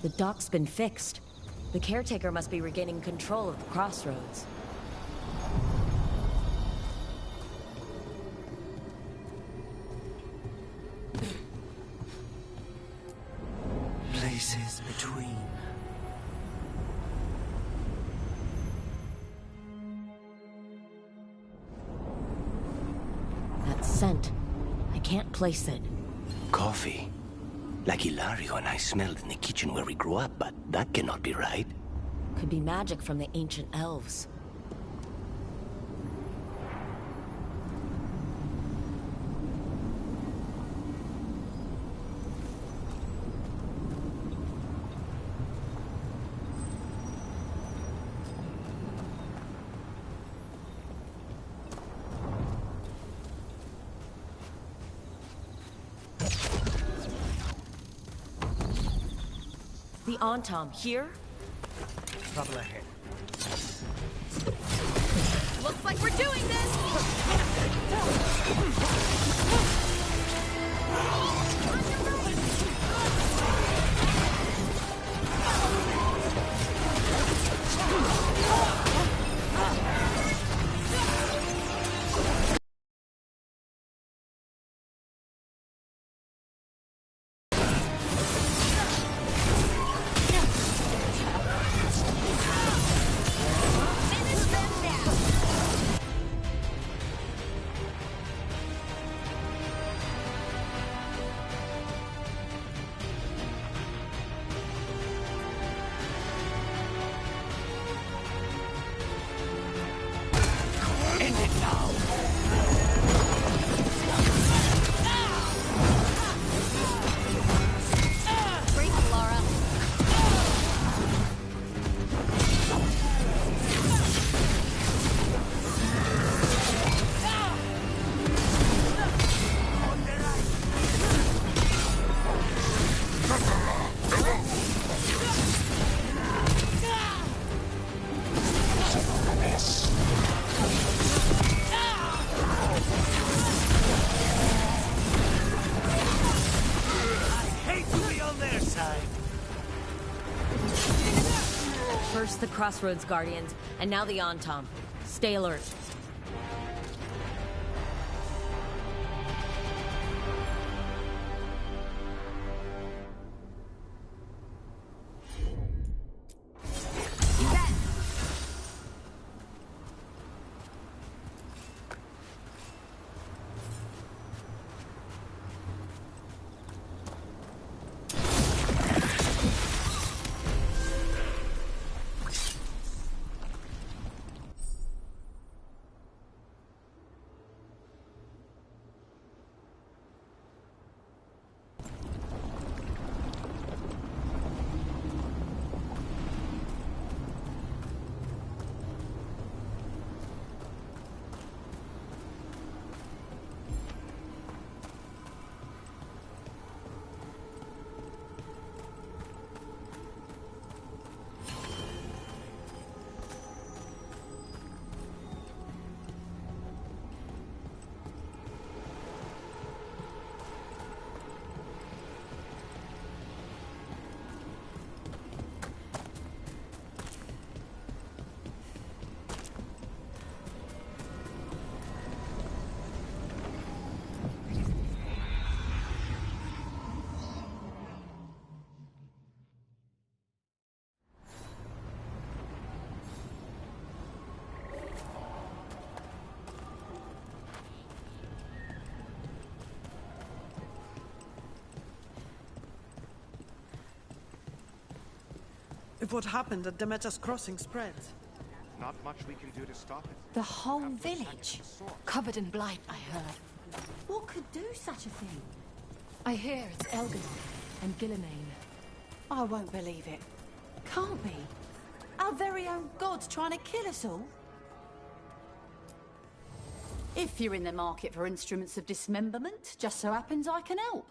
The dock's been fixed. The caretaker must be regaining control of the crossroads. Places between. That scent. I can't place it. Coffee. Like Hilario and I smelled in the kitchen where we grew up, but that cannot be right. Could be magic from the ancient elves. The Antom, here? Trouble ahead. Looks like we're doing this! First the Crossroads Guardians, and now the Antom. Stay alert. If what happened at Demeter's Crossing spreads. Not much we can do to stop it. The whole village, covered in blight, I heard. What could do such a thing? I hear it's Elgin and Gillenane. I won't believe it. Can't be. Our very own gods trying to kill us all? If you're in the market for instruments of dismemberment, just so happens I can help.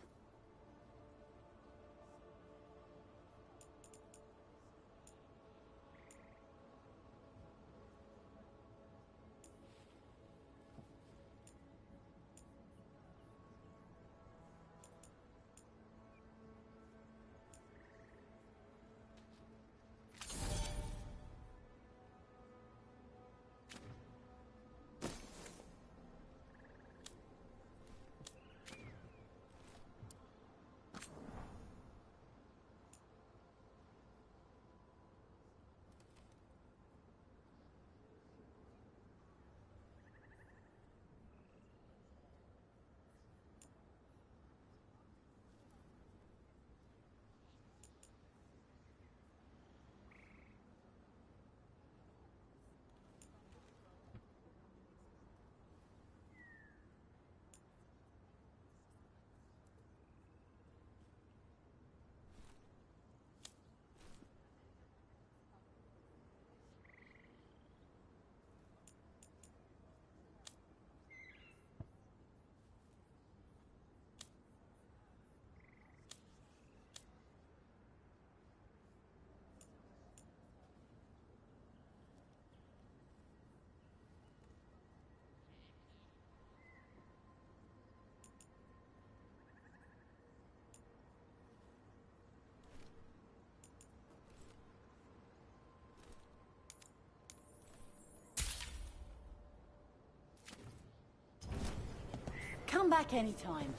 back anytime.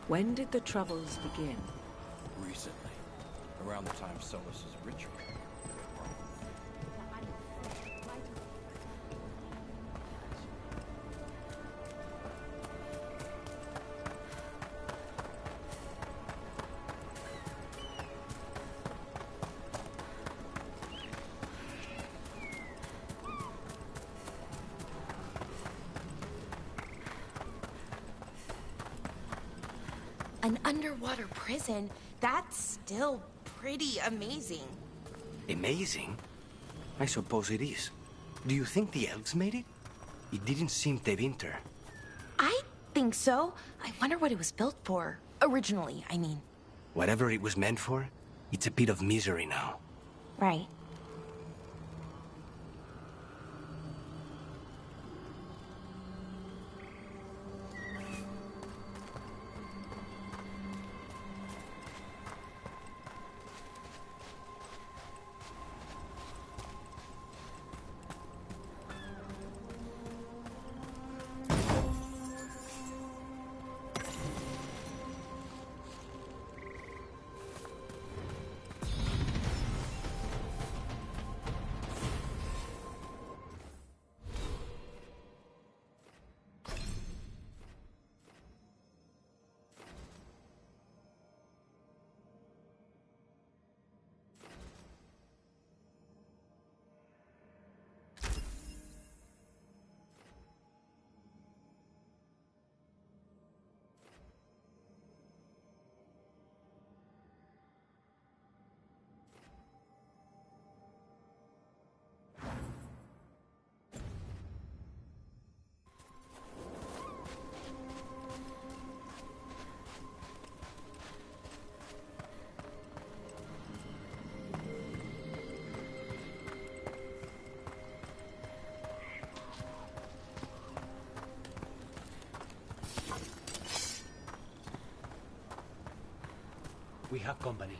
When did the Troubles begin? Recently. Around the time Solus's ritual. An underwater prison? That's still pretty amazing. Amazing? I suppose it is. Do you think the elves made it? It didn't seem te winter. I think so. I wonder what it was built for. Originally, I mean. Whatever it was meant for, it's a pit of misery now. Right. We have company.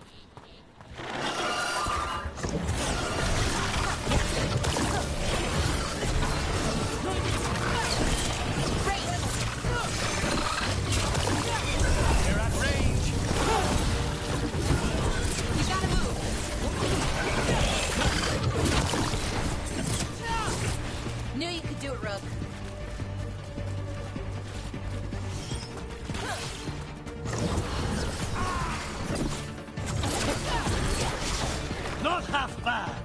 They're at range. We gotta move. Knew you could do it, Rook. Not half bad.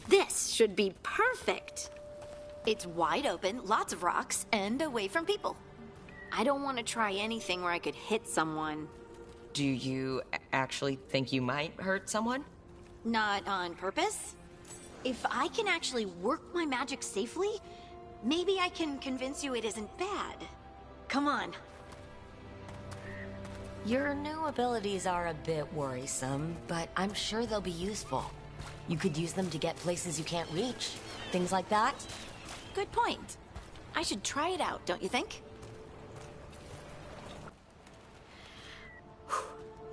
This should be perfect. It's wide open, lots of rocks, and away from people. I don't want to try anything where I could hit someone. Do you actually think you might hurt someone? Not on purpose. If I can actually work my magic safely, maybe I can convince you it isn't bad. Come on. Your new abilities are a bit worrisome, but I'm sure they'll be useful. You could use them to get places you can't reach. Things like that. Good point. I should try it out, don't you think?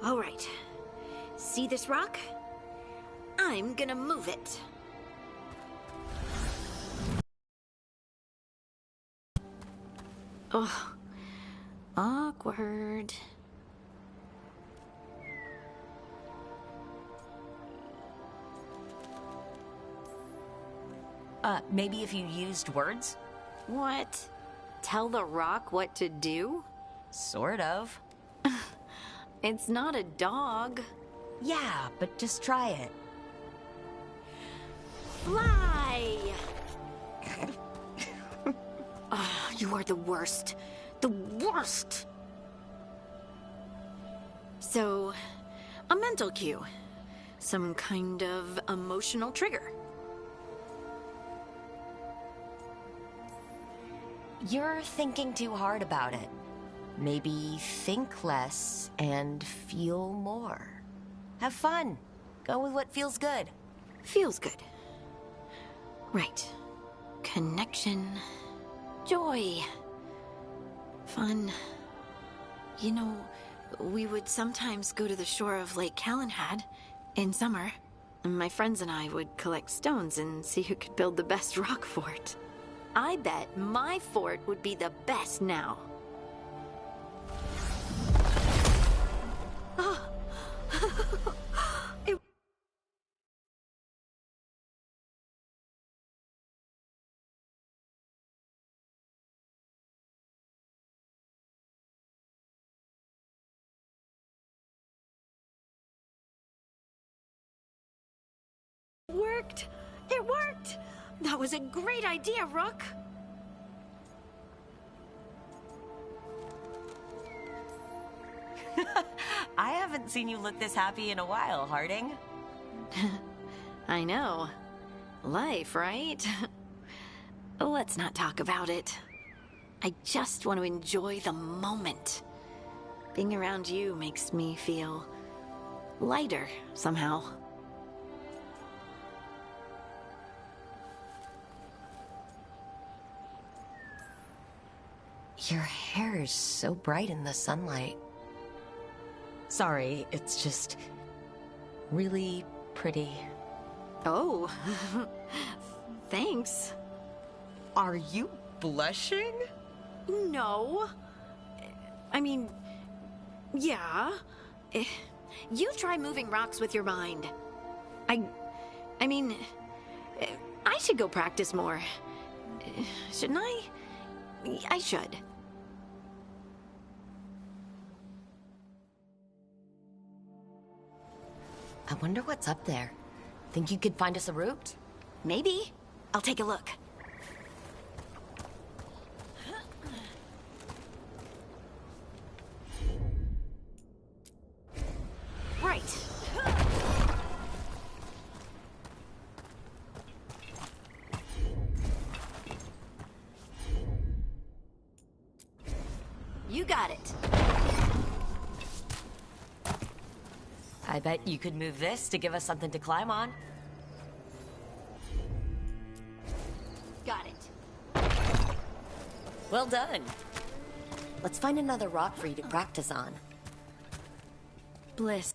All right. See this rock? I'm gonna move it. Oh, awkward. Maybe if you used words? What? Tell the rock what to do? Sort of. It's not a dog. Yeah, but just try it. Fly! Oh, you are the worst. The worst! So, a mental cue. Some kind of emotional trigger. You're thinking too hard about it. Maybe think less and feel more. Have fun. Go with what feels good. Feels good. Right. Connection. Joy. Fun. You know, we would sometimes go to the shore of Lake Calenhad in summer. My friends and I would collect stones and see who could build the best rock fort. I bet my fort would be the best now. Oh. It worked! It worked! That was a great idea, Rook! I haven't seen you look this happy in a while, Harding. I know. Life, right? Let's not talk about it. I just want to enjoy the moment. Being around you makes me feel lighter, somehow. Your hair is so bright in the sunlight. Sorry, it's just really pretty. Oh, thanks. Are you blushing? No. I mean, yeah. You try moving rocks with your mind. I mean, I should go practice more. Shouldn't I? I should. I wonder what's up there. Think you could find us a route? Maybe. I'll take a look. Right. You got it. I bet you could move this to give us something to climb on. Got it. Well done. Let's find another rock for you to practice on. Bliss.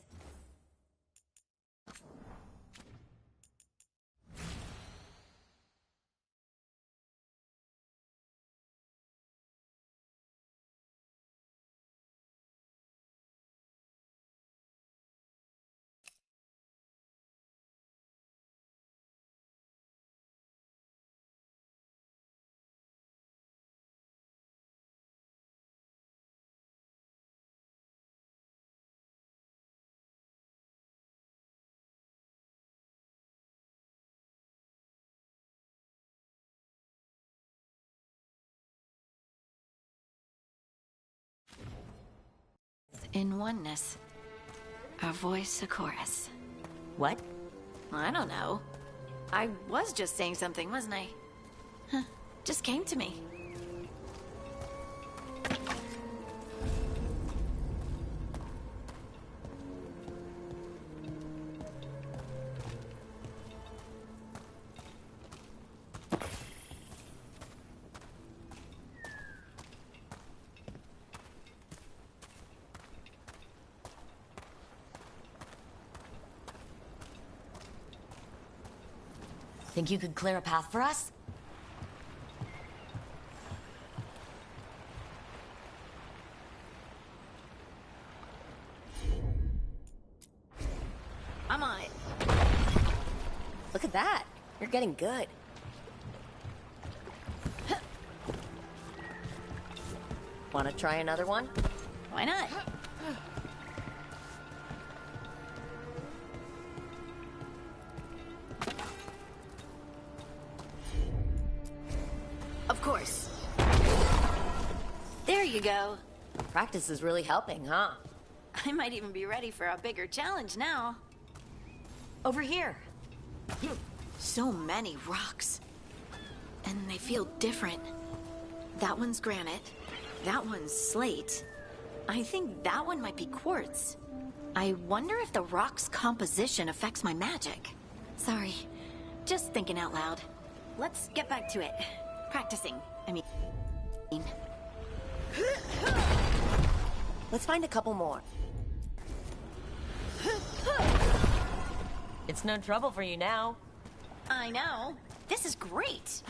In oneness. A voice, a chorus. What? I don't know. I was just saying something, wasn't I? Huh. Just came to me. Think you could clear a path for us? I'm on it. Look at that. You're getting good. Want to try another one? Why not? Of course. There you go. Practice is really helping, huh? I might even be ready for a bigger challenge now. Over here. So many rocks. And they feel different. That one's granite. That one's slate. I think that one might be quartz. I wonder if the rock's composition affects my magic. Sorry, just thinking out loud. Let's get back to it. Practicing, I mean... Let's find a couple more. It's no trouble for you now. I know. This is great.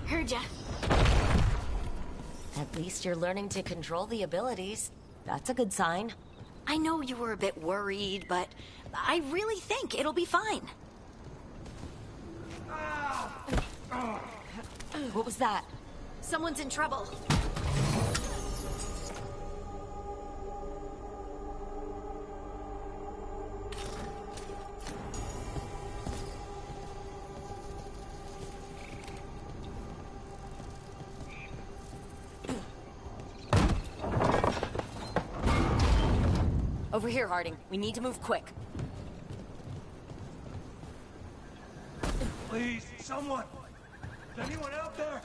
Heard ya. At least you're learning to control the abilities. That's a good sign. I know you were a bit worried, but I really think it'll be fine. What was that? Someone's in trouble. Over here, Harding. We need to move quick. Please, someone! Is anyone out there?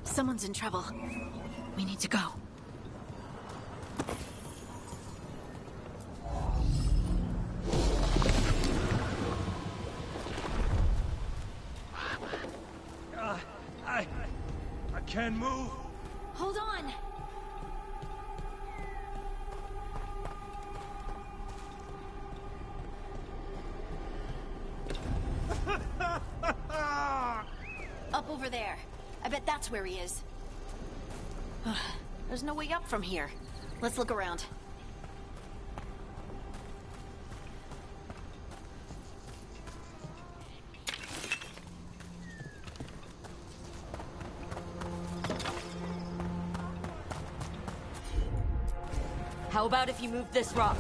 Someone's in trouble. We need to go. I can't move. Hold on! Up over there. I bet that's where he is. There's no way up from here. Let's look around. How about if you move this rock?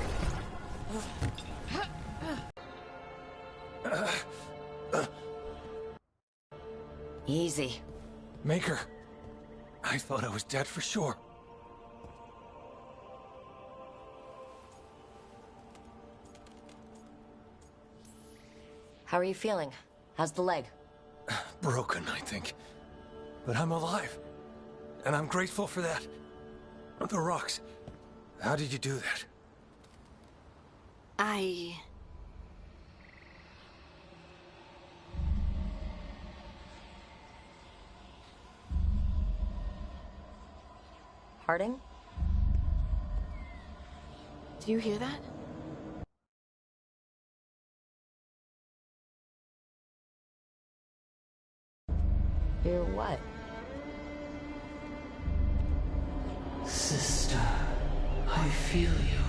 Easy. Maker. I thought I was dead for sure. How are you feeling? How's the leg? Broken, I think. But I'm alive. And I'm grateful for that. The rocks. How did you do that? Harding? Do you hear that? Hear what? Sister, I feel you,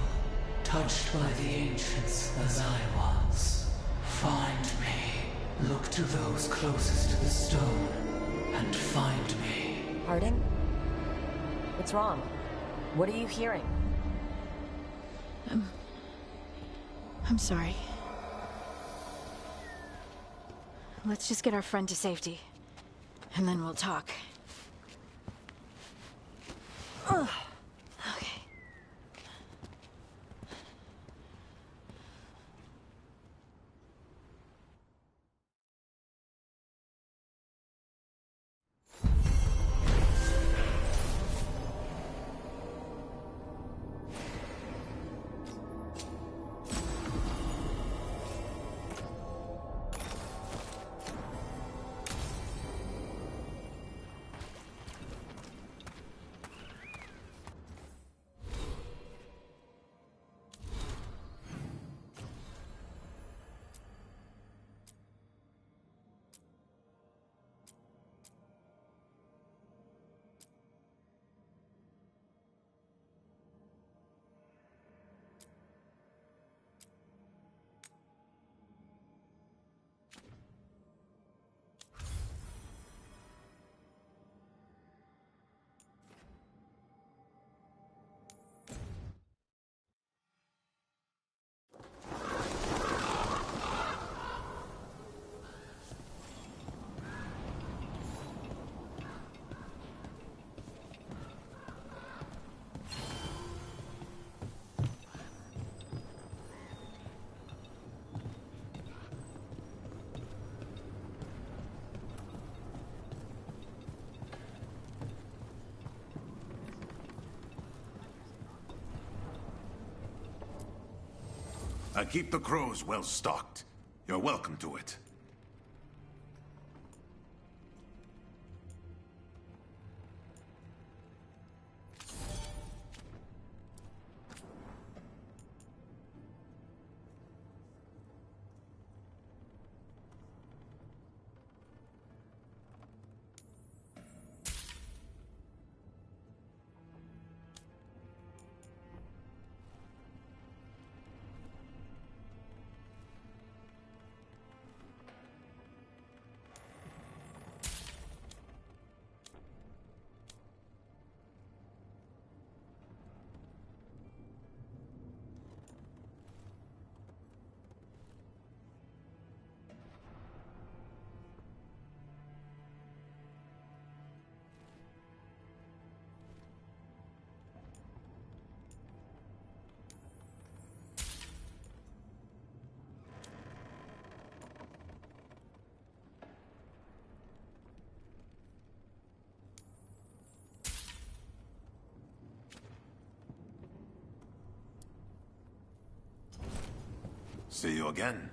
touched by the ancients as I was. Find me. Look to those closest to the stone, and find me. Harding? What's wrong? What are you hearing? I'm sorry. Let's just get our friend to safety, and then we'll talk. Okay. I keep the crows well stocked. You're welcome to it. See you again.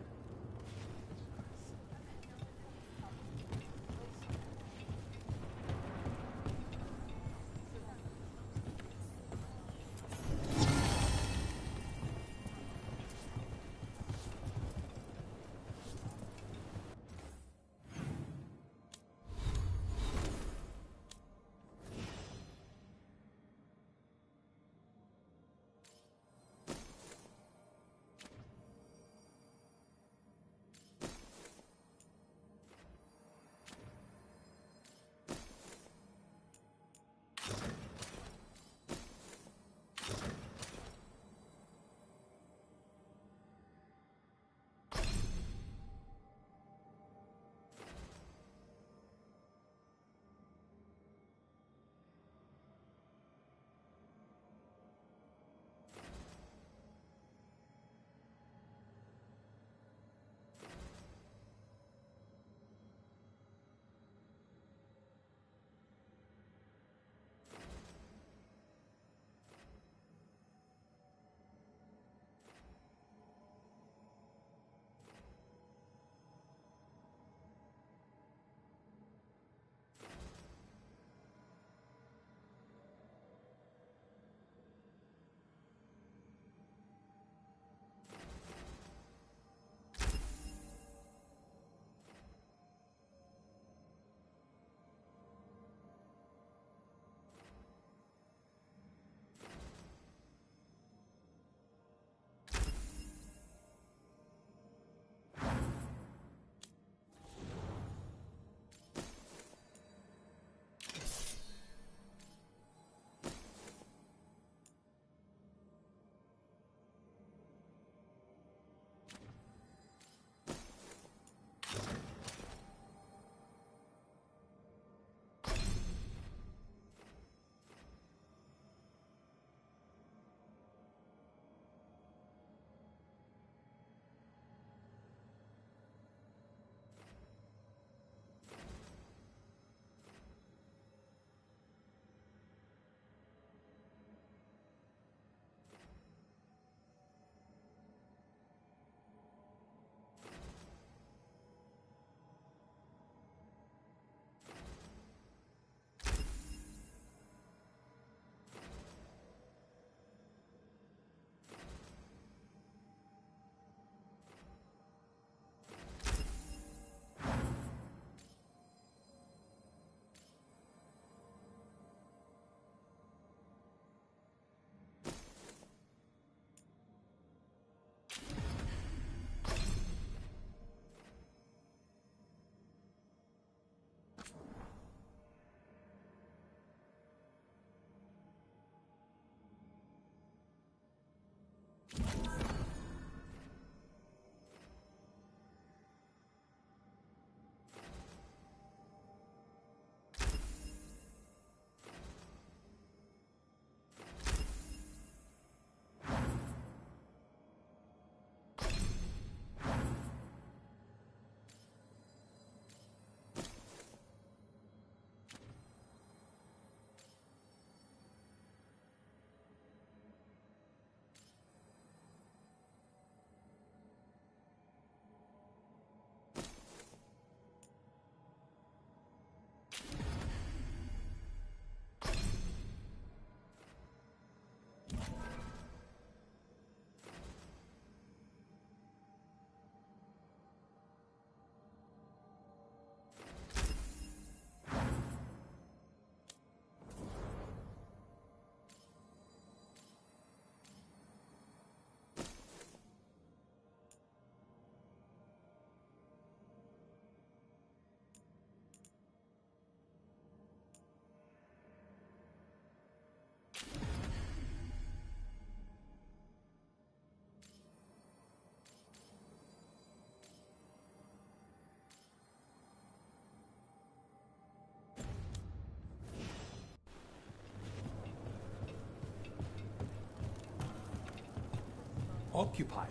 occupied.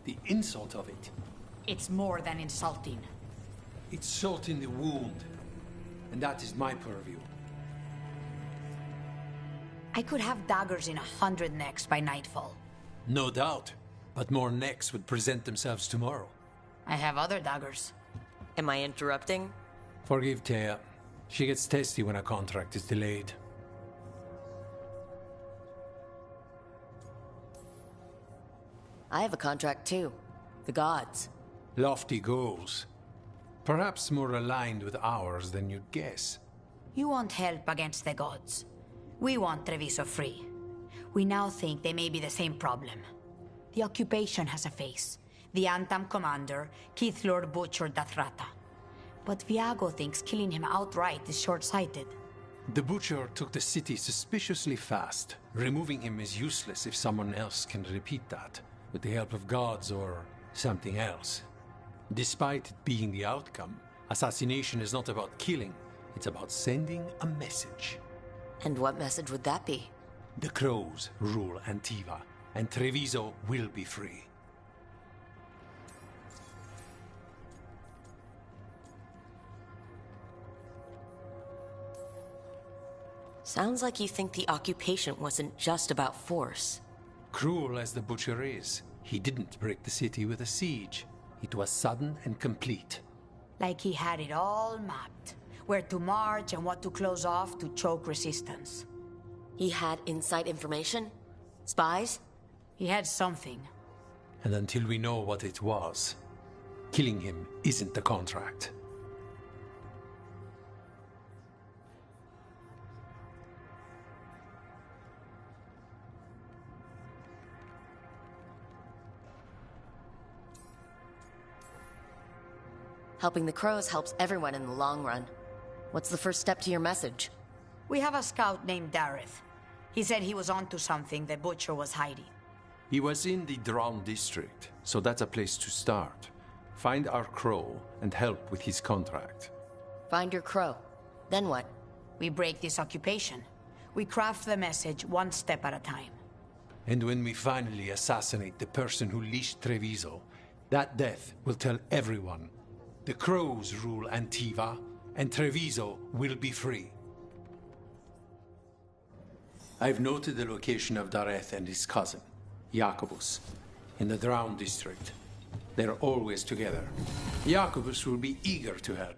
The insult of it. It's more than insulting. It's salt in the wound. And that is my purview. I could have daggers in 100 necks by nightfall. No doubt. But more necks would present themselves tomorrow. I have other daggers. Am I interrupting? Forgive Thea. She gets testy when a contract is delayed. I have a contract too. The gods. Lofty goals. Perhaps more aligned with ours than you'd guess. You want help against the gods. We want Treviso free. We now think they may be the same problem. The occupation has a face. The Antam commander, Keith Lord butchered Dathrata. But Viago thinks killing him outright is short-sighted. The Butcher took the city suspiciously fast. Removing him is useless if someone else can repeat that, with the help of gods or something else. Despite it being the outcome, assassination is not about killing, it's about sending a message. And what message would that be? The Crows rule Antiva, and Treviso will be free. Sounds like you think the occupation wasn't just about force. Cruel as the Butcher is, he didn't break the city with a siege. It was sudden and complete. Like he had it all mapped. Where to march and what to close off to choke resistance. He had inside information? Spies? He had something. And until we know what it was, killing him isn't the contract. Helping the Crows helps everyone in the long run. What's the first step to your message? We have a scout named Dareth. He said he was onto something the Butcher was hiding. He was in the Drown district, so that's a place to start. Find our Crow and help with his contract. Find your Crow. Then what? We break this occupation. We craft the message one step at a time. And when we finally assassinate the person who leashed Treviso, that death will tell everyone. The Crows rule Antiva, and Treviso will be free. I've noted the location of Dareth and his cousin, Jacobus, in the Drown district. They're always together. Jacobus will be eager to help.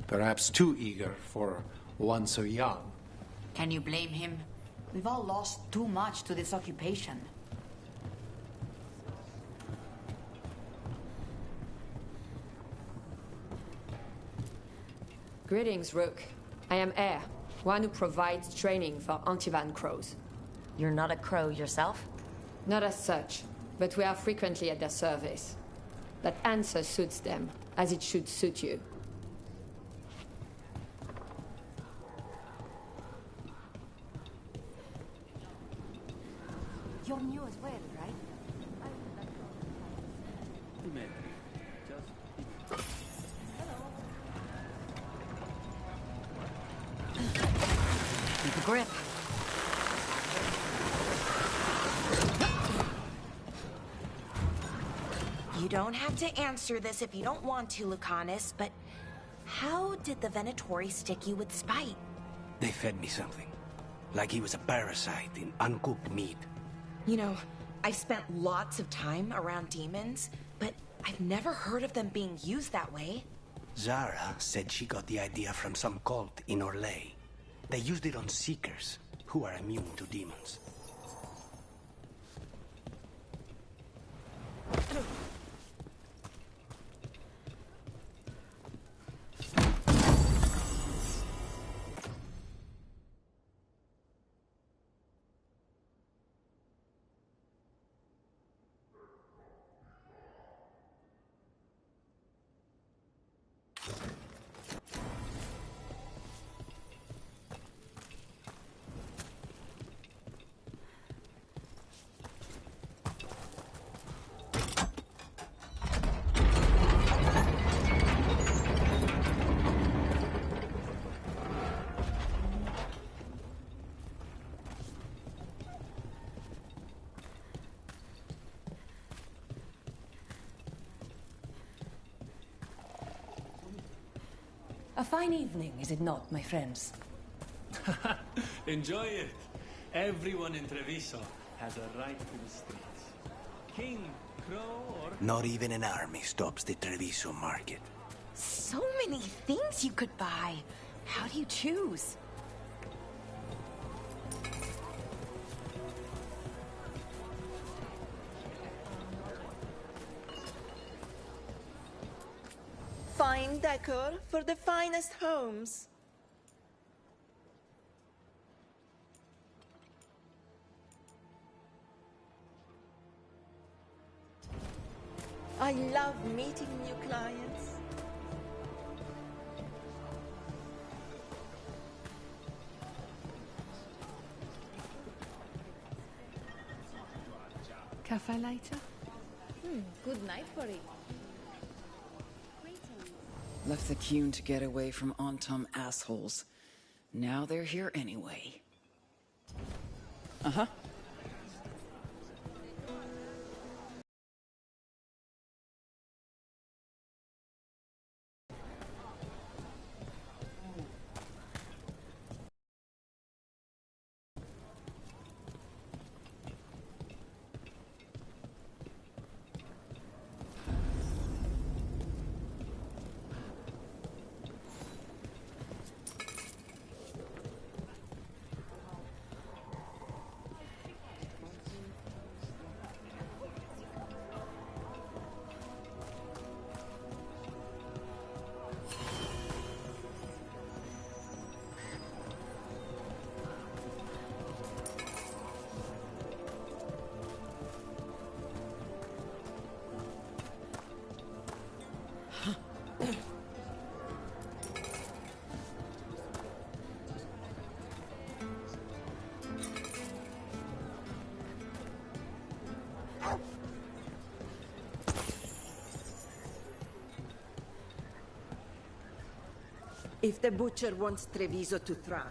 Perhaps too eager for one so young. Can you blame him? We've all lost too much to this occupation. Greetings, Rook. I am Air, one who provides training for Antivan Crows. You're not a Crow yourself? Not as such, but we are frequently at their service. That answer suits them, as it should suit you. You're new as well, right? Keep a grip. You don't have to answer this if you don't want to, Lucanus, but how did the Venatori stick you with spite? They fed me something. Like he was a parasite in uncooked meat. You know, I've spent lots of time around demons, but I've never heard of them being used that way. Zara said she got the idea from some cult in Orlais. They used it on Seekers, who are immune to demons. A fine evening, is it not, my friends? Enjoy it. Everyone in Treviso has a right to the streets. King, crow, or... Not even an army stops the Treviso market. So many things you could buy. How do you choose? Fine decor for the finest homes. I love meeting new clients. Cafe later? Good night for it. Left the Cune to get away from Antum assholes. Now they're here anyway. Uh-huh. If the butcher wants Treviso to thrive.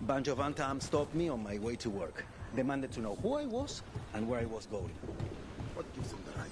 Bunch of Antam stopped me on my way to work. Demanded to know who I was and where I was going. What gives them the right?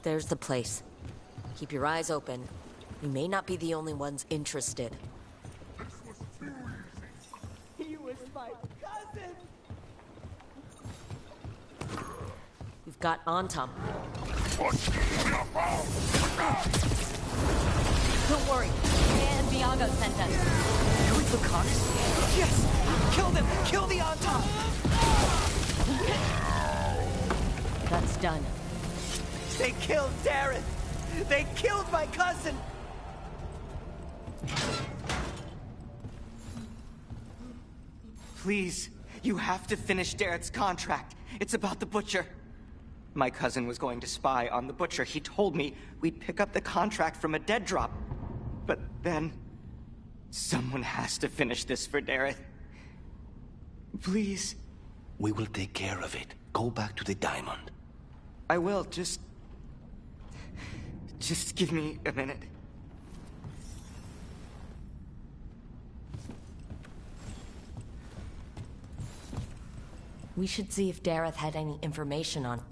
There's the place. Keep your eyes open. We may not be the only ones interested. He was my cousin! We've got Antam. Don't worry. And Viago sent us. You're with Lucanus? Yes! Kill them! Kill the Antam! That's done. They killed Dareth! They killed my cousin! Please, you have to finish Dareth's contract. It's about the Butcher. My cousin was going to spy on the Butcher. He told me we'd pick up the contract from a dead drop. But then... someone has to finish this for Dareth. Please. We will take care of it. Go back to the diamond. I will, just give me a minute. We should see if Dareth had any information on...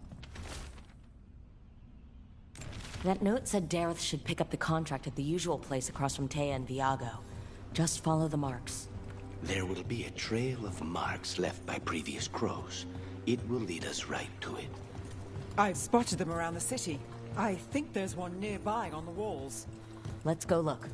That note said Dareth should pick up the contract at the usual place across from Taya and Viago. Just follow the marks. There will be a trail of marks left by previous crows. It will lead us right to it. I've spotted them around the city. I think there's one nearby on the walls. Let's go look.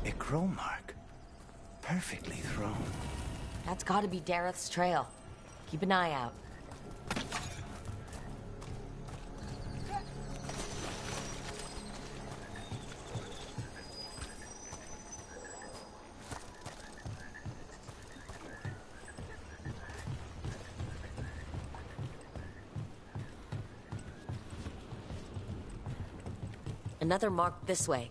A crow mark. Perfectly thrown. That's gotta be Dareth's trail. Keep an eye out. Another mark this way.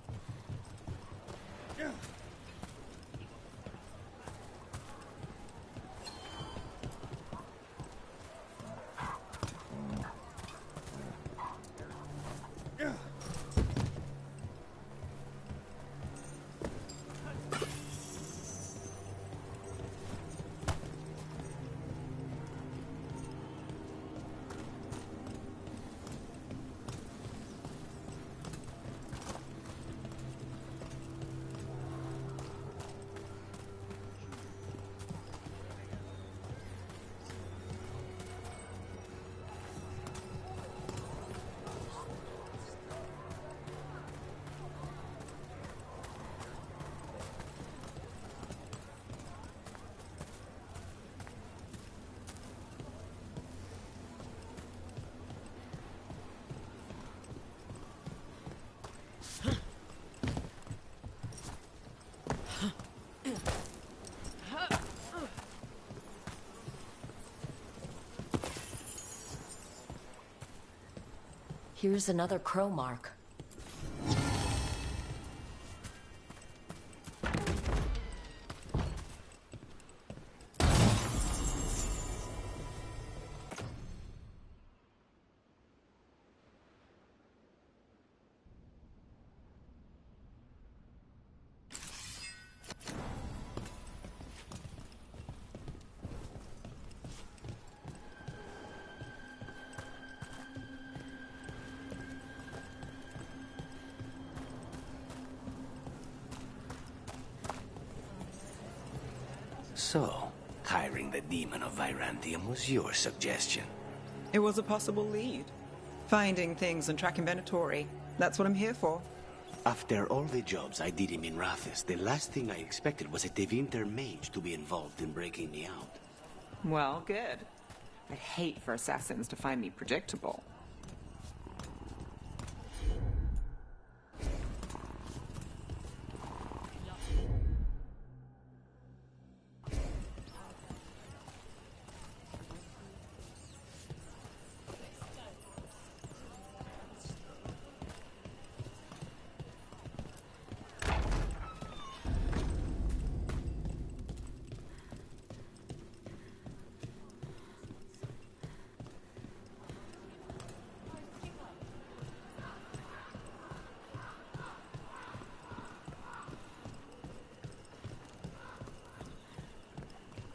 Here's another crow mark. So, hiring the demon of Virantium was your suggestion. It was a possible lead. Finding things and tracking Venatori. That's what I'm here for. After all the jobs I did in Minrathis, the last thing I expected was a Tevinter mage to be involved in breaking me out. Well, good. I'd hate for assassins to find me predictable.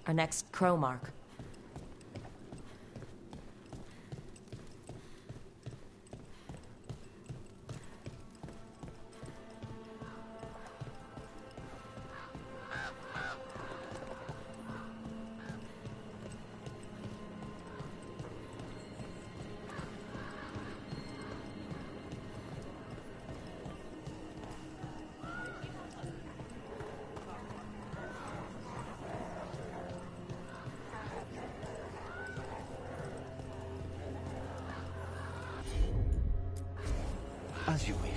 Our next crow mark. As you wish.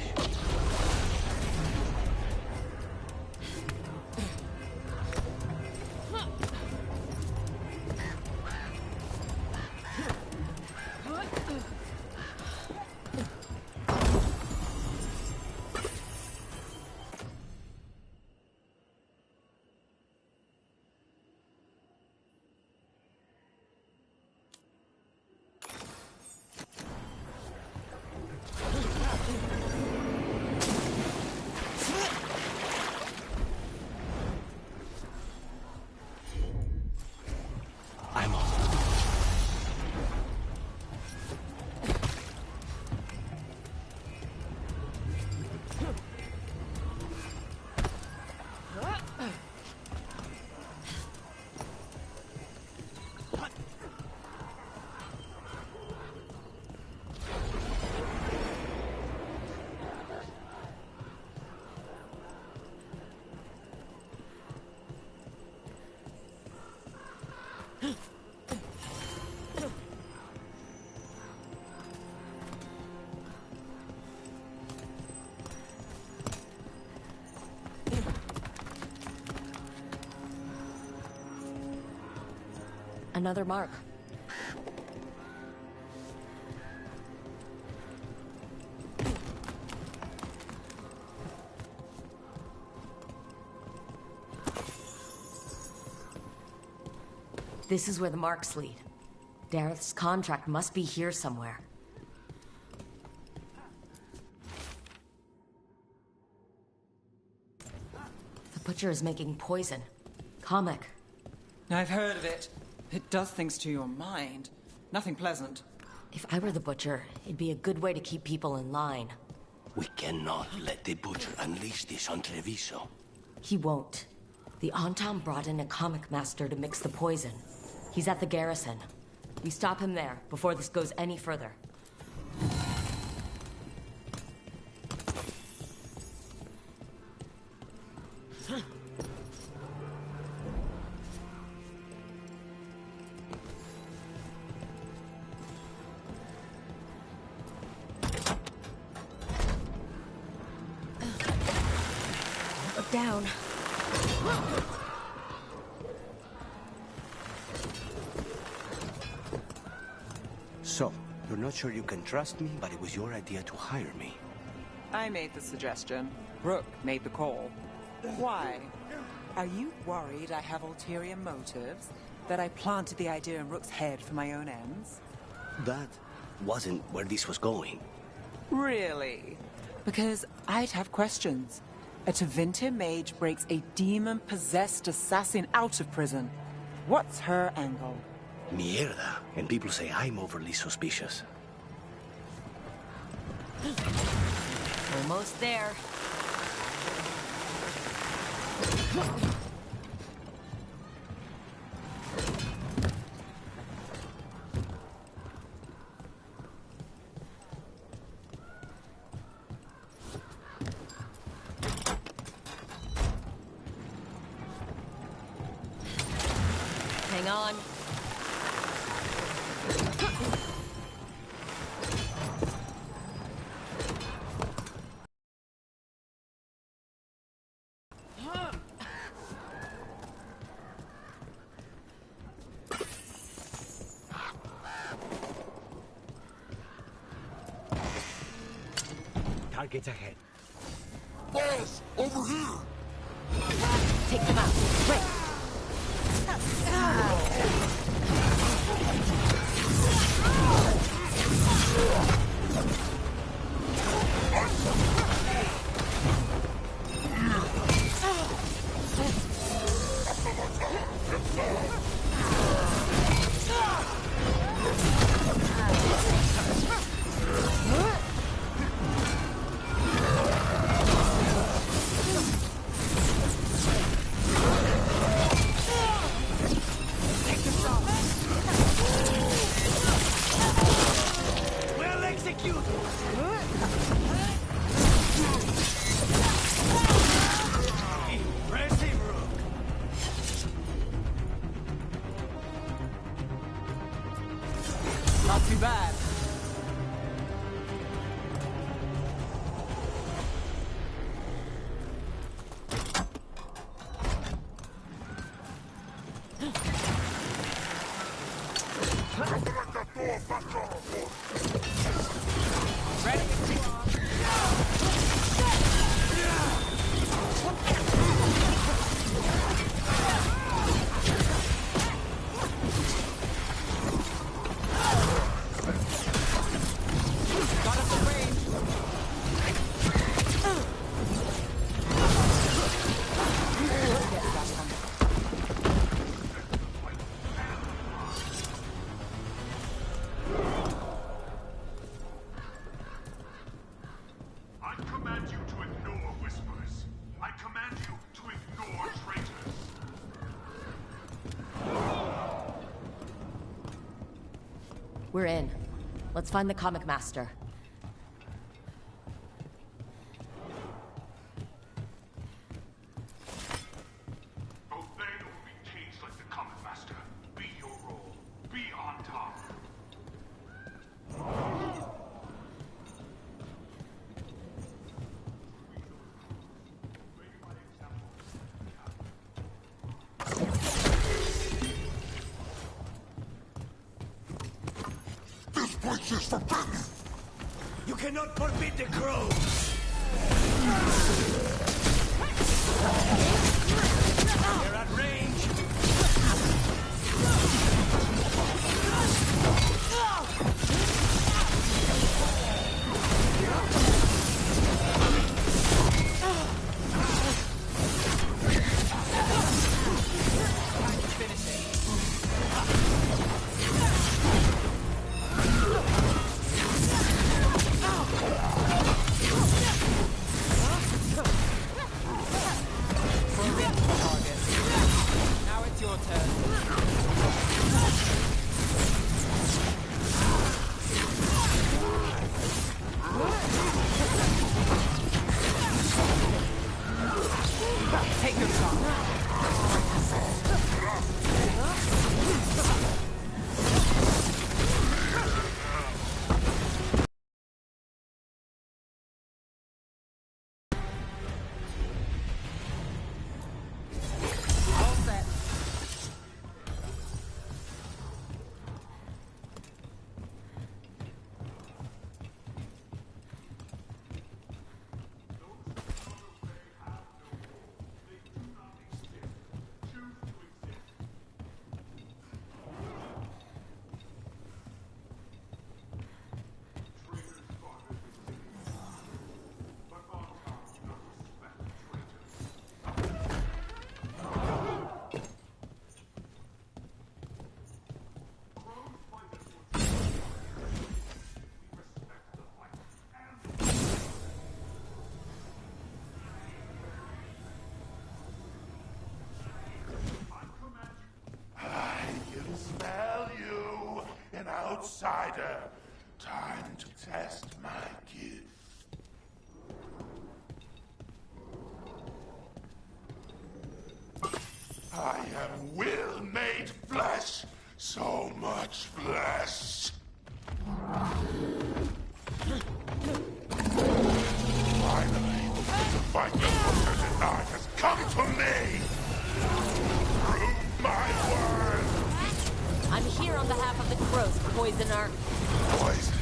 Another mark. This is where the marks lead. Dareth's contract must be here somewhere. The butcher is making poison. Comic. I've heard of it. It does things to your mind. Nothing pleasant. If I were the butcher, it'd be a good way to keep people in line. We cannot let the butcher unleash this on Treviso. He won't. The Antam brought in a comic master to mix the poison. He's at the garrison. We stop him there before this goes any further. Look down. So, you're not sure you can trust me, but it was your idea to hire me. I made the suggestion. Rook made the call. Why? Are you worried I have ulterior motives? That I planted the idea in Rook's head for my own ends? That wasn't where this was going. Really? Because I'd have questions. A Tevinter mage breaks a demon-possessed assassin out of prison. What's her angle? Mierda. And people say I'm overly suspicious. Almost there. Hang on. Targets ahead. Boss, over here! Take them out. Quick! Well executed! Impressive, Rook. Not too bad. I command you to ignore whispers. I command you to ignore traitors. We're in. Let's find the comic master. Obey or be caged like the comic master. Be your role. Be on top. You cannot forbid the crows! They're at range! Now it's your turn. Take your shot. All set. Outsider, time to test my gift. I am will made flesh, so much flesh. Finally, the fight the butchers and I has come to me. Prove my worth. I'm here on behalf of the Crows, Poisoner. Poison?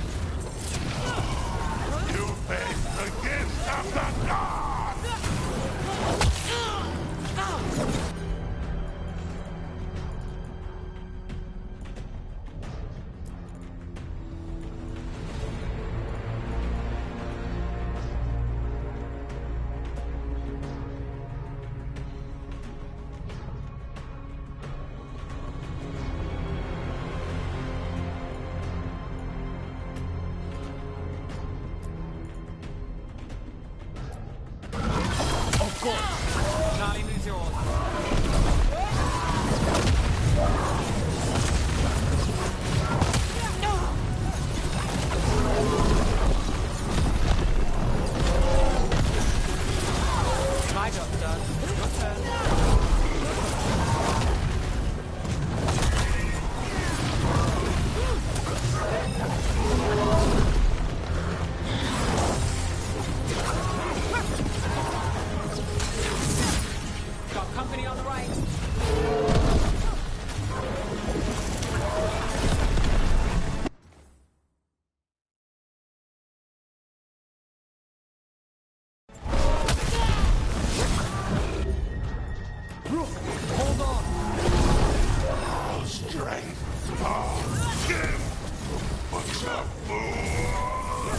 You face the gift of the gods! Charlie means yours. My job's done. Your turn. Got company on the right. Hold on. Strength, give, butcher fool.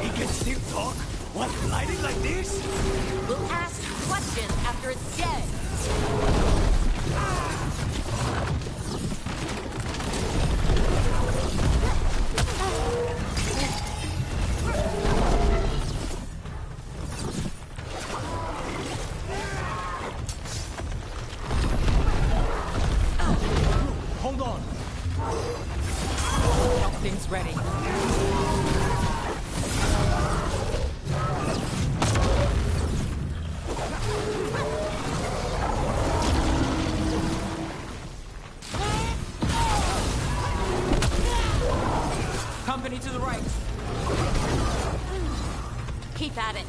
He can still talk? What, lighting like this? We'll ask questions after it's dead. Hold on. Something's ready. Company to the right. Keep at it.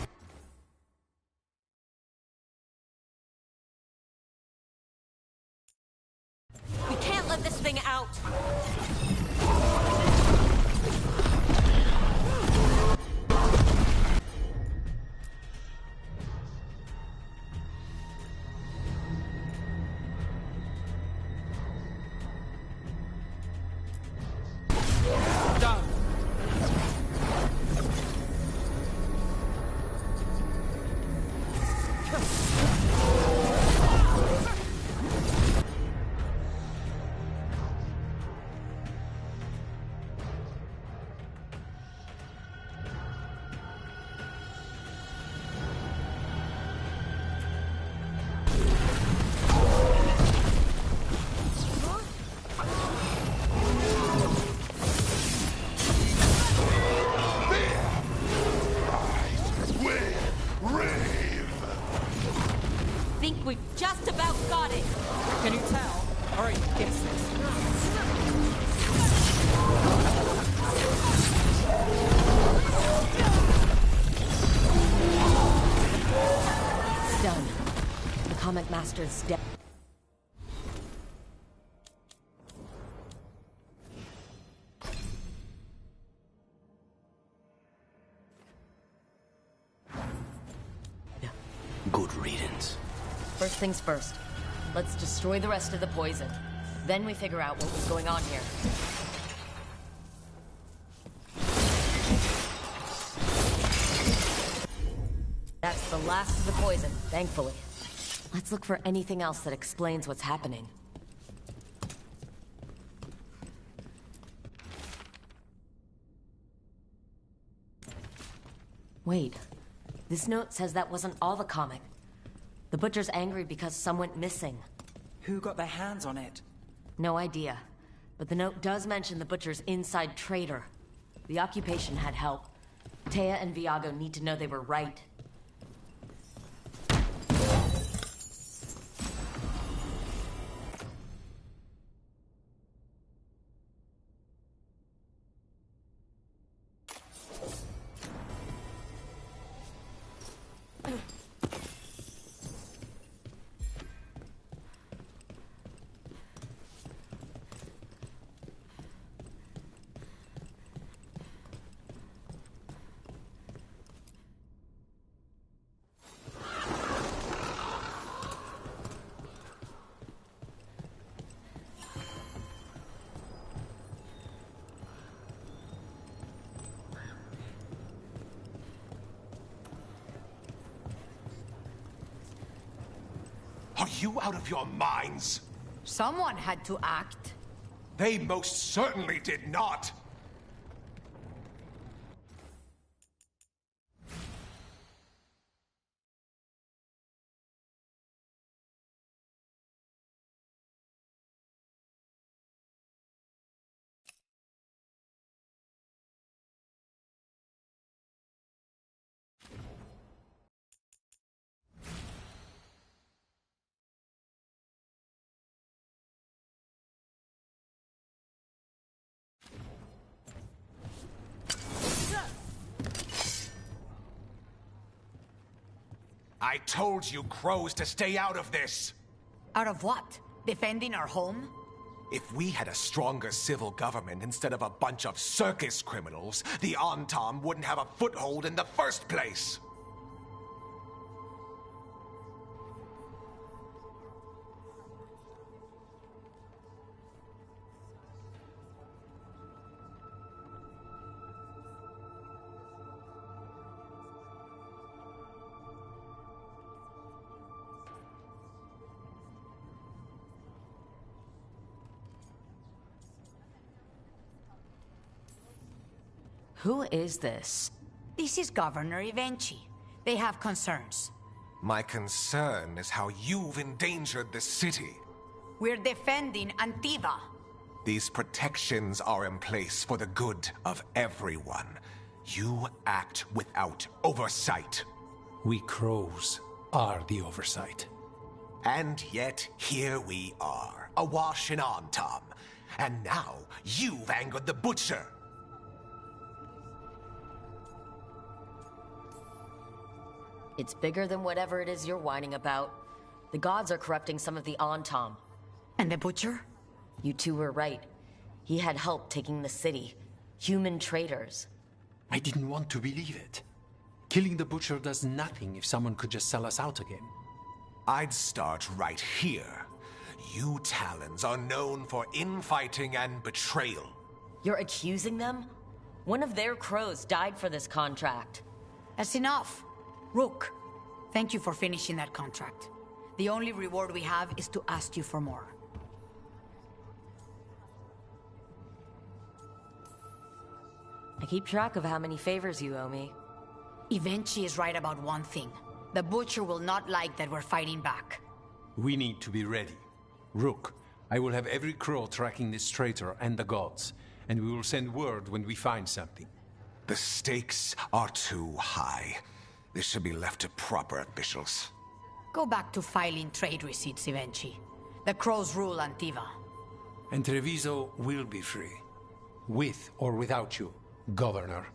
We can't let this thing out. think we've just about got it. Can you tell? Or are you guessing? It's done. The Comic Master's dead. Good riddance. First things first. Let's destroy the rest of the poison. Then we figure out what was going on here. That's the last of the poison, thankfully. Let's look for anything else that explains what's happening. Wait. This note says that wasn't all the comic. The Butcher's angry because some went missing. Who got their hands on it? No idea. But the note does mention the Butcher's inside traitor. The occupation had help. Taya and Viago need to know they were right. Are you out of your minds? Someone had to act. They most certainly did not! I told you crows to stay out of this! Out of what? Defending our home? If we had a stronger civil government instead of a bunch of circus criminals, the Antam wouldn't have a foothold in the first place! Who is this? This is Governor Evenchi. They have concerns. My concern is how you've endangered the city. We're defending Antiva. These protections are in place for the good of everyone. You act without oversight. We crows are the oversight. And yet, here we are, awash in Antam. And now, you've angered the Butcher. It's bigger than whatever it is you're whining about. The gods are corrupting some of the Antam. And the Butcher? You two were right. He had help taking the city. Human traitors. I didn't want to believe it. Killing the Butcher does nothing if someone could just sell us out again. I'd start right here. You Talons are known for infighting and betrayal. You're accusing them? One of their crows died for this contract. That's enough. Rook, thank you for finishing that contract. The only reward we have is to ask you for more. I keep track of how many favors you owe me. Evenchi is right about one thing. The Butcher will not like that we're fighting back. We need to be ready. Rook, I will have every crow tracking this traitor and the gods, and we will send word when we find something. The stakes are too high. This should be left to proper officials. Go back to filing trade receipts, Evenchi. The Crows rule Antiva. And Treviso will be free. With or without you, Governor.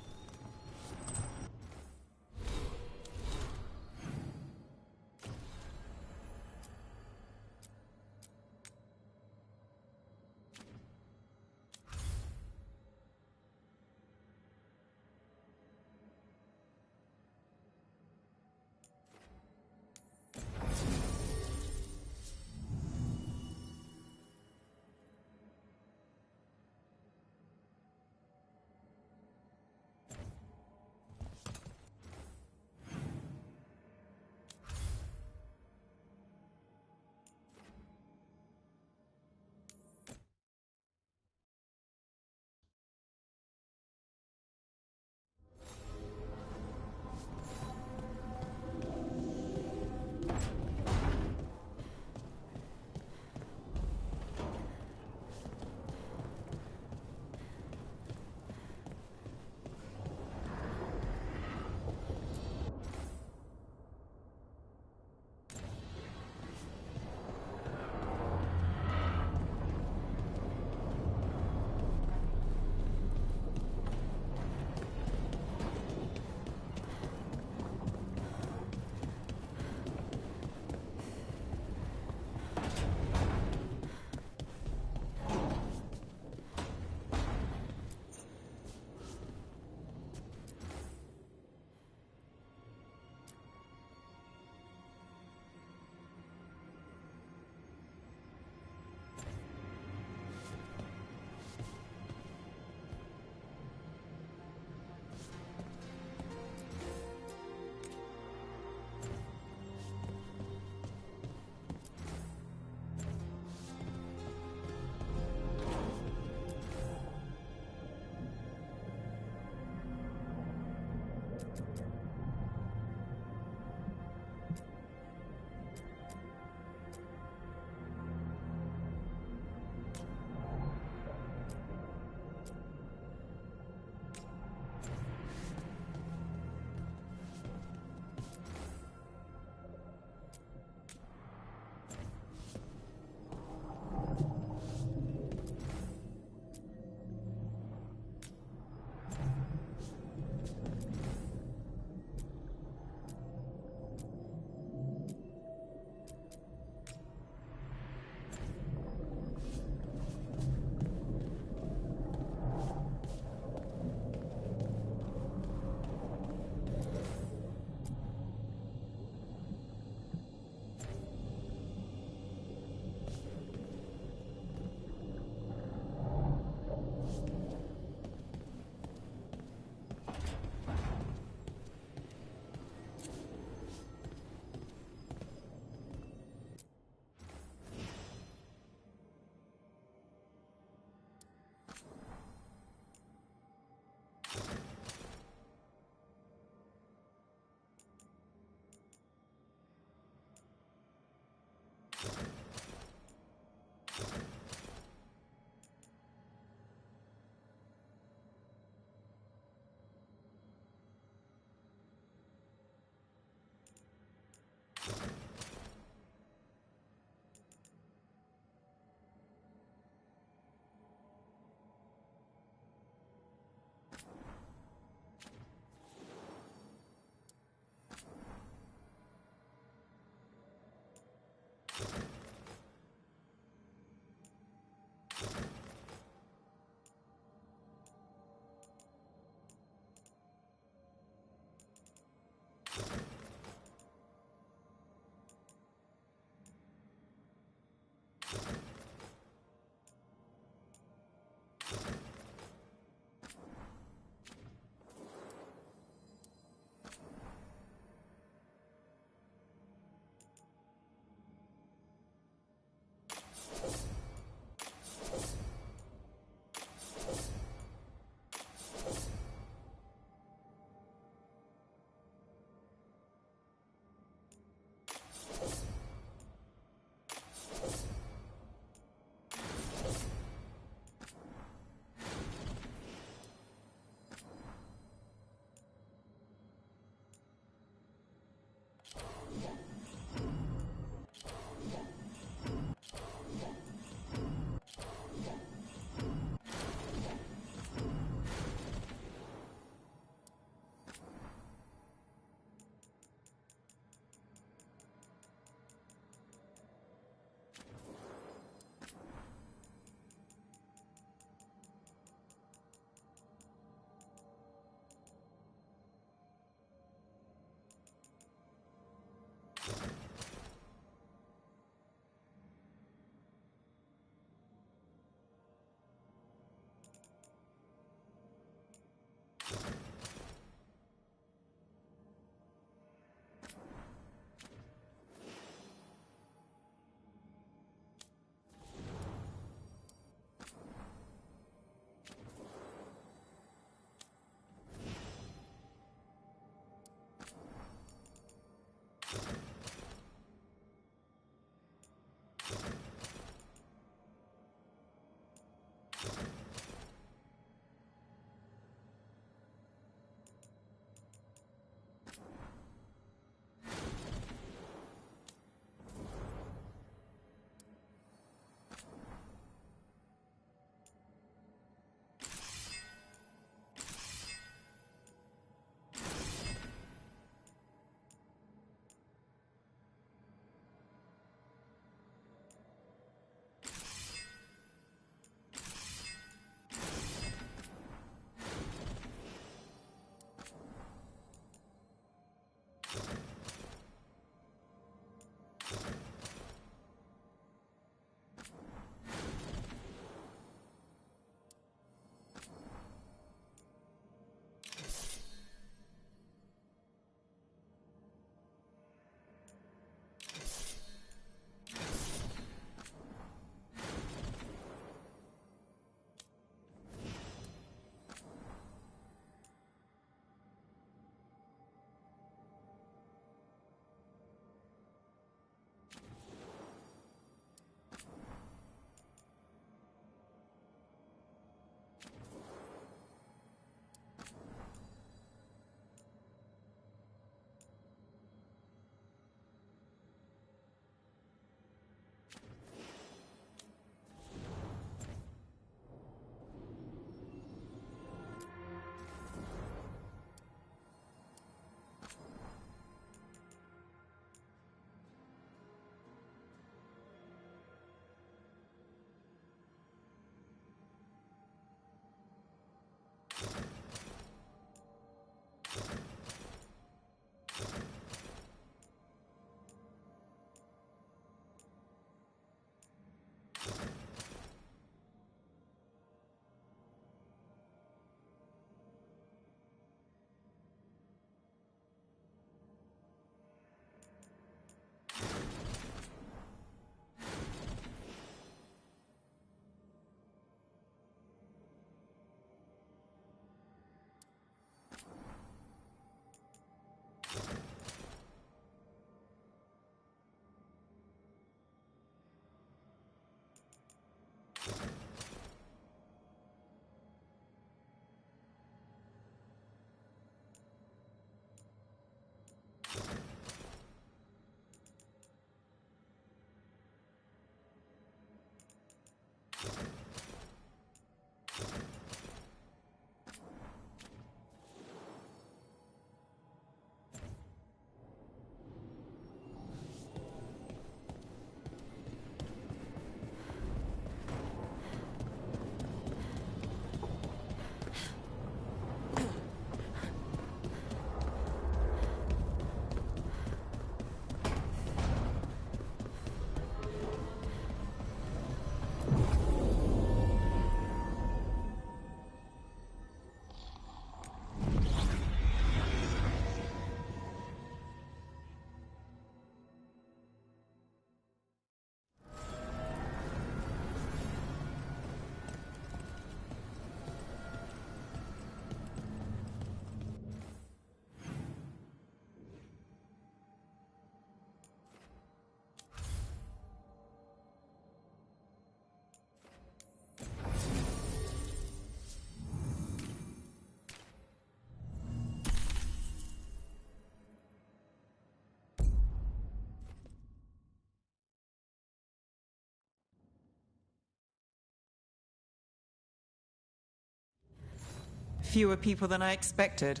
Fewer people than I expected.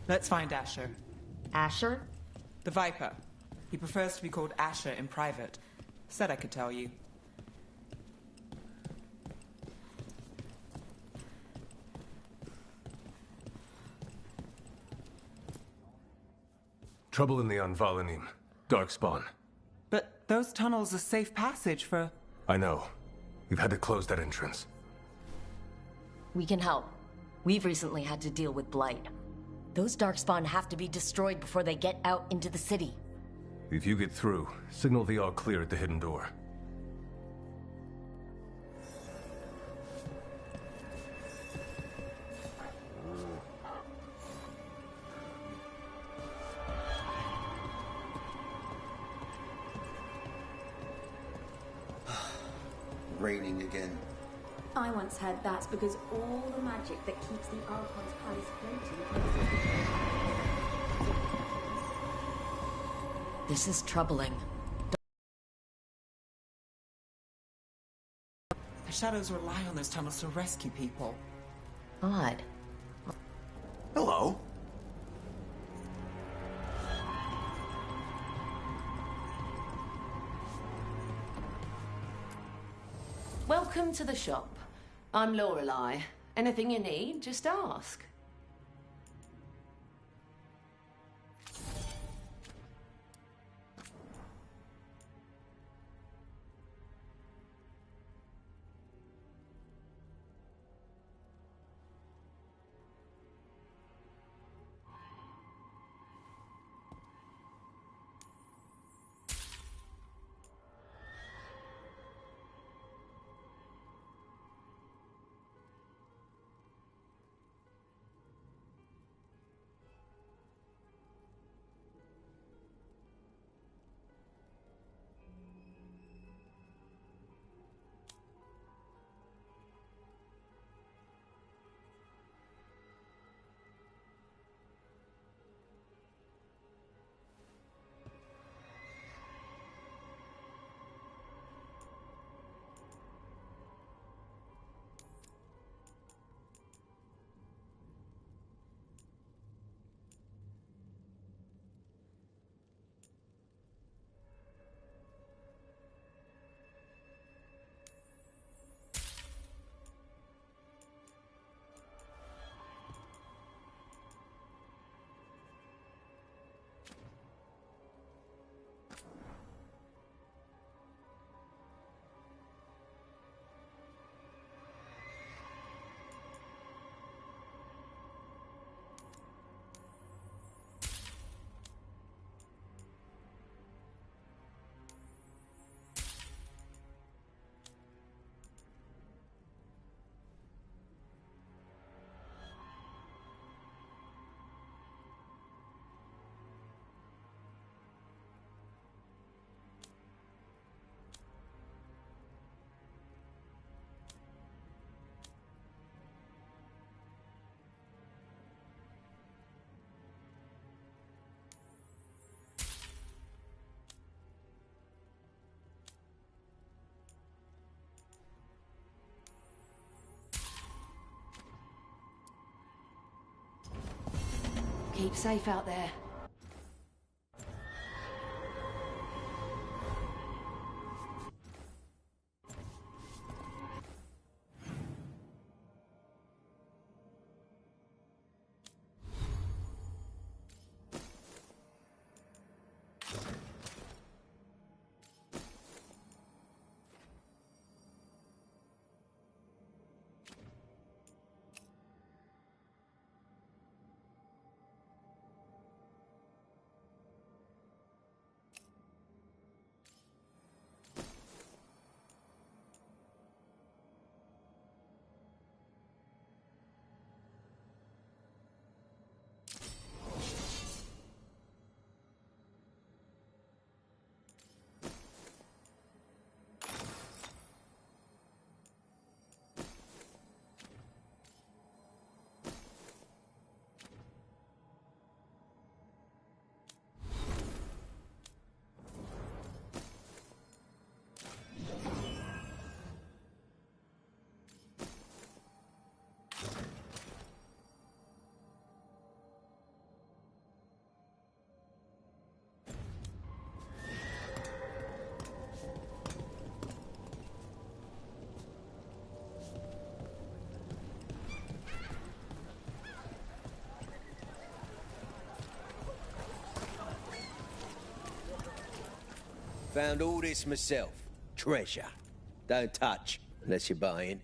Let's find Asher. Asher? The Viper. He prefers to be called Asher in private. Said I could tell you. Trouble in the Anvalanim. Darkspawn. But those tunnels are safe passage for... I know. We've had to close that entrance. We can help. We've recently had to deal with Blight. Those Darkspawn have to be destroyed before they get out into the city. If you get through, signal the all clear at the hidden door. Raining again. I once heard that's because all the magic that keeps the Archon's palace floating. This is troubling. The shadows rely on those tunnels to rescue people. Odd. Hello. Welcome to the shop. I'm Lorelei. Anything you need, just ask. Keep safe out there. Found all this myself. Treasure. Don't touch, unless you're buying.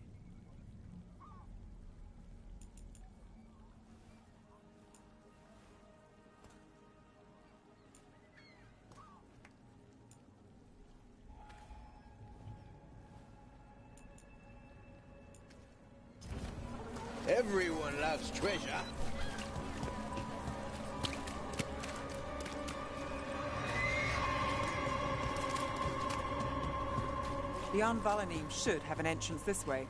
Everyone loves treasure. The Veilguard should have an entrance this way.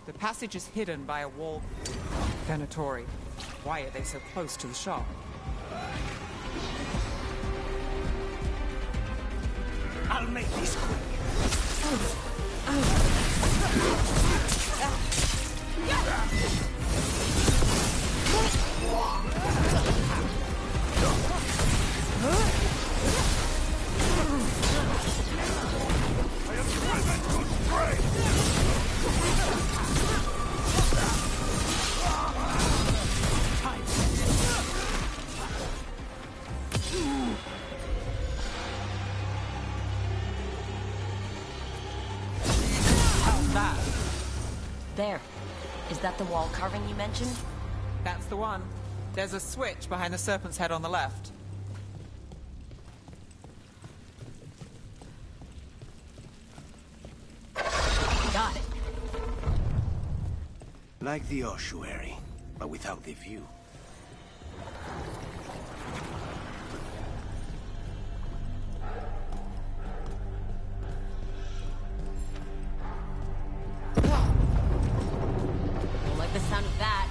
The passage is hidden by a wall. Venatori. Why are they so close to the shop? I'll make this quick. There. Is that the wall carving you mentioned? That's the one. There's a switch behind the serpent's head on the left. Got it. Like the ossuary, but without the view. Don't like the sound of that.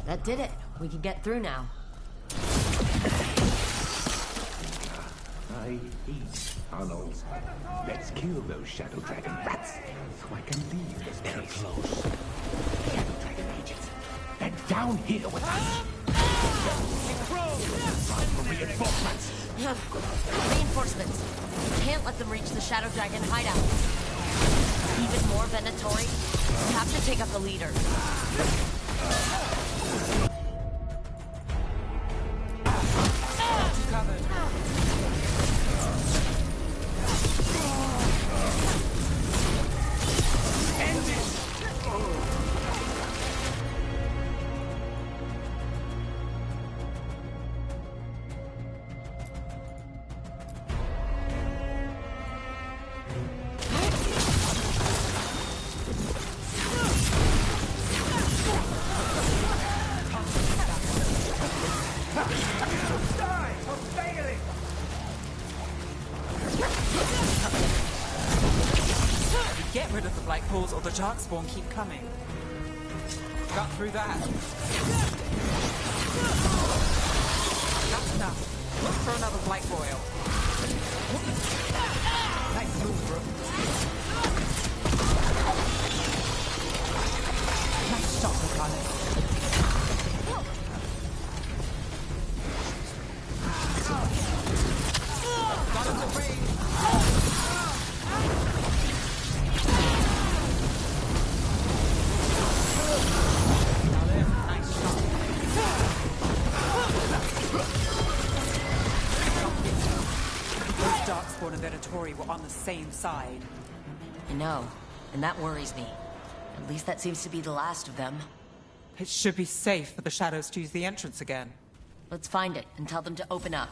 That did it. We can get through now. I hate tunnels. Let's kill those Shadow Dragon rats, so I can leave this place. They're close. Shadow Dragon agents. They're down here with us. Time for reinforcements. Reinforcements. Can't let them reach the Shadow Dragon hideout. Even more Venatori. We have to take out the leader. Get rid of the black pools or the darkspawn keep coming. Got through that. That's enough. Look for another black boil. Nice move, Brooke. Nice shot, Lucanus. Got him the range. Darkspawn and Venatori were on the same side. I know, and that worries me. At least that seems to be the last of them. It should be safe for the shadows to use the entrance again. Let's find it and tell them to open up.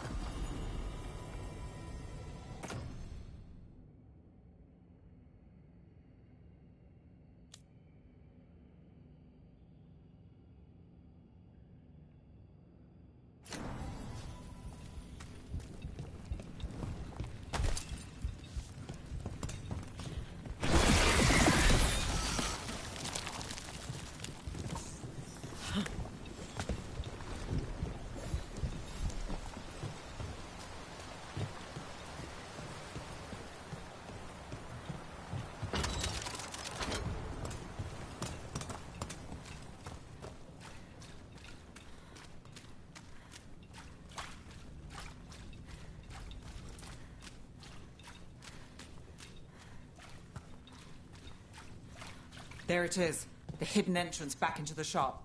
There it is. The hidden entrance back into the shop.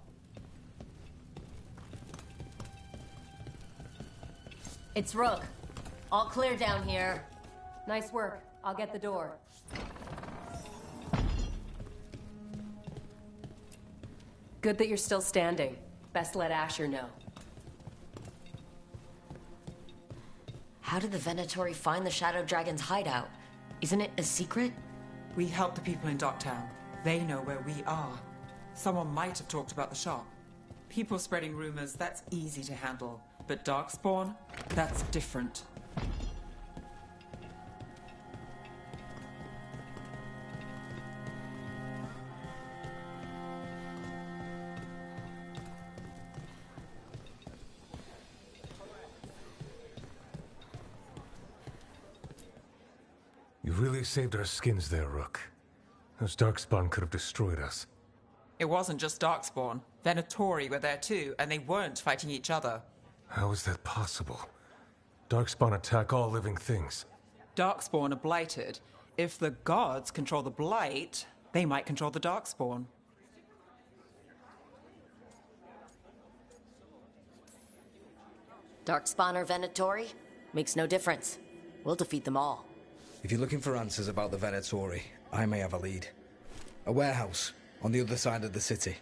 It's Rook. All clear down here. Nice work. I'll get the door. Good that you're still standing. Best let Asher know. How did the Venatori find the Shadow Dragon's hideout? Isn't it a secret? We help the people in Docktown. They know where we are. Someone might have talked about the shop. People spreading rumors, that's easy to handle. But Darkspawn, that's different. You really saved our skins there, Rook. Those Darkspawn could have destroyed us. It wasn't just Darkspawn. Venatori were there too, and they weren't fighting each other. How is that possible? Darkspawn attack all living things. Darkspawn are blighted. If the gods control the blight, they might control the Darkspawn. Darkspawn or Venatori? Makes no difference. We'll defeat them all. If you're looking for answers about the Venatori, I may have a lead. A warehouse on the other side of the city.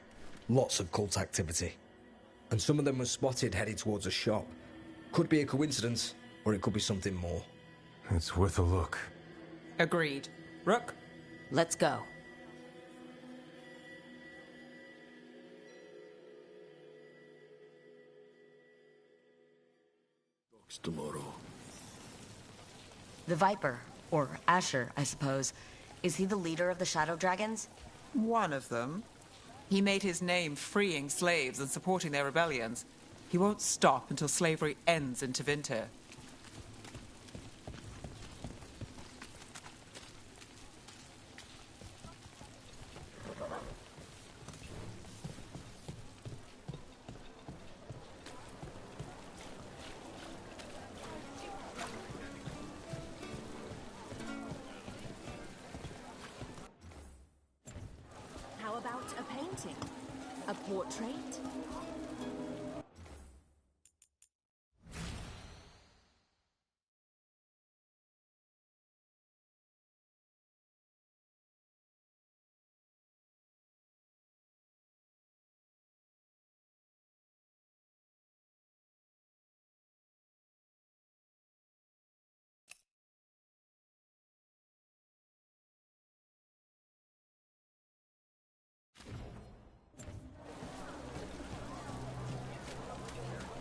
Lots of cult activity. And some of them were spotted heading towards a shop. Could be a coincidence, or it could be something more. It's worth a look. Agreed. Rook? Let's go. Tomorrow. The Viper, or Asher, I suppose. Is he the leader of the Shadow Dragons? One of them. He made his name freeing slaves and supporting their rebellions. He won't stop until slavery ends in Tevinter. How about a painting? A portrait?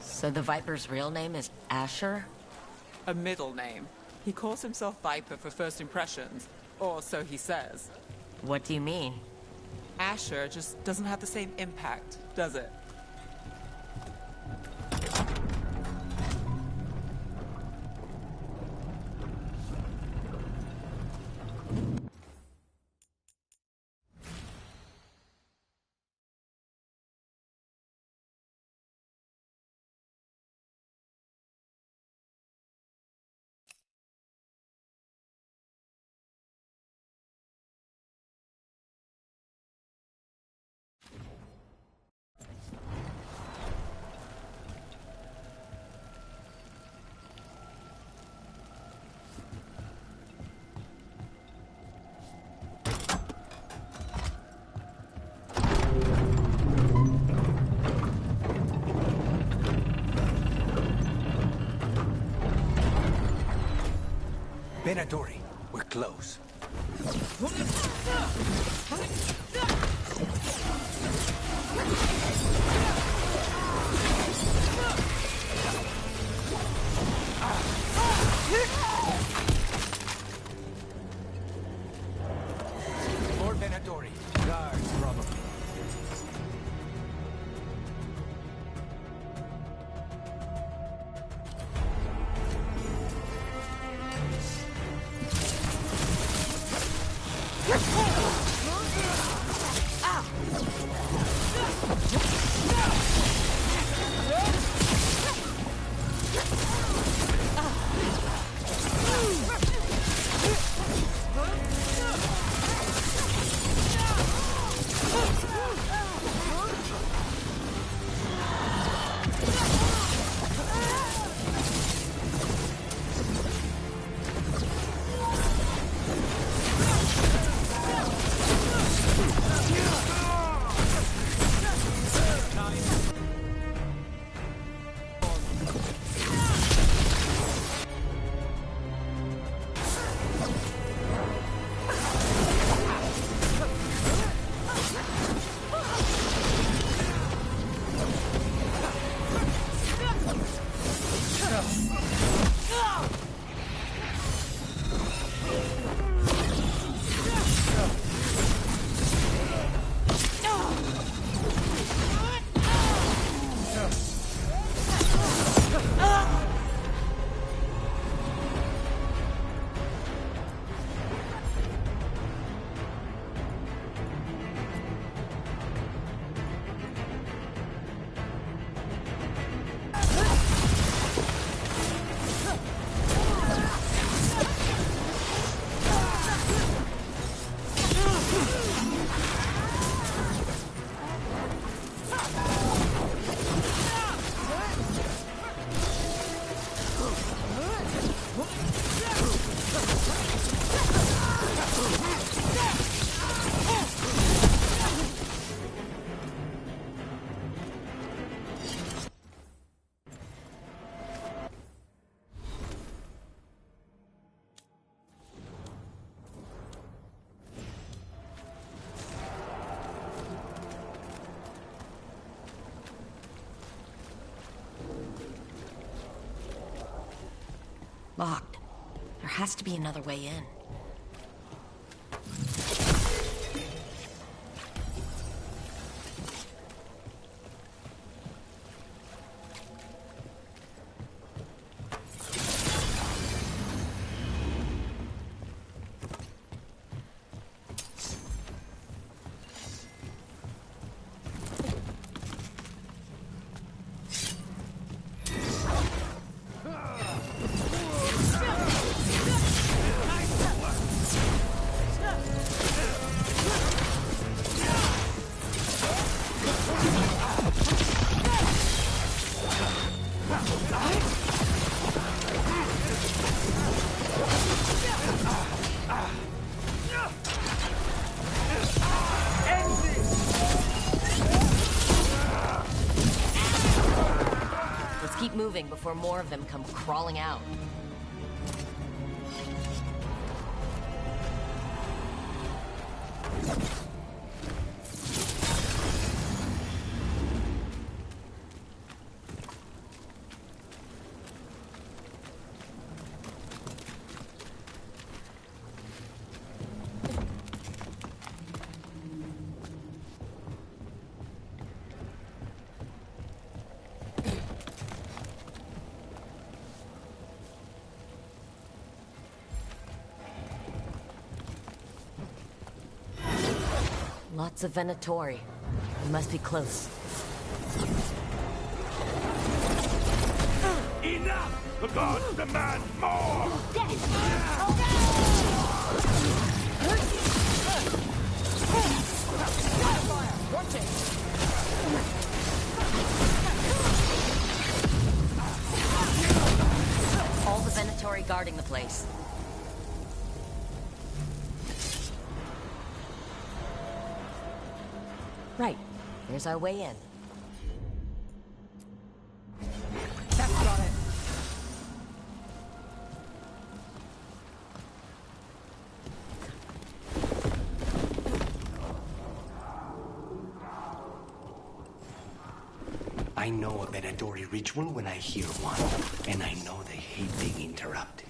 So the Viper's real name is Asher? A middle name. He calls himself Viper for first impressions, or so he says. What do you mean? Asher just doesn't have the same impact, does it? Venatori, we're close. More Venatori. Guards, probably. Locked. There has to be another way in. Keep moving before more of them come crawling out. Lots of Venatori. We must be close. Enough! The gods demand more! All the Venatori guarding the place. Right. There's our way in. That's got it. I know a Venatori ritual when I hear one, and I know they hate being interrupted.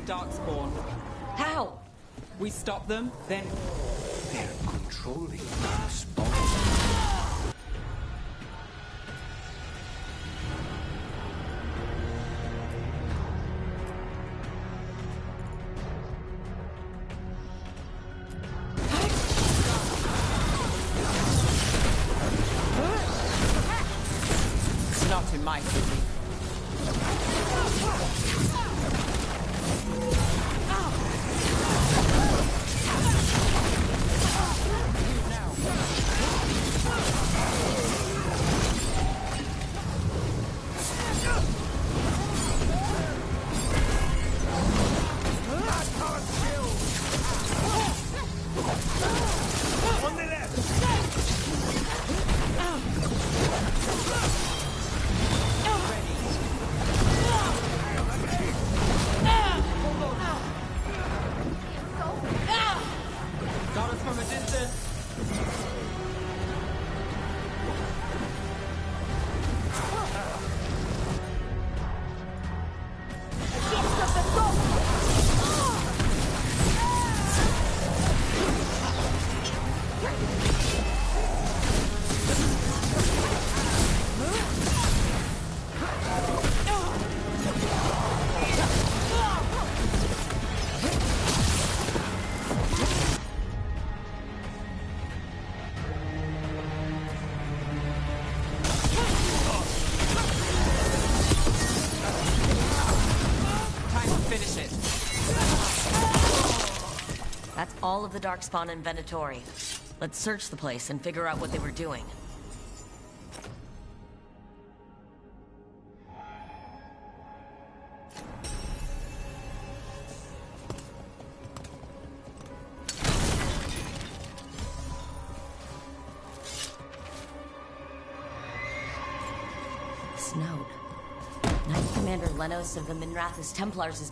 Darkspawn. How? We stop them, then... They're controlling Darkspawn. Not in my city. all of the Darkspawn in Venatori. Let's search the place and figure out what they were doing. Snowed. Knight Commander Lenos of the Minrathous Templars is...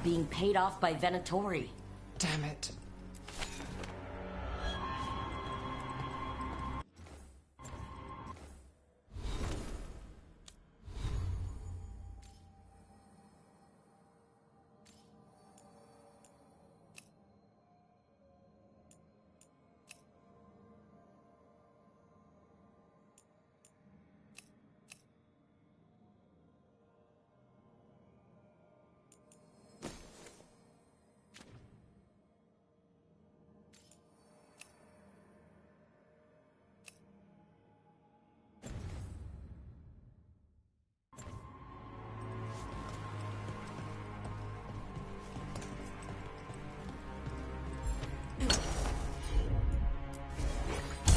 being paid off by Venatori. Damn it.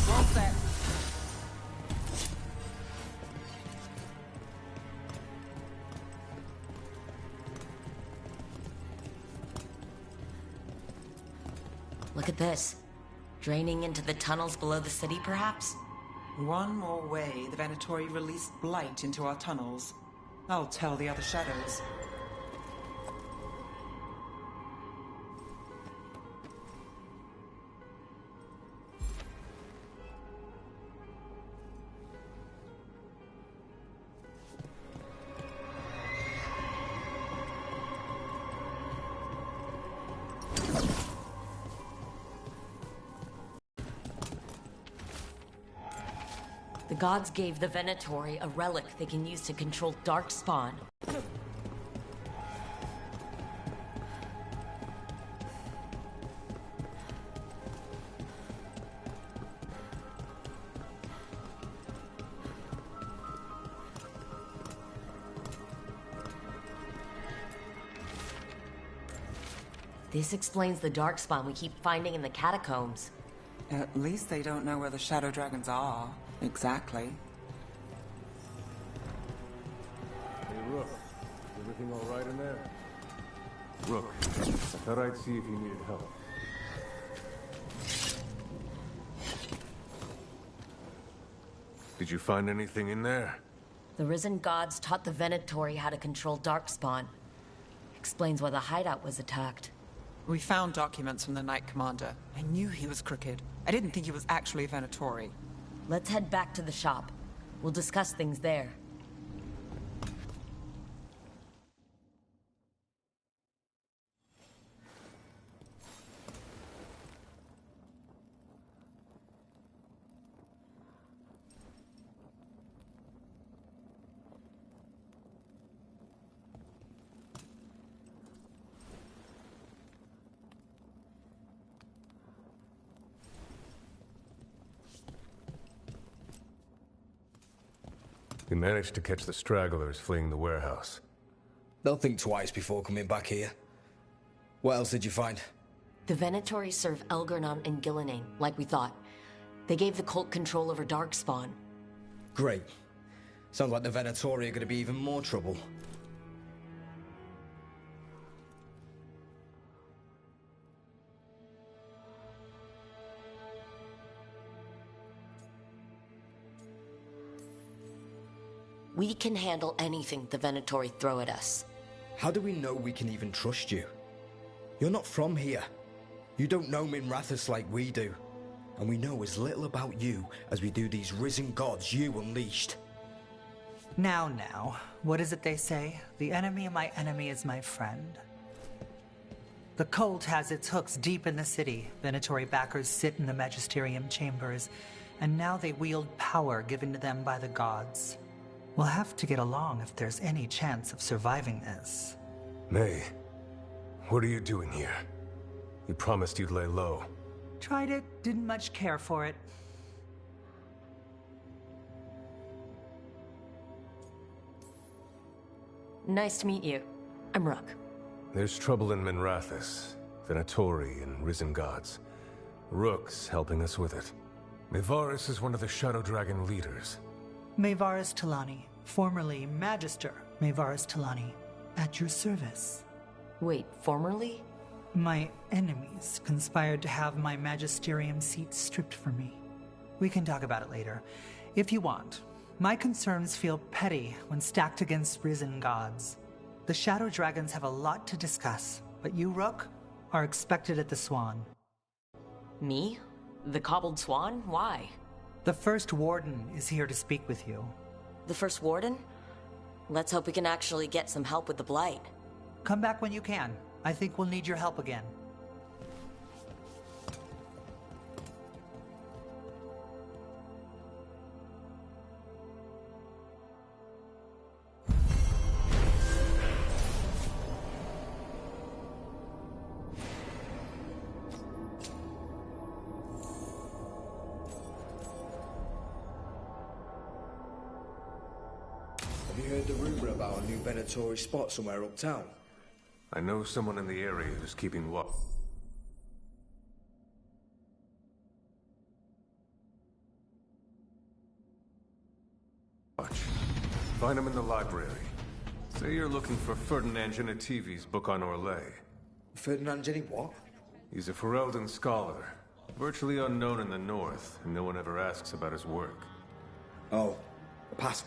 All set. Look at this. Draining into the tunnels below the city, perhaps? One more way the Venatori released blight into our tunnels. I'll tell the other shadows. The gods gave the Venatori a relic they can use to control Darkspawn. This explains the Darkspawn we keep finding in the catacombs. At least they don't know where the Shadow Dragons are. Exactly. Hey, Rook. Everything all right in there? Rook, I thought I'd see if you needed help. Did you find anything in there? The risen gods taught the Venatori how to control Darkspawn. Explains why the hideout was attacked. We found documents from the Knight Commander. I knew he was crooked. I didn't think he was actually a Venatori. Let's head back to the shop. We'll discuss things there. We managed to catch the stragglers fleeing the warehouse. They'll think twice before coming back here. What else did you find? The Venatori serve Elgarnon and Gillenane, like we thought. They gave the cult control over Darkspawn. Great. Sounds like the Venatori are going to be even more trouble. We can handle anything the Venatori throw at us. How do we know we can even trust you? You're not from here. You don't know Minrathous like we do. And we know as little about you as we do these risen gods you unleashed. Now, what is it they say? The enemy of my enemy is my friend. The cult has its hooks deep in the city. Venatori backers sit in the magisterium chambers, and now they wield power given to them by the gods. We'll have to get along if there's any chance of surviving this. May, what are you doing here? You promised you'd lay low. Tried it, didn't much care for it. Nice to meet you. I'm Rook. There's trouble in Minrathous, Venatori, and Risen Gods. Rook's helping us with it. Mevaris is one of the Shadow Dragon leaders. Mevaris Talani, formerly Magister Mevaris Talani, at your service. Wait, formerly? My enemies conspired to have my magisterium seat stripped from me. We can talk about it later, if you want. My concerns feel petty when stacked against Risen Gods. The Shadow Dragons have a lot to discuss, but you, Rook, are expected at the Swan. Me? The Cobbled Swan? Why? The First Warden is here to speak with you. The First Warden? Let's hope we can actually get some help with the Blight. Come back when you can. I think we'll need your help again. Have you heard the rumor about a new Venatori spot somewhere uptown? I know someone in the area who's keeping watch. Find him in the library. Say you're looking for Ferdinand Genetivi's book on Orlais. Ferdinand Geni what? He's a Ferelden scholar. Virtually unknown in the north, and no one ever asks about his work. Oh, pass.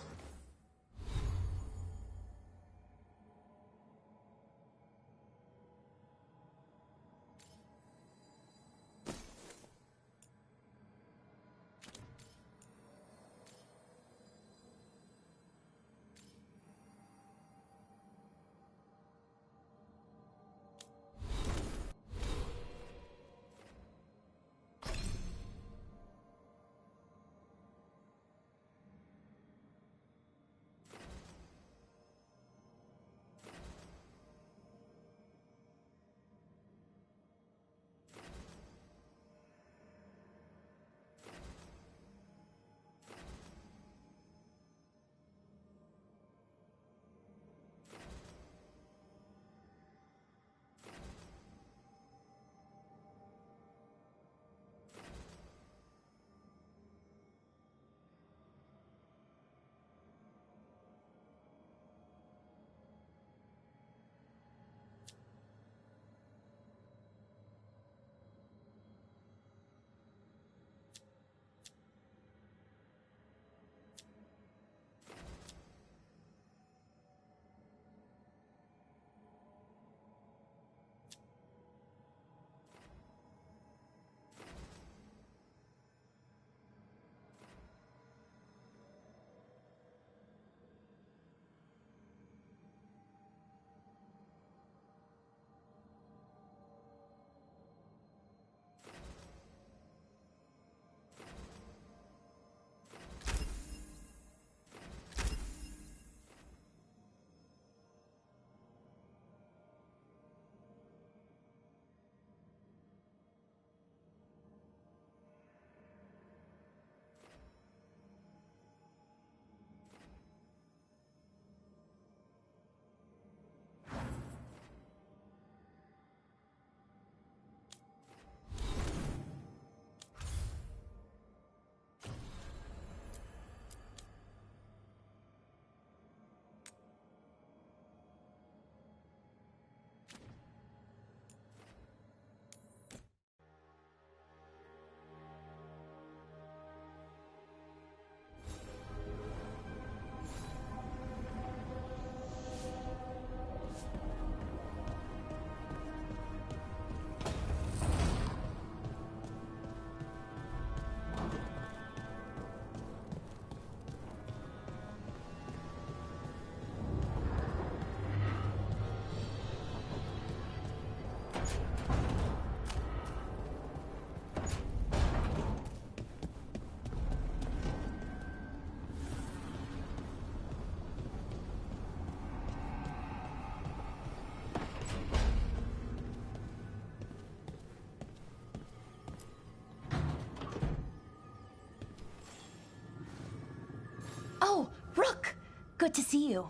Oh, Rook! Good to see you.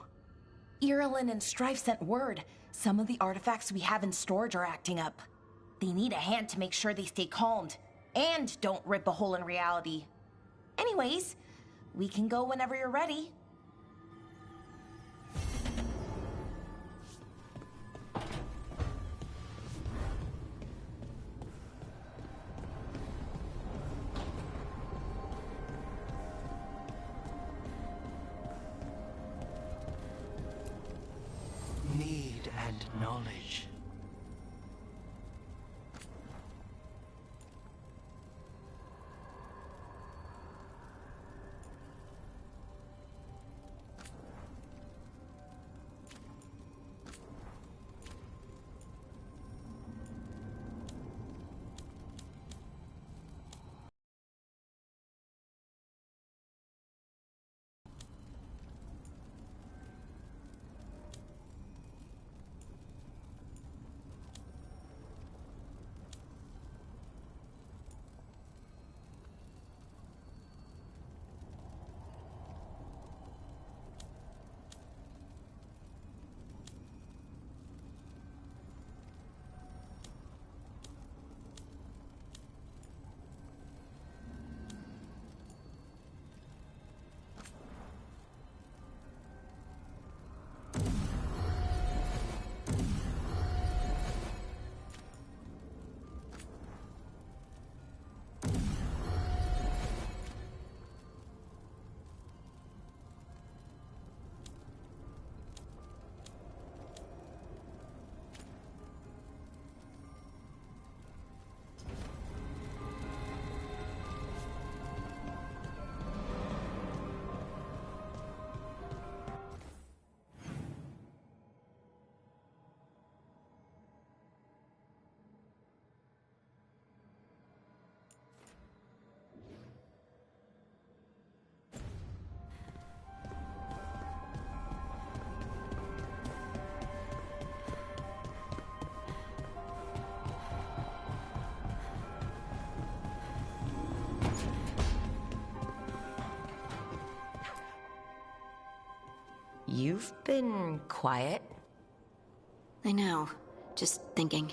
Irulan and Strife sent word. Some of the artifacts we have in storage are acting up. They need a hand to make sure they stay calmed. And don't rip a hole in reality. Anyways, we can go whenever you're ready. Need and knowledge. You've been quiet. I know. Just thinking.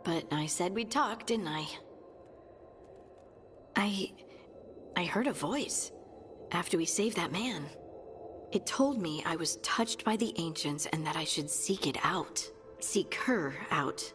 But I said we'd talk, didn't I? I heard a voice after we saved that man. It told me I was touched by the ancients and that I should seek it out. Seek her out.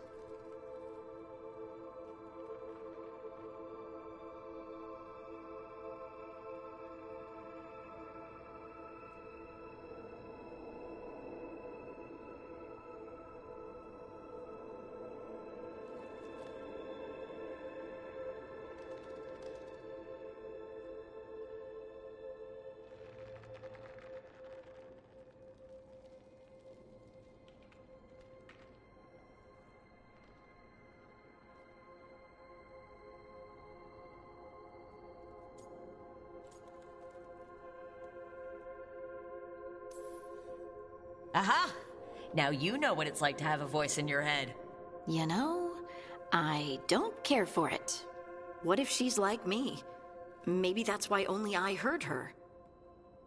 Aha! Now you know what it's like to have a voice in your head. You know, I don't care for it. What if she's like me? Maybe that's why only I heard her.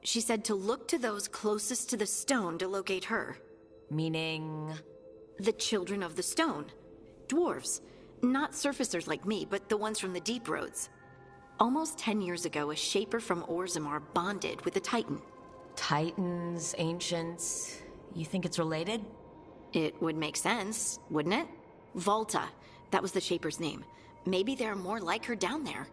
She said to look to those closest to the stone to locate her. Meaning? The children of the stone. Dwarves. Not surfacers like me, but the ones from the deep roads. Almost 10 years ago, a shaper from Orzammar bonded with a titan. Titans, ancients... You think it's related? It would make sense, wouldn't it? Volta. That was the shaper's name. Maybe there are more like her down there.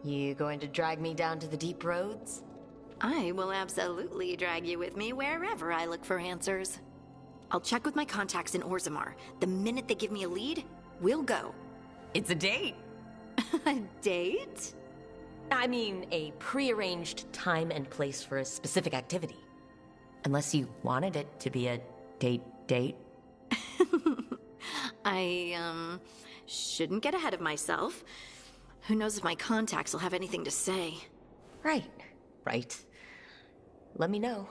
You going to drag me down to the deep roads? I will absolutely drag you with me wherever I look for answers. I'll check with my contacts in Orzammar. The minute they give me a lead, we'll go. It's a date. A date? I mean, a pre-arranged time and place for a specific activity. Unless you wanted it to be a date. I, shouldn't get ahead of myself. Who knows if my contacts will have anything to say. Right. Let me know.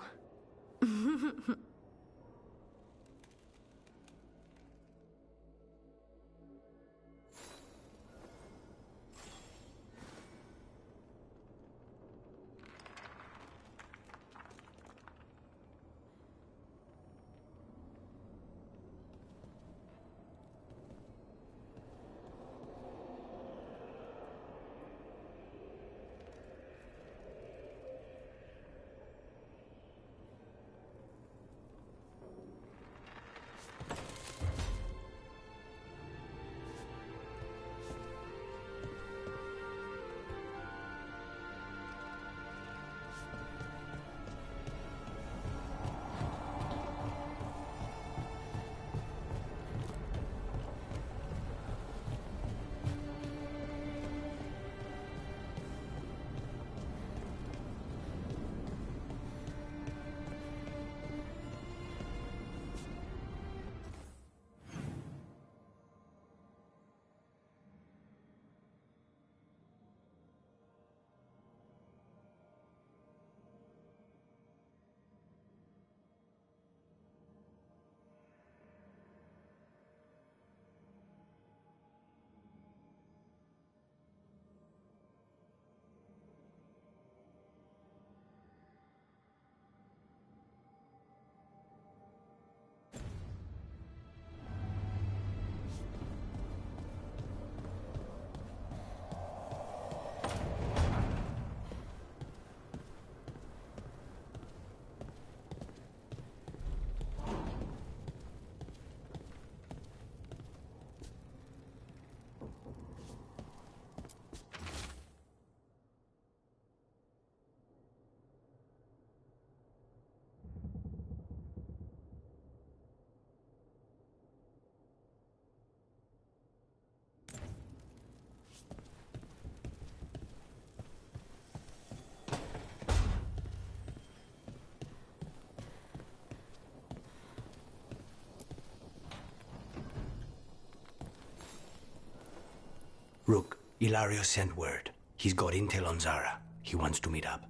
Rook, Ilario sent word. He's got intel on Zara. He wants to meet up.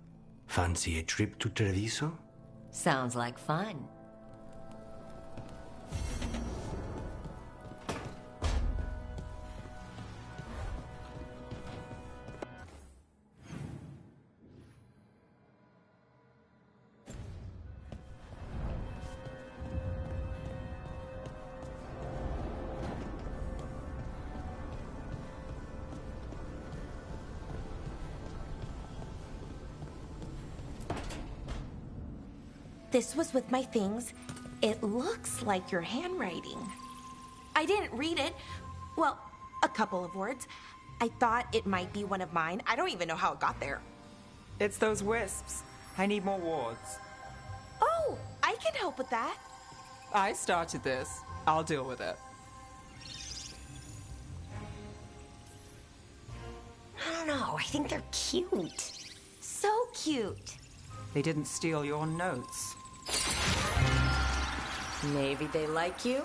Fancy a trip to Treviso? Sounds like fun. This was with my things. It looks like your handwriting. I didn't read it. Well, a couple of words. I thought it might be one of mine. I don't even know how it got there. It's those wisps. I need more wards. Oh, I can help with that. I started this. I'll deal with it. I don't know. I think they're cute. So cute. They didn't steal your notes. Maybe they like you?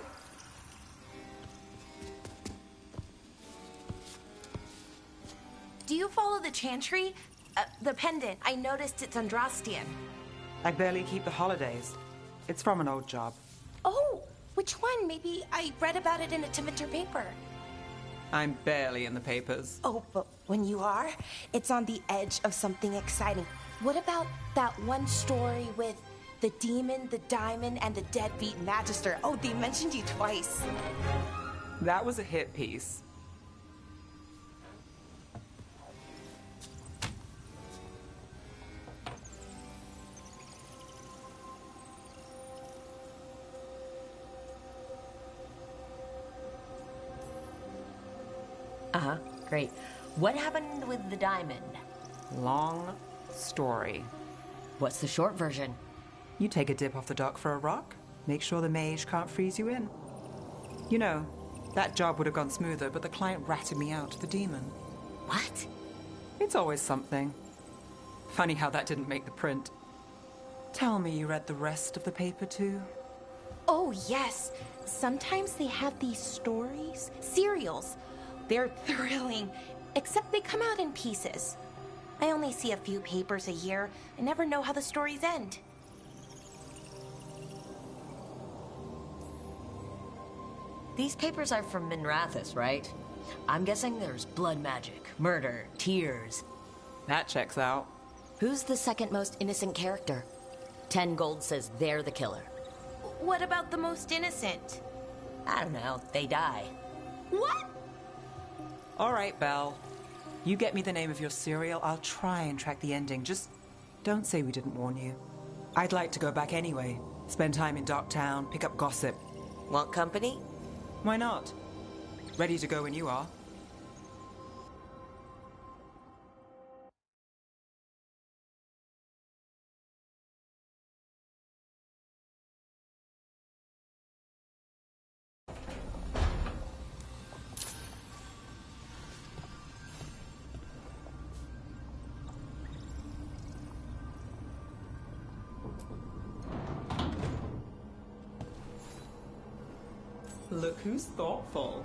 Do you follow the chantry? The pendant. I noticed it's Andrastian. I barely keep the holidays. It's from an old job. Oh, which one? Maybe I read about it in a Timiter paper. I'm barely in the papers. Oh, but when you are, it's on the edge of something exciting. What about that one story with the demon, the diamond, and the deadbeat magister? Oh, they mentioned you twice. That was a hit piece. Uh-huh, great. What happened with the diamond? Long story. What's the short version? You take a dip off the dock for a rock, make sure the mage can't freeze you in. You know, that job would have gone smoother, but the client ratted me out to the demon. What? It's always something. Funny how that didn't make the print. Tell me you read the rest of the paper too? Oh, yes. Sometimes they have these stories, serials. They're thrilling, except they come out in pieces. I only see a few papers a year. I never know how the stories end. These papers are from Minrathous, right? I'm guessing there's blood magic, murder, tears. That checks out. Who's the second most innocent character? 10 gold says they're the killer. What about the most innocent? I don't know, they die. What? All right, Belle. You get me the name of your serial, I'll try and track the ending. Just don't say we didn't warn you. I'd like to go back anyway. Spend time in Docktown, pick up gossip. Want company? Why not? Ready to go when you are. Look who's thoughtful.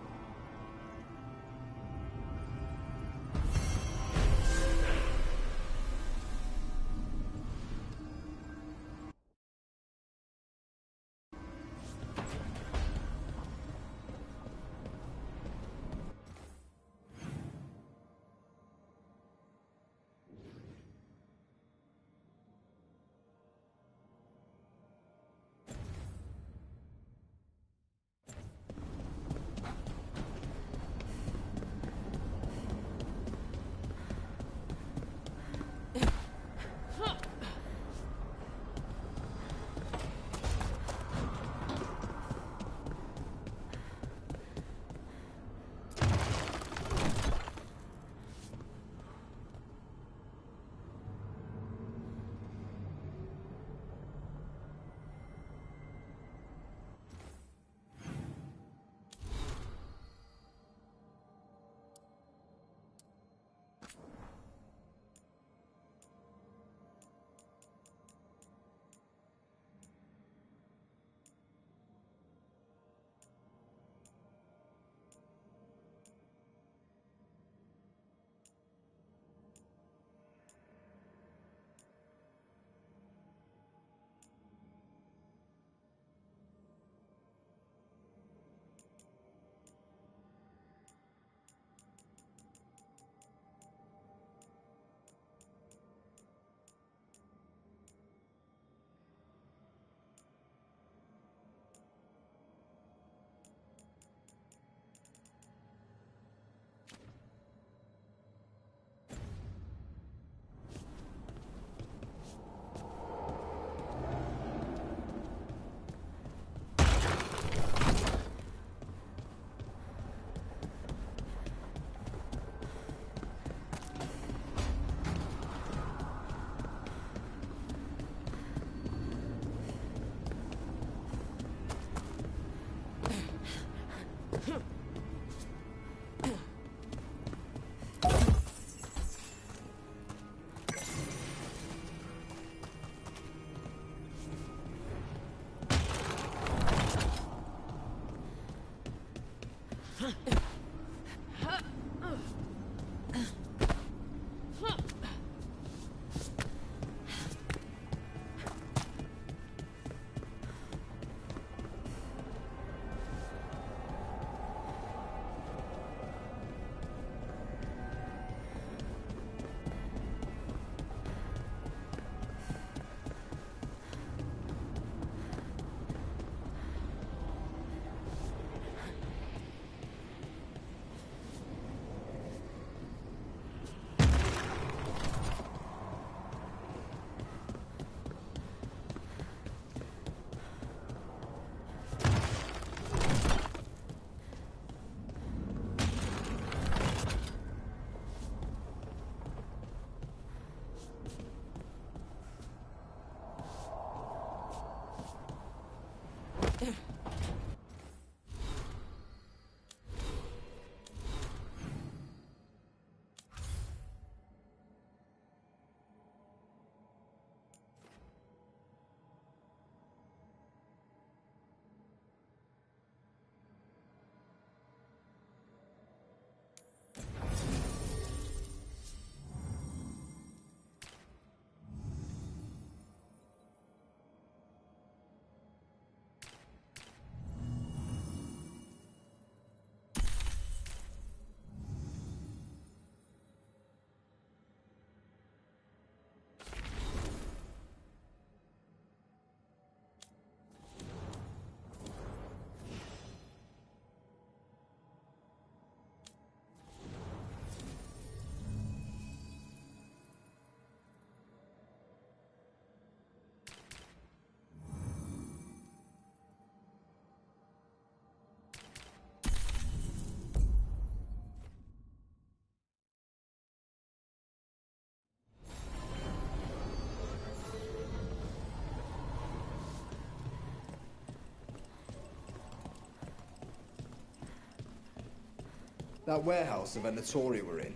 That warehouse the Venatori were in.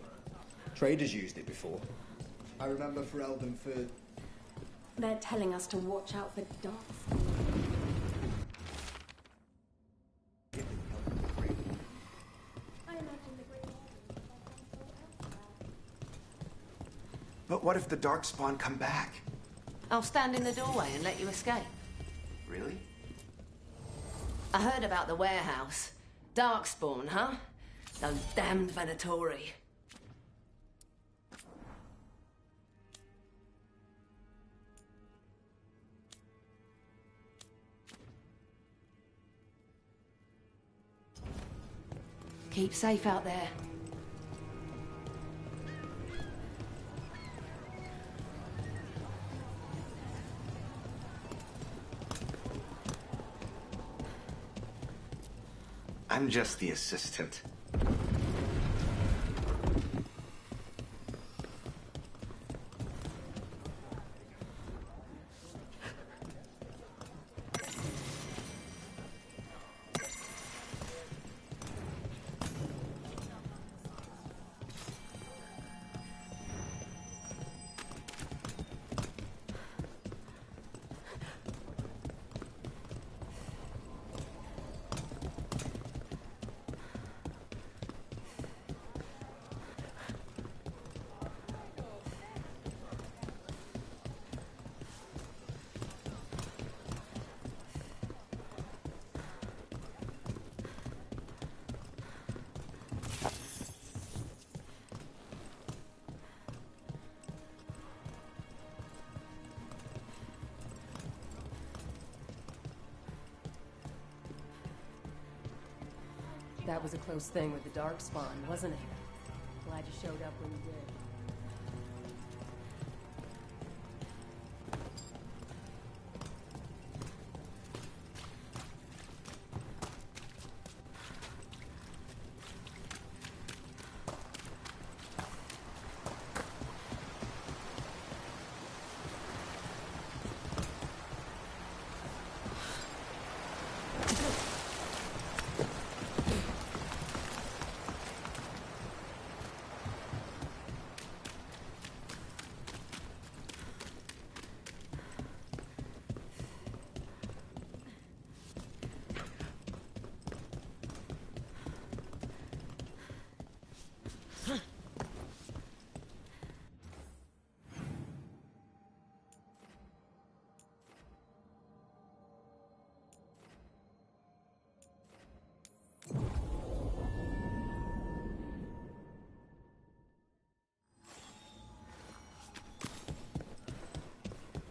Traders used it before. I remember Ferelden for... They're telling us to watch out for darks. But what if the Darkspawn come back? I'll stand in the doorway and let you escape. Really? I heard about the warehouse. Darkspawn, huh? Those damned Venatori. Keep safe out there. I'm just the assistant. That was a close thing with the Darkspawn, wasn't it? Glad you showed up when you did.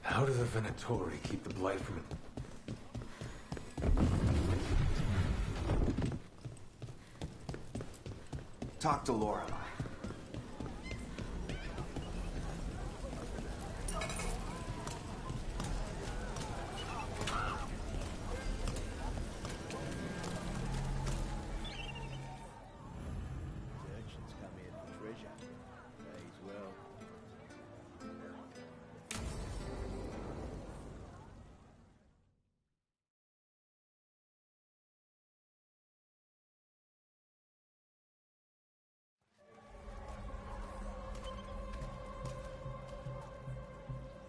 How do the Venatori keep the blight from it? Talk to Lorelei.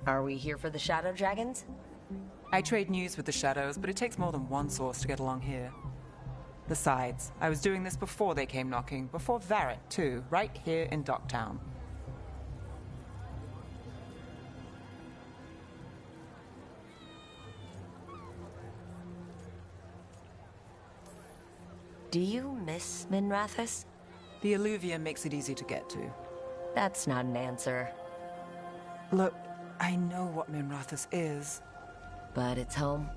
Are we here for the Shadow Dragons? I trade news with the Shadows, but it takes more than one source to get along here. Besides, I was doing this before they came knocking, before Varret, too, right here in Docktown. Do you miss Minrathous? The Alluvia makes it easy to get to. That's not an answer. Look, I know what Minrathous is. But it's home.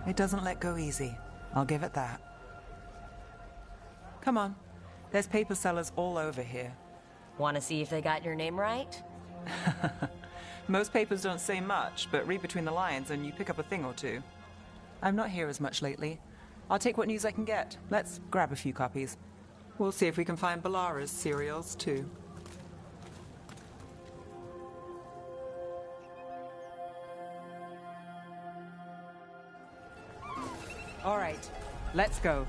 It doesn't let go easy. I'll give it that. Come on. There's paper sellers all over here. Want to see if they got your name right? Most papers don't say much, but read between the lines and you pick up a thing or two. I'm not here as much lately. I'll take what news I can get. Let's grab a few copies. We'll see if we can find Balara's serials, too. All right, let's go.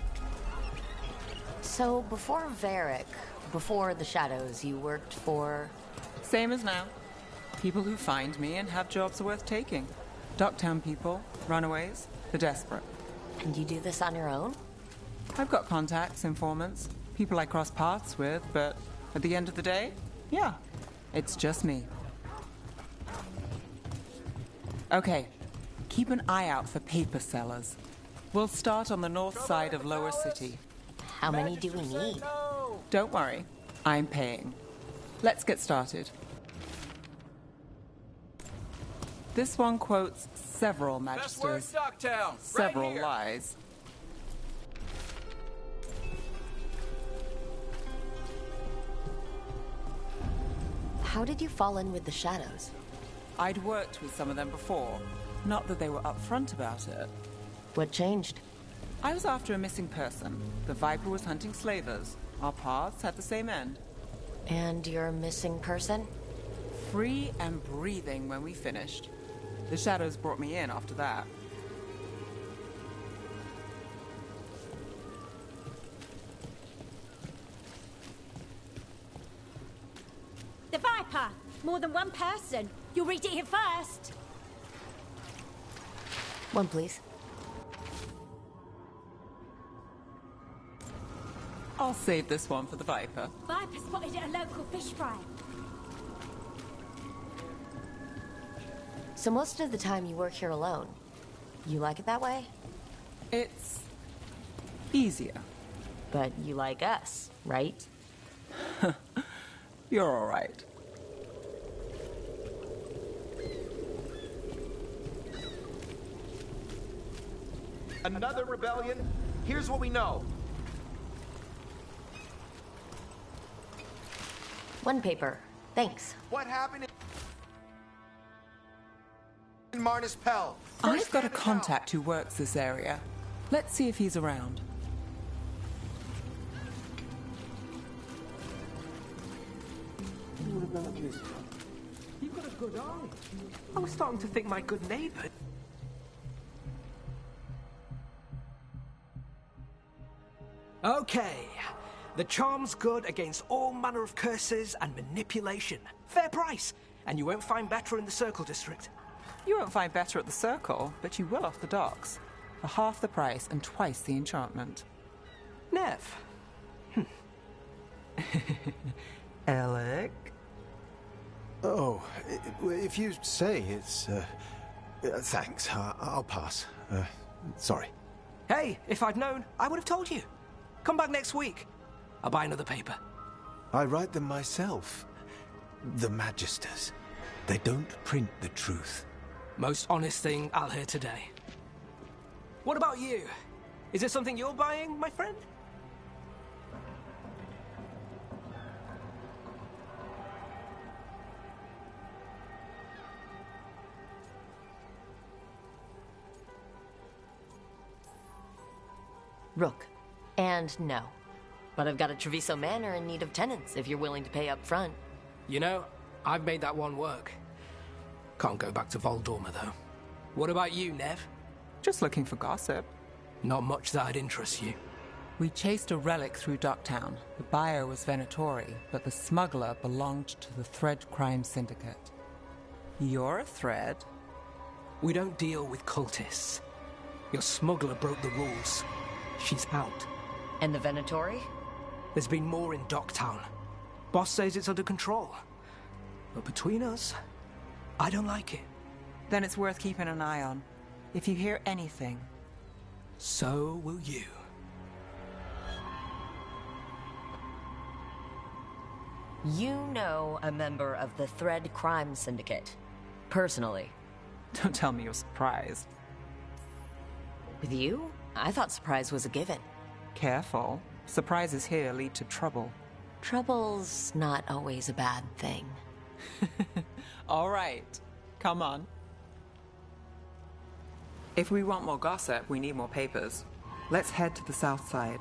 So, before Varric, before the Shadows, you worked for... Same as now. People who find me and have jobs worth taking. Docktown people, runaways, the desperate. And you do this on your own? I've got contacts, informants, people I cross paths with, but at the end of the day, yeah, it's just me. Okay, keep an eye out for paper sellers. We'll start on the north side of Lower City. How many do we need? Don't worry, I'm paying. Let's get started. This one quotes several magisters, several lies. How did you fall in with the Shadows? I'd worked with some of them before. Not that they were upfront about it. What changed? I was after a missing person. The Viper was hunting slavers. Our paths had the same end. And your missing person? Free and breathing when we finished. The Shadows brought me in after that. The Viper! More than one person. You'll read it here first. One, please. I'll save this one for the Viper. Viper spotted at a local fish fry. So most of the time you work here alone. You like it that way? It's easier. But you like us, right? You're all right. Another rebellion? Here's what we know. One paper. Thanks. What happened in Marnus Pell? I've got a contact who works this area. Let's see if he's around. You've got a good eye. I was starting to think my good neighbor. Okay. The charm's good against all manner of curses and manipulation. Fair price. And you won't find better in the Circle District. You won't find better at the Circle, but you will off the docks. For half the price and twice the enchantment. Nev. Alec? Oh, if you say it's... thanks. I'll pass. Sorry. Hey, if I'd known, I would have told you. Come back next week. I'll buy another paper. I write them myself. The Magisters. They don't print the truth. Most honest thing I'll hear today. What about you? Is it something you're buying, my friend? Rook. And no. But I've got a Treviso Manor in need of tenants if you're willing to pay up front. You know, I've made that one work. Can't go back to Voldorma, though. What about you, Nev? Just looking for gossip. Not much that'd interest you. We chased a relic through Docktown. The buyer was Venatori, but the smuggler belonged to the Thread Crime Syndicate. You're a threat. We don't deal with cultists. Your smuggler broke the rules. She's out. And the Venatori? There's been more in Docktown. Boss says it's under control. But between us, I don't like it. Then it's worth keeping an eye on. If you hear anything... So will you. You know a member of the Thread Crime Syndicate. Personally. Don't tell me you're surprised. With you? I thought surprise was a given. Careful. Surprises here lead to trouble. Trouble's not always a bad thing. All right. Come on. If we want more gossip, we need more papers. Let's head to the south side.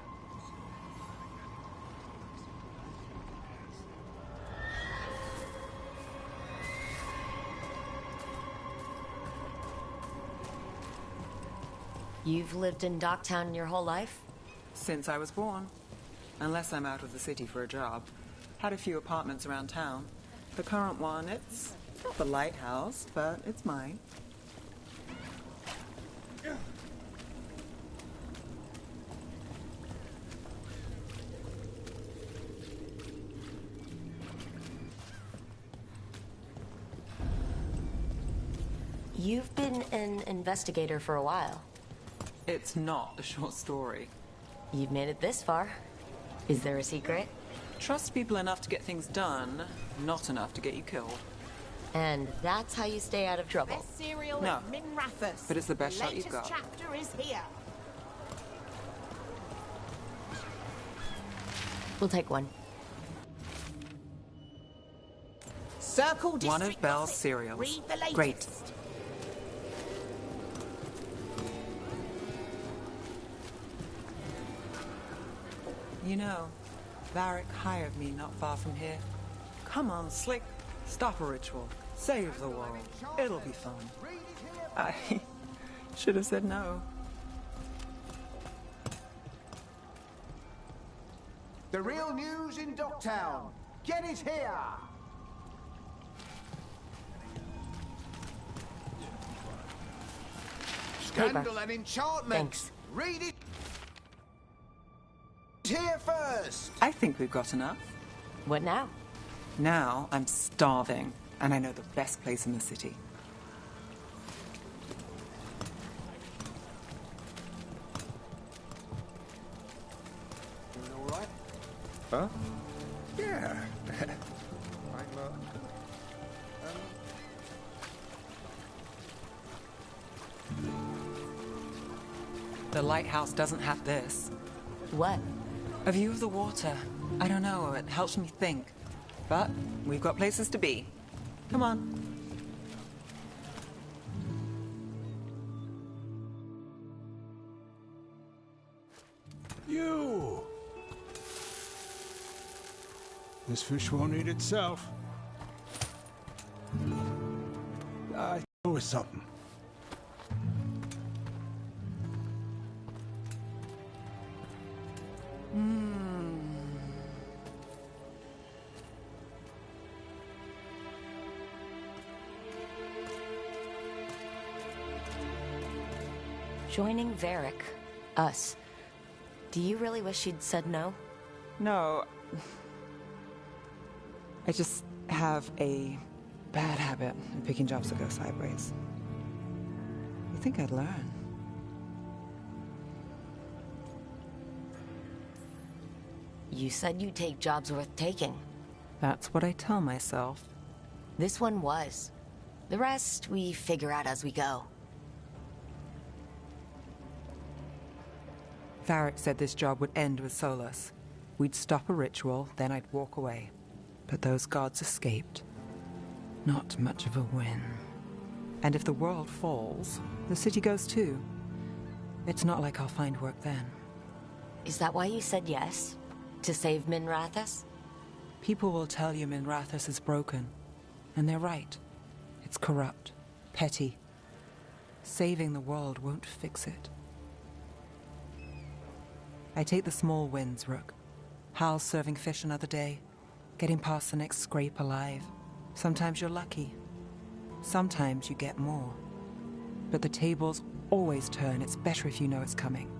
You've lived in Docktown your whole life? Since I was born. Unless I'm out of the city for a job. Had a few apartments around town. The current one, it's not the lighthouse, but it's mine. You've been an investigator for a while. It's not a short story. You've made it this far. Is there a secret? Trust people enough to get things done, not enough to get you killed. And that's how you stay out of trouble? Best cereal No, at Min Rathus. but it's the best shot you've Latest got. chapter is here. We'll take one. Circle District One of Belle's gossip. cereals. Read the latest. Great. You know, Varric hired me not far from here. Come on, Slick. Stop a ritual. Save the world. It'll be fun. I should have said no. The real news in Docktown. Get it here! Scandal and enchantment. Thanks. Read it here first. I think we've got enough. What now? Now I'm starving, and I know the best place in the city. Doing all right? Huh? Yeah. The lighthouse doesn't have this. What? A view of the water. I don't know, it helps me think. But we've got places to be. Come on. You! This fish won't eat itself. I know it's something. Joining Varric. Us. Do you really wish you'd said no? No. I just have a bad habit of picking jobs that go sideways. You think I'd learn? You said you'd take jobs worth taking. That's what I tell myself. This one was. The rest we figure out as we go. Varric said this job would end with Solus. We'd stop a ritual, then I'd walk away. But those gods escaped. Not much of a win. And if the world falls, the city goes too. It's not like I'll find work then. Is that why you said yes? To save Min Rathus? People will tell you Min Rathus is broken. And they're right. It's corrupt. Petty. Saving the world won't fix it. I take the small wins, Rook. Hal's serving fish another day. Getting past the next scrape alive. Sometimes you're lucky. Sometimes you get more. But the tables always turn. It's better if you know it's coming.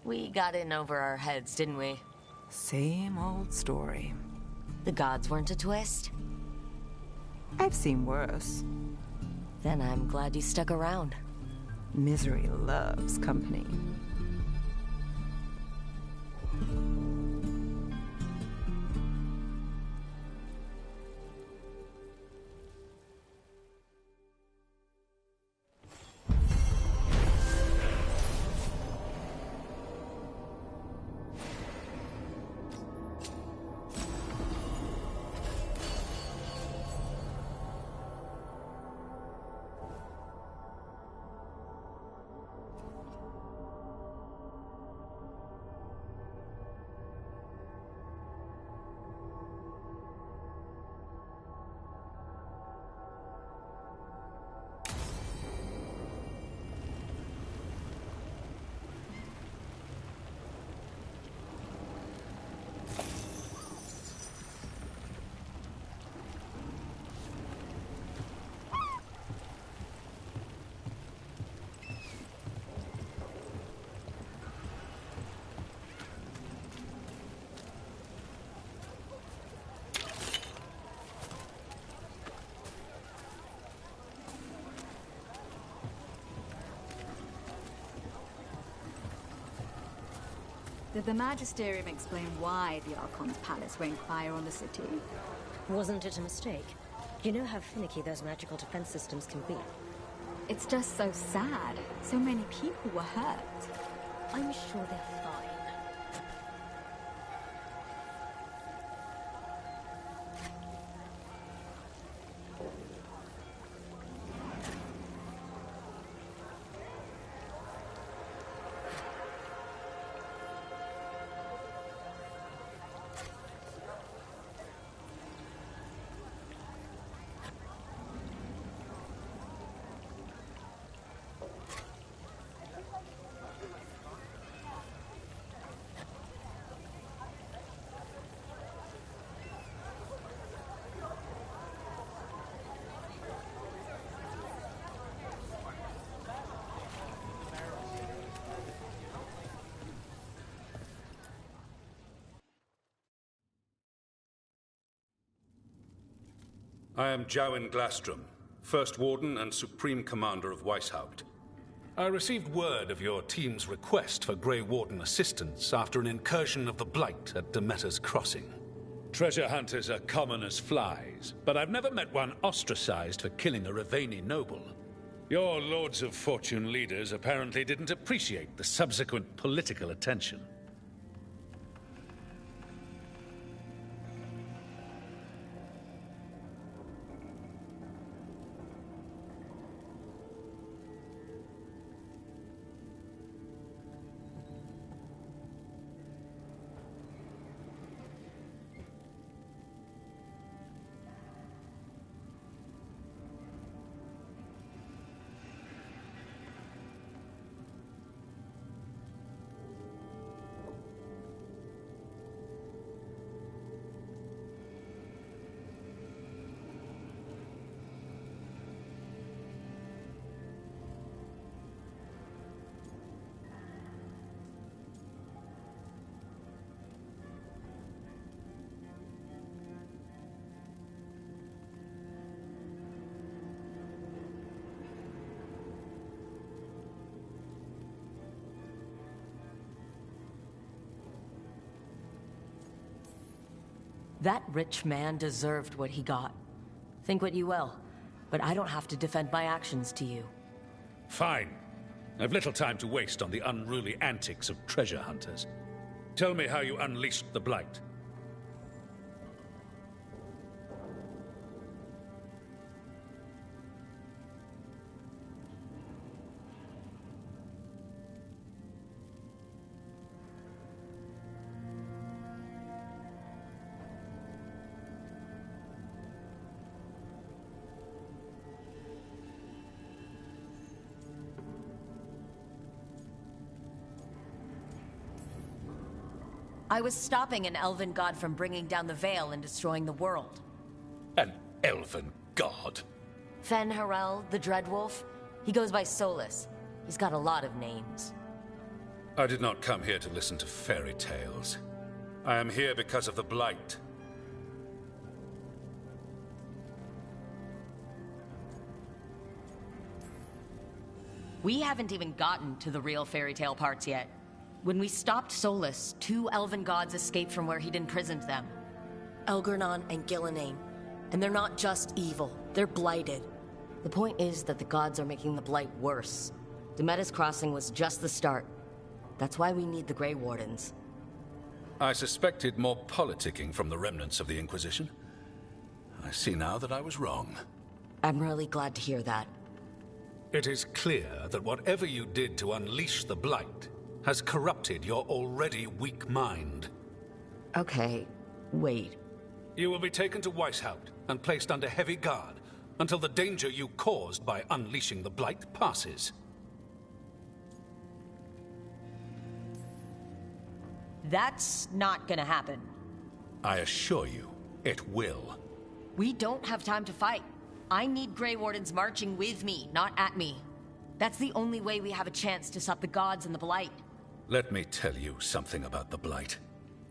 We got in over our heads, didn't we? Same old story. The gods weren't a twist? I've seen worse. Then I'm glad you stuck around. Misery loves company. Did the Magisterium explain why the Archon's palace rained fire on the city? Wasn't it a mistake? You know how finicky those magical defense systems can be. It's just so sad. So many people were hurt. I'm sure they're fine. I am Jowin Glastrom, First Warden and Supreme Commander of Weishaupt. I received word of your team's request for Grey Warden assistance after an incursion of the Blight at Demeter's Crossing. Treasure hunters are common as flies, but I've never met one ostracized for killing a Ravani noble. Your Lords of Fortune leaders apparently didn't appreciate the subsequent political attention. That rich man deserved what he got. Think what you will, but I don't have to defend my actions to you. Fine. I've little time to waste on the unruly antics of treasure hunters. Tell me how you unleashed the Blight. I was stopping an elven god from bringing down the Veil and destroying the world. An elven god? Fen Harel, the Dreadwolf. He goes by Solus. He's got a lot of names. I did not come here to listen to fairy tales. I am here because of the Blight. We haven't even gotten to the real fairy tale parts yet. When we stopped Solus, 2 elven gods escaped from where he'd imprisoned them. Elgernon and Gillenane. And they're not just evil, they're blighted. The point is that the gods are making the Blight worse. Demetis Crossing was just the start. That's why we need the Grey Wardens. I suspected more politicking from the remnants of the Inquisition. I see now that I was wrong. I'm really glad to hear that. It is clear that whatever you did to unleash the Blight has corrupted your already weak mind. Okay, wait. You will be taken to Weishaupt and placed under heavy guard until the danger you caused by unleashing the Blight passes. That's not gonna happen. I assure you, it will. We don't have time to fight. I need Grey Wardens marching with me, not at me. That's the only way we have a chance to stop the gods and the Blight. Let me tell you something about the Blight.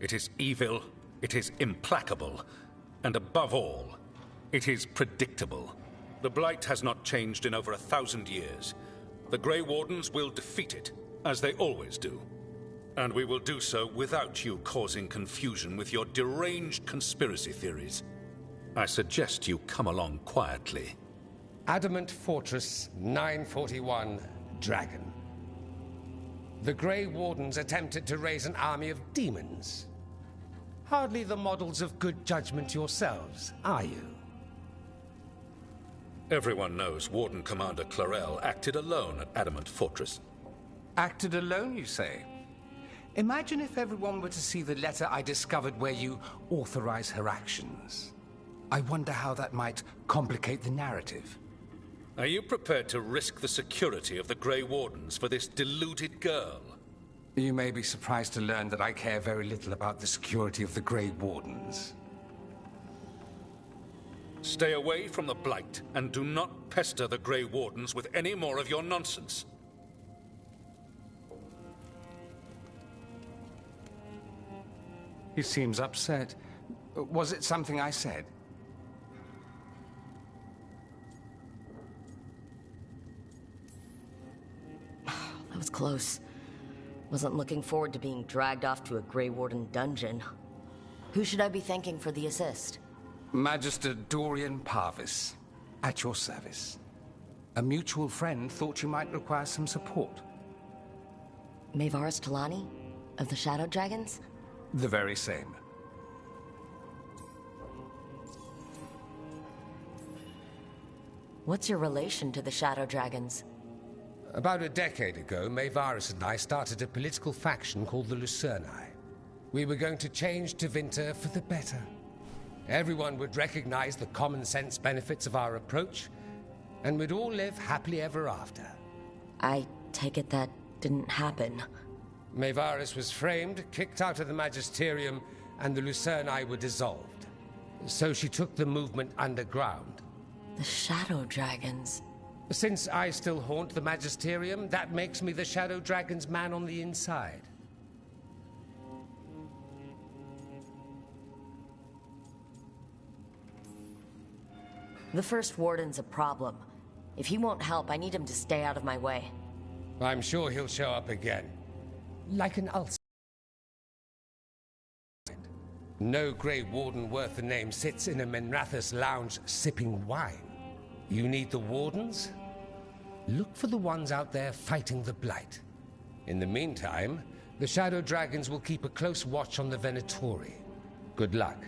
It is evil, it is implacable, and above all, it is predictable. The Blight has not changed in over 1,000 years. The Grey Wardens will defeat it, as they always do. And we will do so without you causing confusion with your deranged conspiracy theories. I suggest you come along quietly. Adamant Fortress 941, Dragon. The Grey Wardens attempted to raise an army of demons. Hardly the models of good judgment yourselves, are you? Everyone knows Warden Commander Clarel acted alone at Adamant Fortress. Acted alone, you say? Imagine if everyone were to see the letter I discovered where you authorize her actions. I wonder how that might complicate the narrative. Are you prepared to risk the security of the Grey Wardens for this deluded girl? You may be surprised to learn that I care very little about the security of the Grey Wardens. Stay away from the Blight, and do not pester the Grey Wardens with any more of your nonsense. He seems upset. Was it something I said? That was close. Wasn't looking forward to being dragged off to a Grey Warden dungeon. Who should I be thanking for the assist? Magister Dorian Parvis, at your service. A mutual friend thought you might require some support. Maevaris Talani? Of the Shadow Dragons? The very same. What's your relation to the Shadow Dragons? About a decade ago, Maevaris and I started a political faction called the Lucerni. We were going to change Tevinter for the better. Everyone would recognize the common sense benefits of our approach, and we'd all live happily ever after. I take it that didn't happen. Maevaris was framed, kicked out of the Magisterium, and the Lucerni were dissolved. So she took the movement underground. The Shadow Dragons. Since I still haunt the Magisterium, that makes me the Shadow Dragon's man on the inside. The First Warden's a problem. If he won't help, I need him to stay out of my way. I'm sure he'll show up again. Like an ulcer. No Grey Warden worth the name sits in a Menrathus lounge sipping wine. You need the Wardens? Look for the ones out there fighting the Blight. In the meantime, the Shadow Dragons will keep a close watch on the Venatori. Good luck.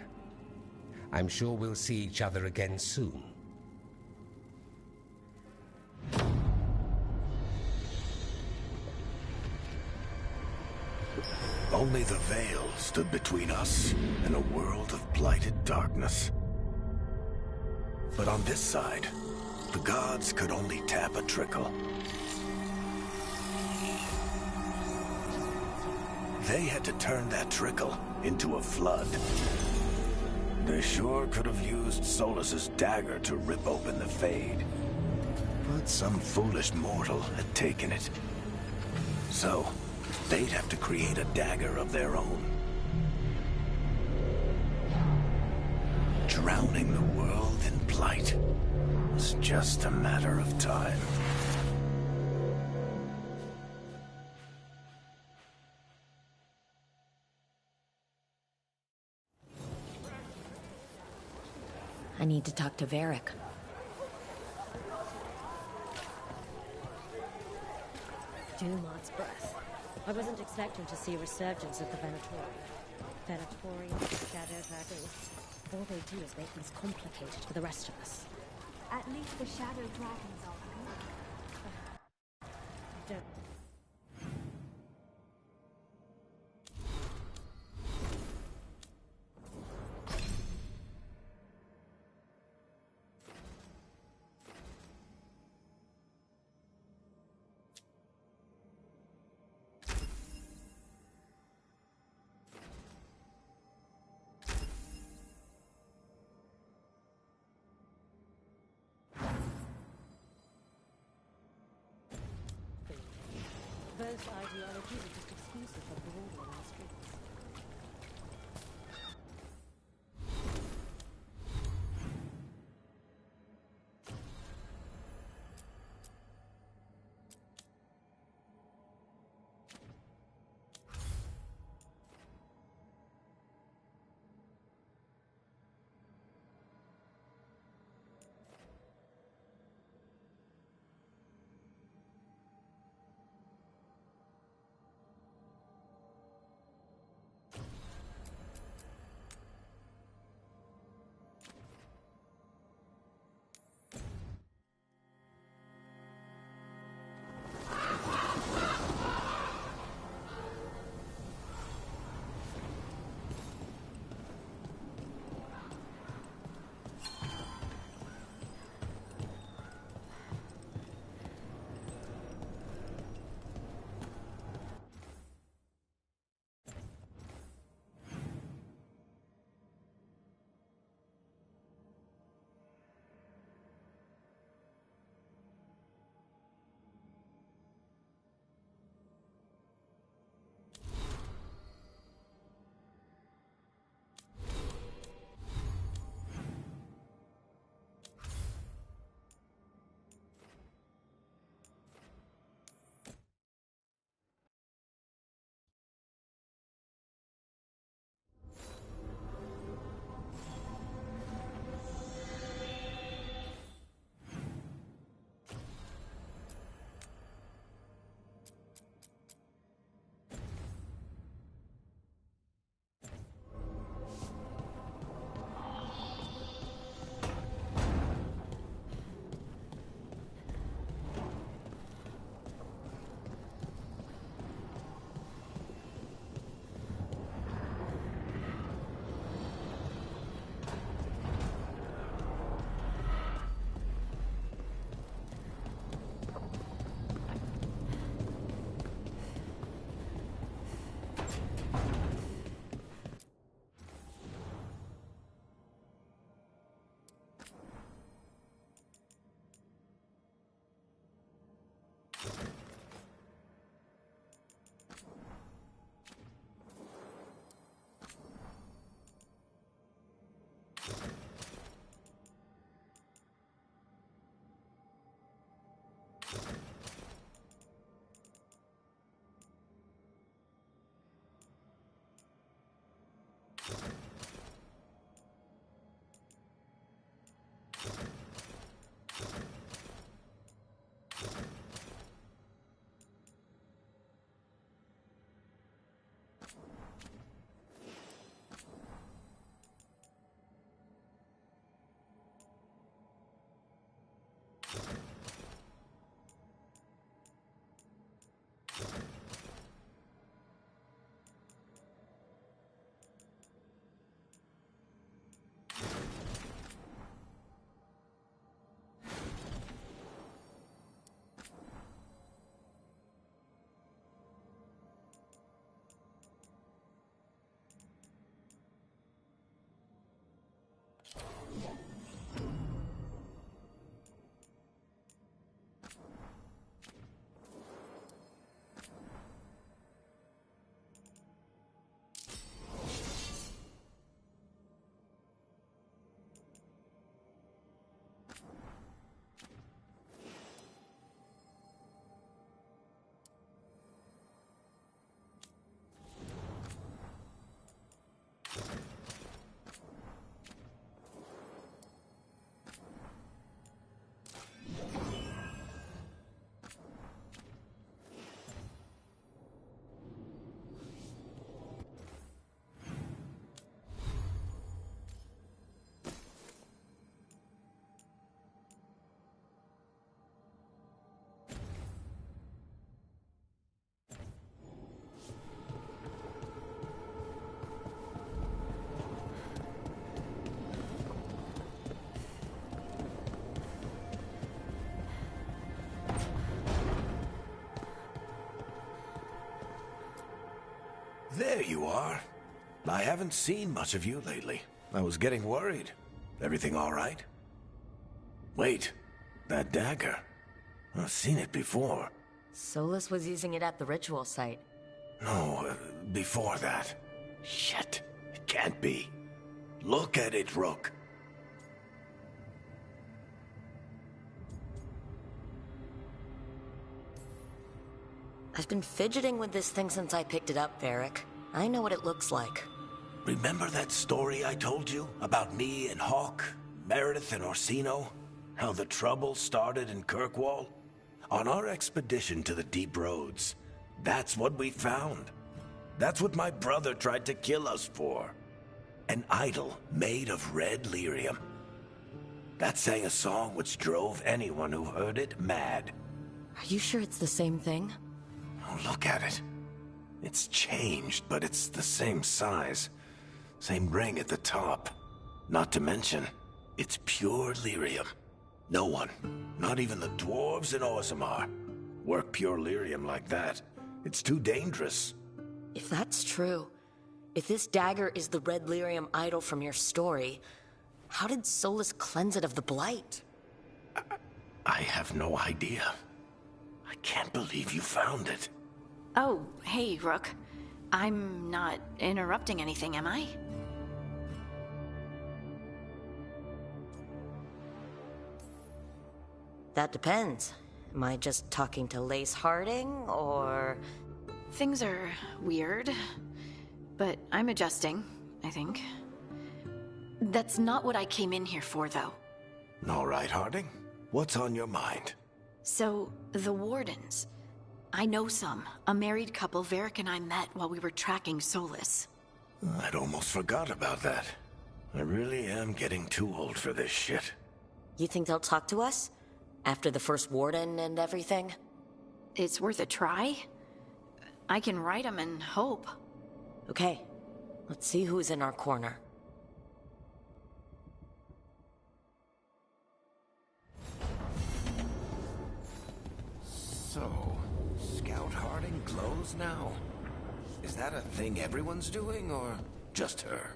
I'm sure we'll see each other again soon. Only the Veil stood between us and a world of blighted darkness. But on this side, the gods could only tap a trickle. They had to turn that trickle into a flood. They sure could have used Solus's dagger to rip open the Fade. But some foolish mortal had taken it. So, they'd have to create a dagger of their own. Drowning the world in blight was just a matter of time. I need to talk to Varric. Dumart's breath. I wasn't expecting to see a resurgence of the Venatori. Venatori, Shadow Dragons. All they do is make things complicated for the rest of us. At least the Shadow Dragons are good. Don't. Both ideologies are just exclusive of the ruler in the streets. There you are. I haven't seen much of you lately. I was getting worried. Everything all right? Wait, that dagger. I've seen it before. Solus was using it at the ritual site. No, before that. Shit, it can't be. Look at it, Rook. I've been fidgeting with this thing since I picked it up, Varric. I know what it looks like. Remember that story I told you about me and Hawk, Meredith and Orsino? How the trouble started in Kirkwall? On our expedition to the Deep Roads, that's what we found. That's what my brother tried to kill us for. An idol made of red lyrium. That sang a song which drove anyone who heard it mad. Are you sure it's the same thing? Oh, look at it. It's changed, but it's the same size. Same ring at the top. Not to mention, it's pure lyrium. No one, not even the dwarves in Orzammar, work pure lyrium like that. It's too dangerous. If that's true, if this dagger is the red lyrium idol from your story, how did Solus cleanse it of the blight? I have no idea. I can't believe you found it. Oh, hey, Rook. I'm not interrupting anything, am I? That depends. Am I just talking to Lace Harding, or... Things are weird, but I'm adjusting, I think. That's not what I came in here for, though. All right, Harding. What's on your mind? So, the Wardens. I know some. A married couple Varric and I met while we were tracking Solus. I'd almost forgot about that. I really am getting too old for this shit. You think they'll talk to us? After the first Warden and everything? It's worth a try. I can write them and hope. Okay. Let's see who's in our corner. So, Scout Harding glows now? Is that a thing everyone's doing, or just her?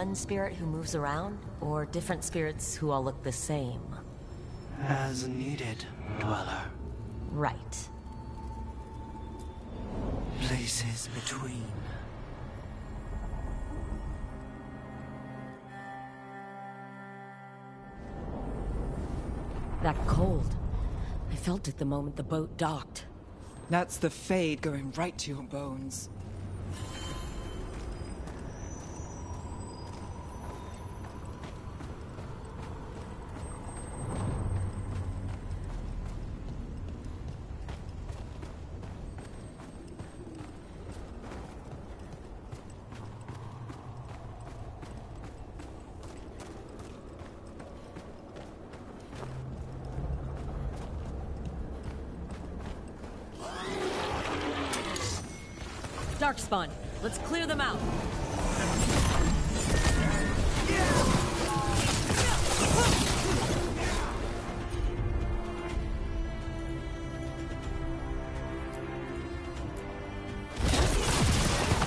one spirit who moves around, or different spirits who all look the same? As needed, Dweller. Right. Places between. That cold. I felt it the moment the boat docked. That's the Fade going right to your bones. Darkspawn, let's clear them out.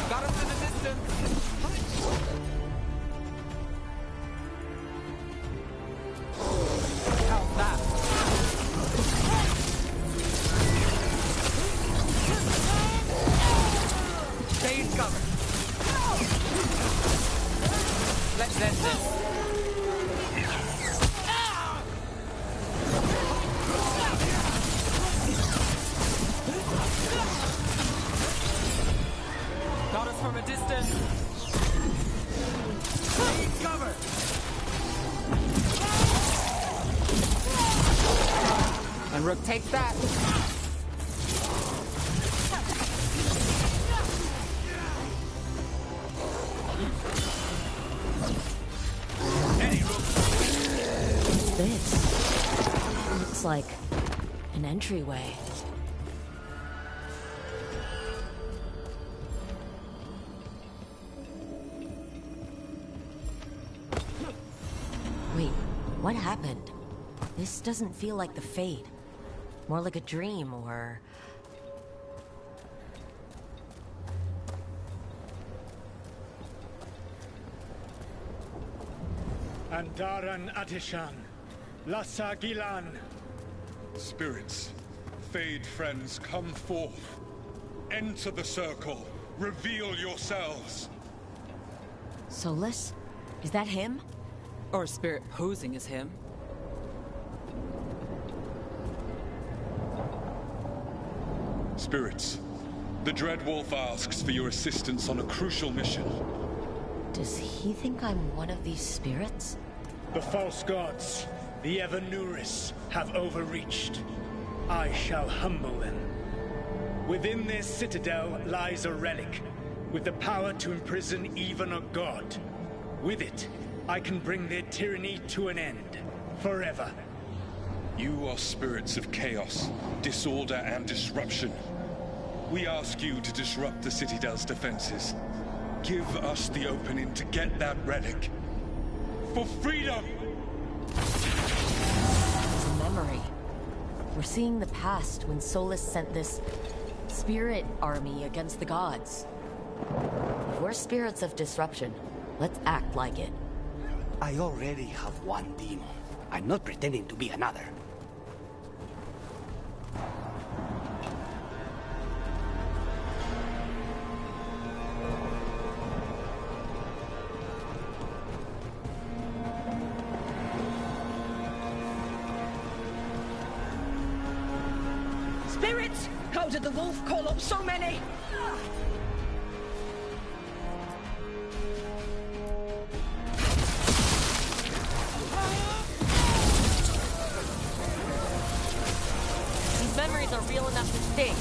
Got us in the distance. How's that? Stay covered. Let's end this. Got us from a distance. Stay covered. And Rook takes that. This looks like an entryway. Wait, what happened? This doesn't feel like the Fade. More like a dream, or... Andaran Atishan, Lassa Gilan. Spirits, Fade friends, come forth. Enter the circle. Reveal yourselves. Solus? Is that him? Or a spirit posing as him. Spirits, the Dread Wolf asks for your assistance on a crucial mission. Does he think I'm one of these spirits? The false gods, the Evanuris, have overreached. I shall humble them. Within their citadel lies a relic, with the power to imprison even a god. With it, I can bring their tyranny to an end, forever. You are spirits of chaos, disorder, and disruption. We ask you to disrupt the Citadel's defenses. Give us the opening to get that relic. For freedom! It's a memory. We're seeing the past when Solus sent this spirit army against the gods. If we're spirits of disruption, let's act like it. I already have one demon. I'm not pretending to be another. Spirits! How did the wolf call up so many? These memories are real enough to sting.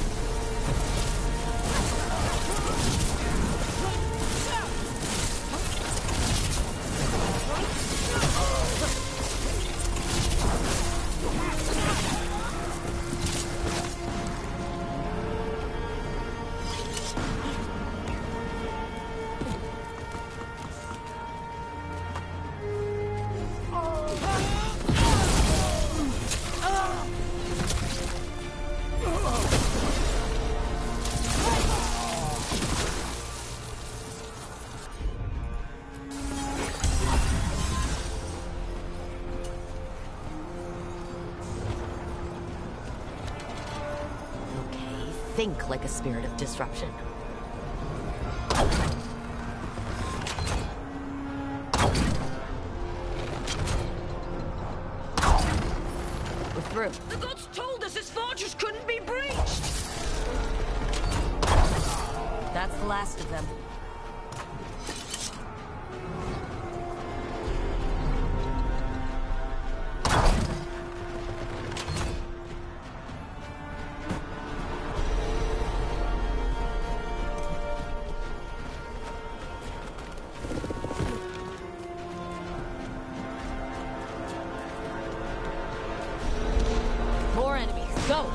think like a spirit of disruption. We're through. The gods told us this fortress couldn't be breached! That's the last of them. More enemies. Go!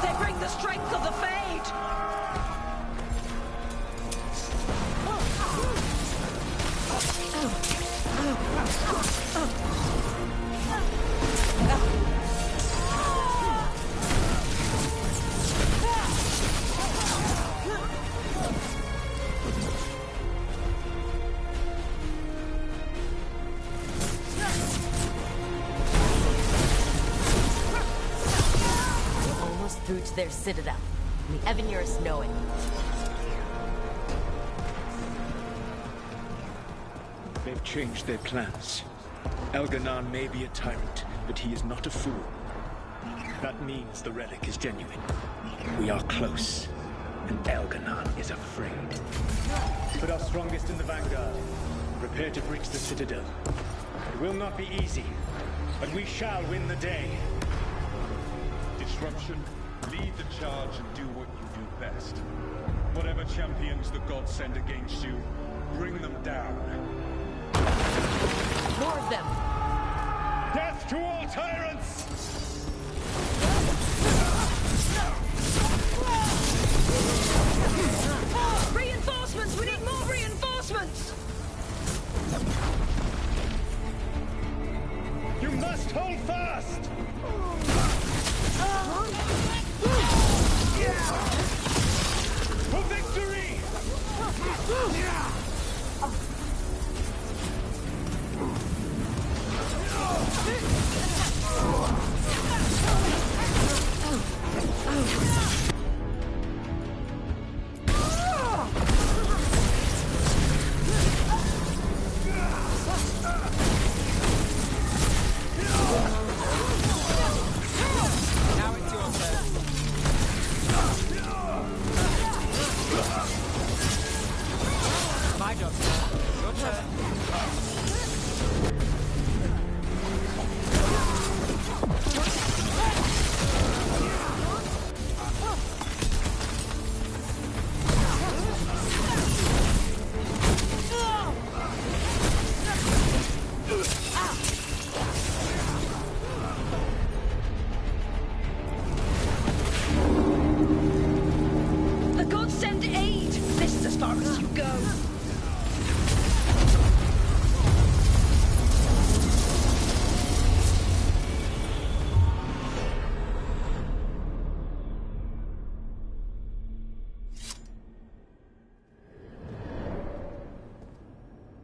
They bring the strength of the Fade! We're almost through to their citadel. And the Evanuris know it. They've changed their plans. Elganon may be a tyrant, but he is not a fool. That means the relic is genuine. We are close, and Elganon is afraid. Put our strongest in the vanguard. Prepare to breach the citadel. It will not be easy, but we shall win the day. Disruption, lead the charge and do what you do best. Whatever champions the gods send against you, bring them down. More of them! Death to all tyrants! Reinforcements! We need more reinforcements! You must hold fast! For victory! Now it's your turn. My job, sir. Your turn. The gods send aid! This is as far as you go!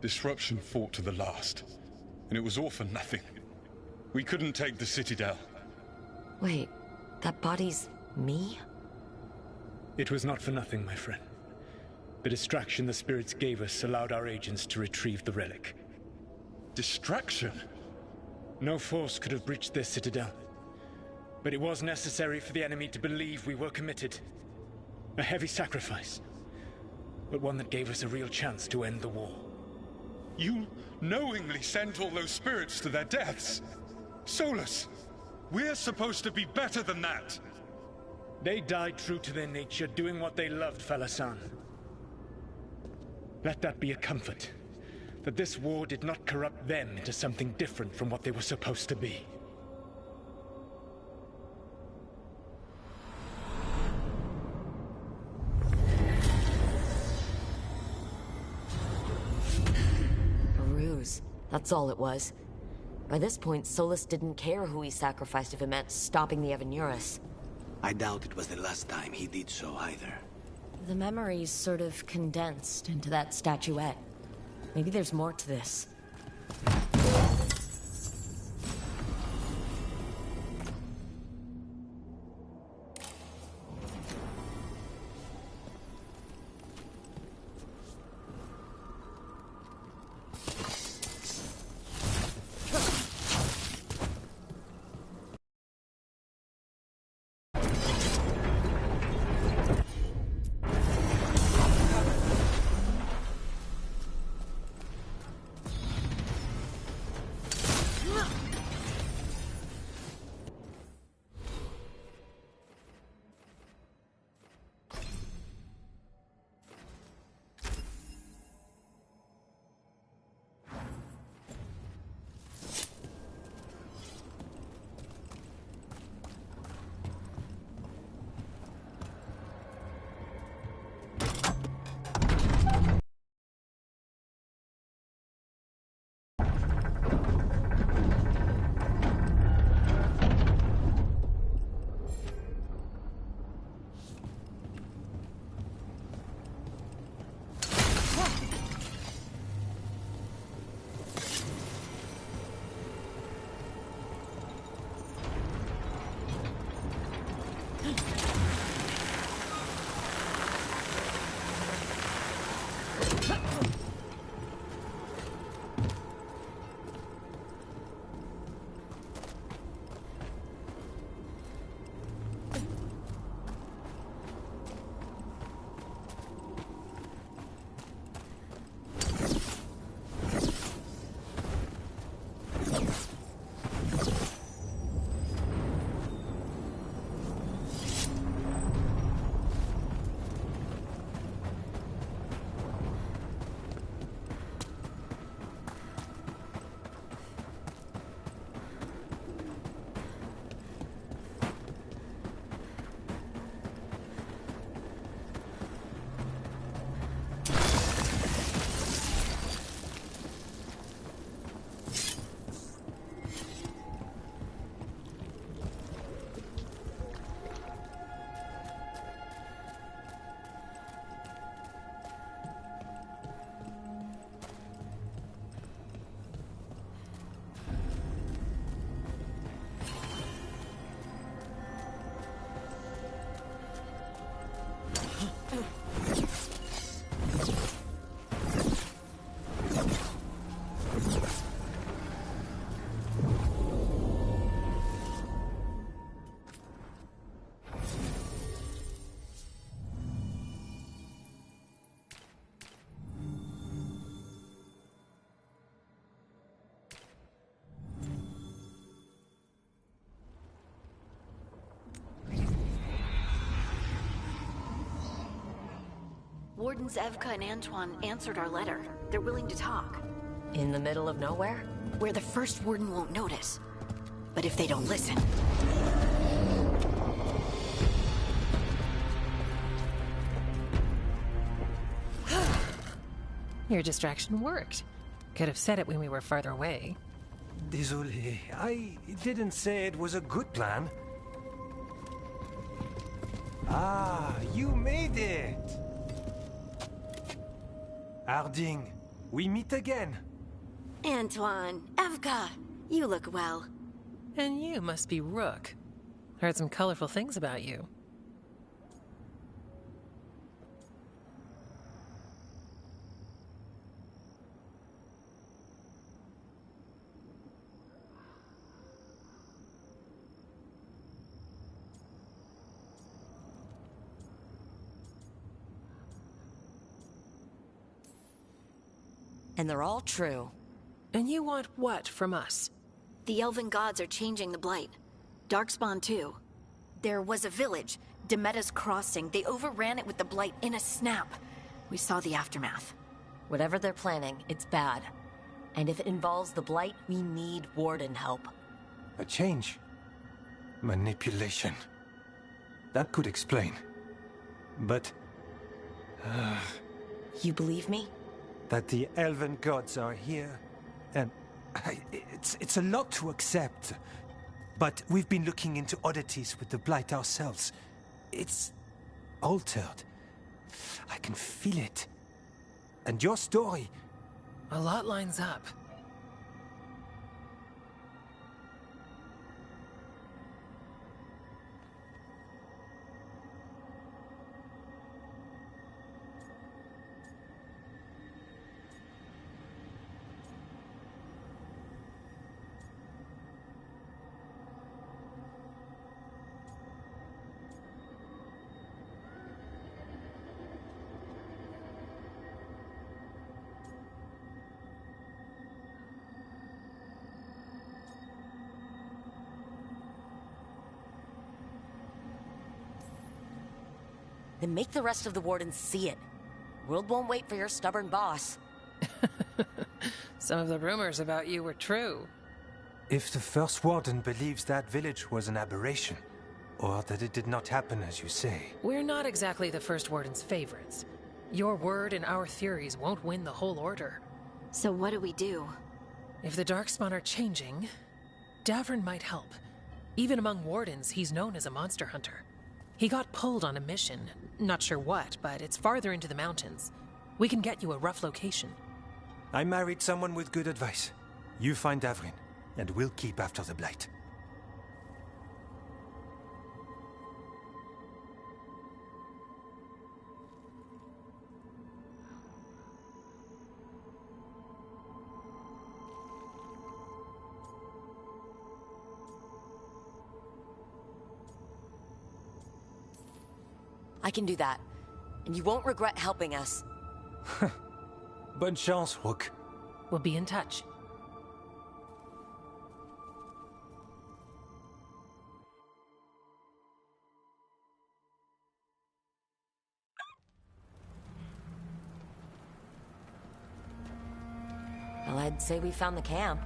Disruption fought to the last, and it was all for nothing. We couldn't take the Citadel. Wait, that body's me? It was not for nothing, my friend. The distraction the spirits gave us allowed our agents to retrieve the relic. Distraction? No force could have breached this citadel. But it was necessary for the enemy to believe we were committed. A heavy sacrifice, but one that gave us a real chance to end the war. You knowingly sent all those spirits to their deaths. Solus, we're supposed to be better than that. They died true to their nature, doing what they loved, Falasan. Let that be a comfort, that this war did not corrupt them into something different from what they were supposed to be. A ruse. That's all it was. By this point, Solus didn't care who he sacrificed if it meant stopping the Evanuris. I doubt it was the last time he did so either. The memories sort of condensed into that statuette. Maybe there's more to this. Wardens Evka and Antoine answered our letter. They're willing to talk. In the middle of nowhere? Where the first warden won't notice. But if they don't listen... Your distraction worked. Could have said it when we were farther away. Désolé, I didn't say it was a good plan. Ah, you made it! Harding, we meet again. Antoine, Evka, you look well. And you must be Rook. Heard some colorful things about you. And they're all true. And you want what from us? The Elven gods are changing the Blight. Darkspawn too. There was a village, Demeta's Crossing. They overran it with the Blight in a snap. We saw the aftermath. Whatever they're planning, it's bad. And if it involves the Blight, we need Warden help. A change. Manipulation. That could explain. But... You believe me? That the Elven gods are here, and it's a lot to accept. But we've been looking into oddities with the Blight ourselves. It's altered. I can feel it. And your story... A lot lines up. Then make the rest of the Wardens see it. World won't wait for your stubborn boss. Some of the rumors about you were true. If the First Warden believes that village was an aberration, or that it did not happen as you say... We're not exactly the First Warden's favorites. Your word and our theories won't win the whole order. So what do we do? If the Darkspawn are changing, Davrin might help. Even among Wardens, he's known as a monster hunter. He got pulled on a mission. Not sure what, but it's farther into the mountains. We can get you a rough location. I married someone with good advice. You find Davrin, and we'll keep after the Blight. I can do that. And you won't regret helping us. Bonne chance, Rook. We'll be in touch. Well, I'd say we found the camp.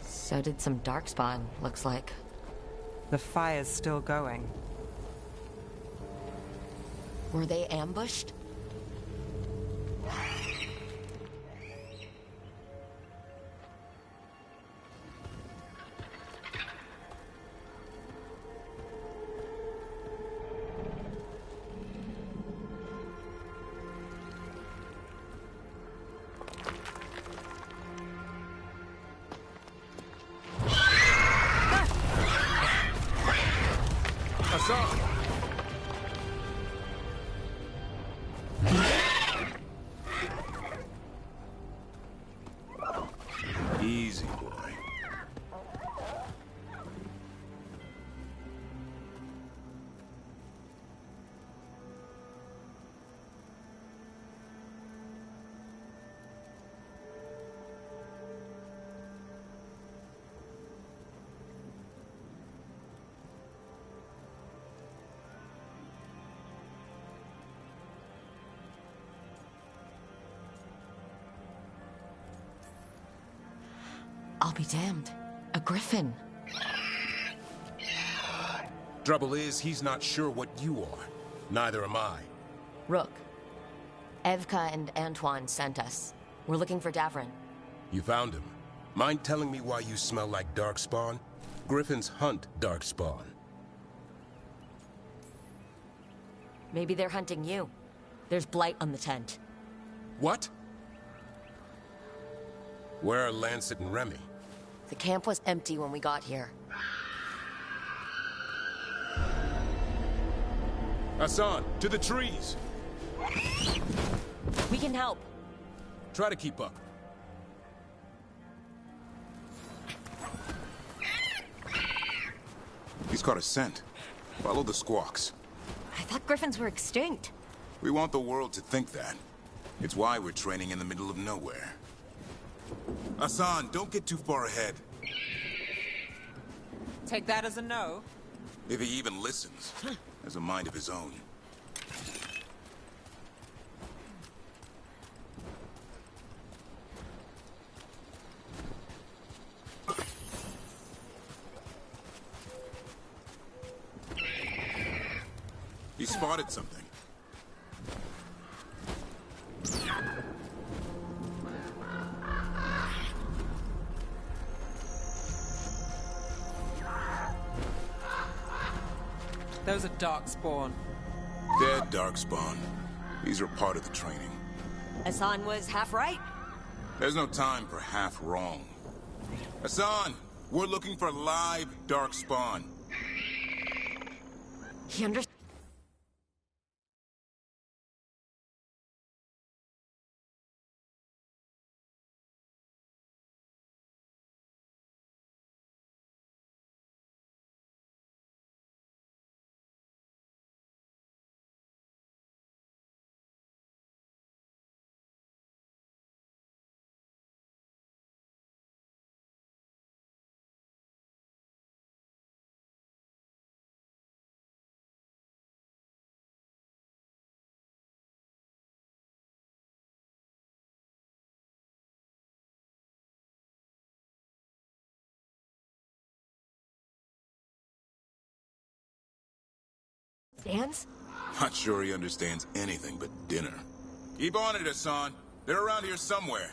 So did some Darkspawn, looks like. The fire's still going. Were they ambushed? Easy, boy. I'll be damned. A griffin. Trouble is, he's not sure what you are. Neither am I. Rook. Evka and Antoine sent us. We're looking for Davrin. You found him. Mind telling me why you smell like Darkspawn? Griffins hunt Darkspawn. Maybe they're hunting you. There's blight on the tent. What? Where are Lancet and Remy? The camp was empty when we got here. Hassan, to the trees! We can help. Try to keep up. He's caught a scent. Follow the squawks. I thought griffins were extinct. We want the world to think that. It's why we're training in the middle of nowhere. Hassan, don't get too far ahead. Take that as a no. If he even listens. Has a mind of his own. He spotted something. Those are Darkspawn. Dead Darkspawn. These are part of the training. Hassan was half right. There's no time for half wrong. Hassan, we're looking for live Darkspawn. He understands. Not sure he understands anything but dinner. Keep on it, Hassan. They're around here somewhere.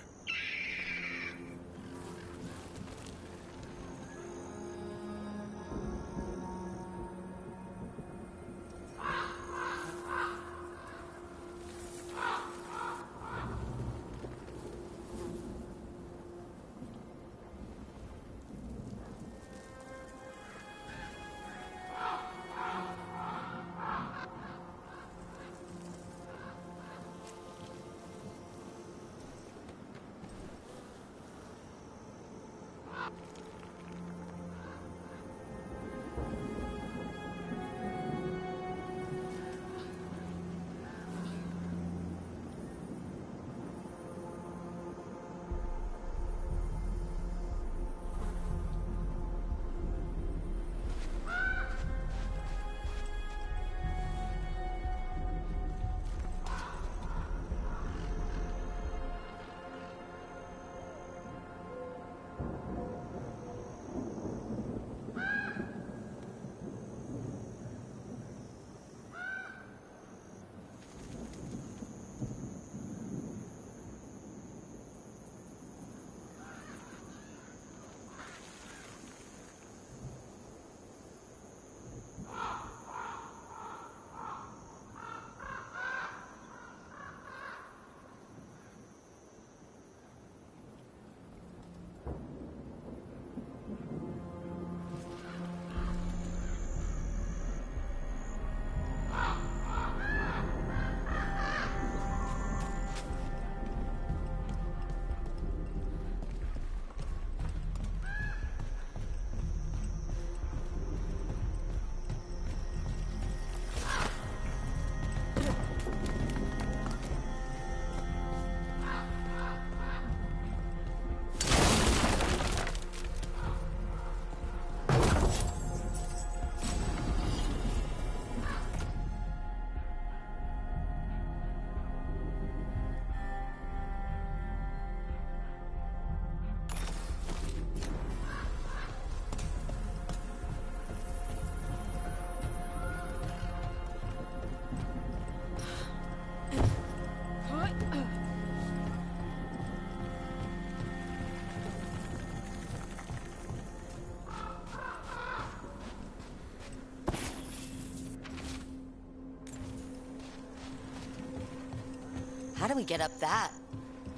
How do we get up that?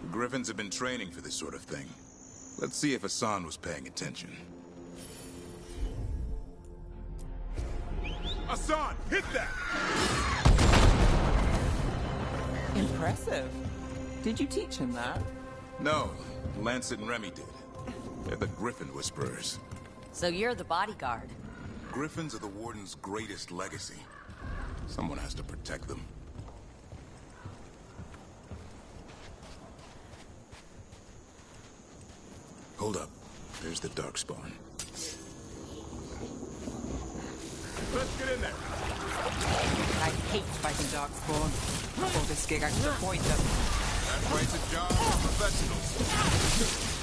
The Griffins have been training for this sort of thing. Let's see if Hassan was paying attention. Hassan, hit that! Impressive. Did you teach him that? No, Lancet and Remy did. They're the Griffin Whisperers. So you're the bodyguard. Griffins are the Warden's greatest legacy. Someone has to protect them. Hold up. There's the Darkspawn. Let's get in there. I hate fighting Darkspawn. For this gig, I can avoid them. That's why it's a job for professionals.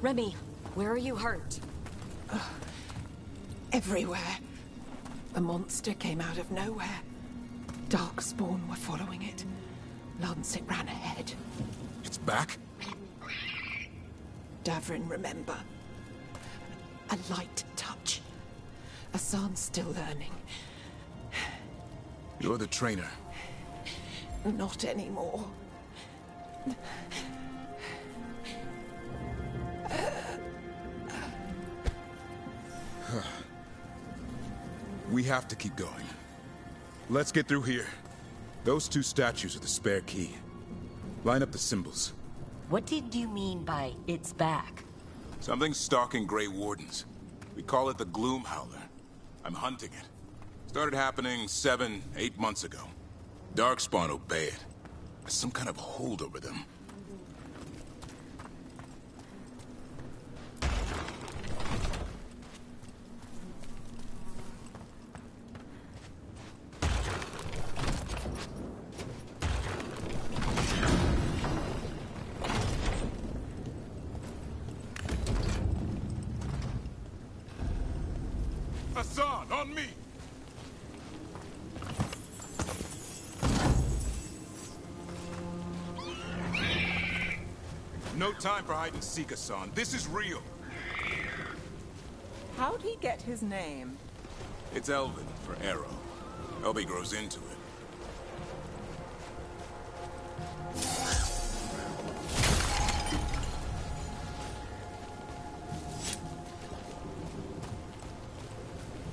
Remy, where are you hurt? Everywhere. The monster came out of nowhere. Darkspawn were following it. Lancet ran ahead. It's back? Davrin, remember. A light touch. Asan's still learning. You're the trainer. Not anymore. We have to keep going. Let's get through here. Those two statues are the spare key. Line up the symbols. What did you mean by it's back? Something's stalking Grey Wardens. We call it the Gloom Howler. I'm hunting it. Started happening 7, 8 months ago. Darkspawn obey it. There's some kind of hold over them. Hassan, on me! No time for hide and seek, Hassan. This is real. How'd he get his name? It's Elven for arrow. Elby grows into it.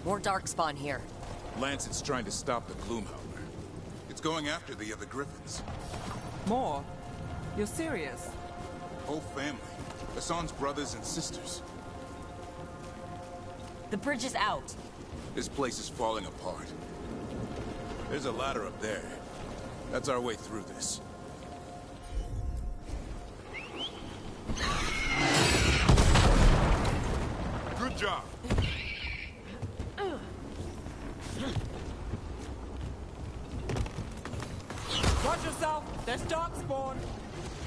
More Darkspawn here. Lancet's trying to stop the Gloom Howler. It's going after the other Griffins. More? You're serious? Whole family. Hassan's brothers and sisters. The bridge is out. This place is falling apart. There's a ladder up there. That's our way through this. Good job. Watch yourself! There's Darkspawn!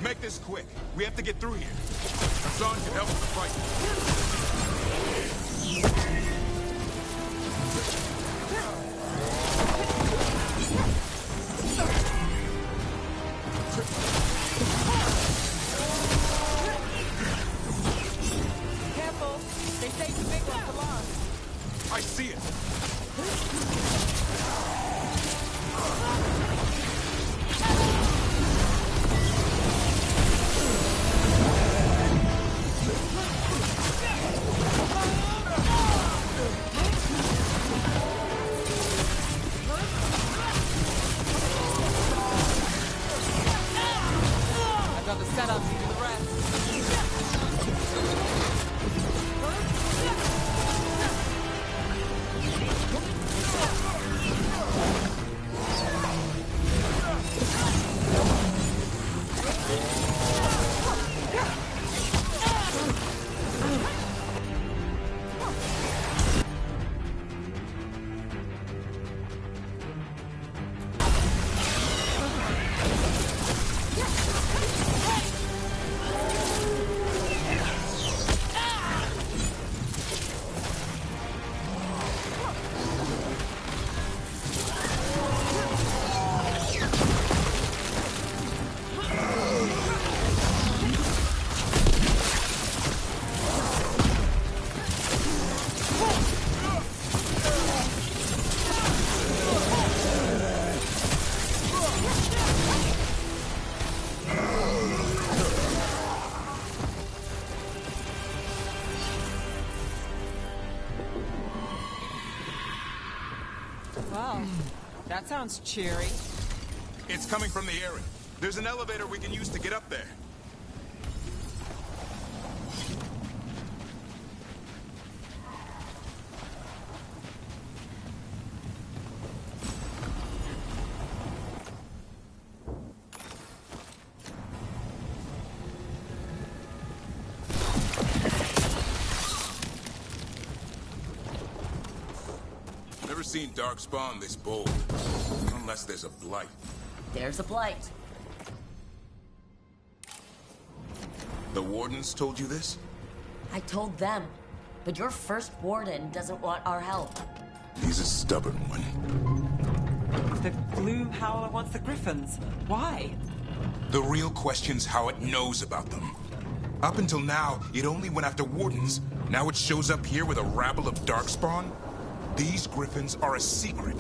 Make this quick. We have to get through here. Hassan can help with the fight. Careful! They say the big one come on! I see it! I've got the setup, you do the rest. Wow, that sounds cheery. It's coming from the area. There's an elevator we can use to get up there. Never seen Darkspawn this bold. Unless there's a blight. There's a blight. The Wardens told you this? I told them, but your first warden doesn't want our help. He's a stubborn one. The Gloom Howler wants the Griffins. Why? The real question's how it knows about them. Up until now, it only went after wardens. Now it shows up here with a rabble of Darkspawn? These Griffins are a secret.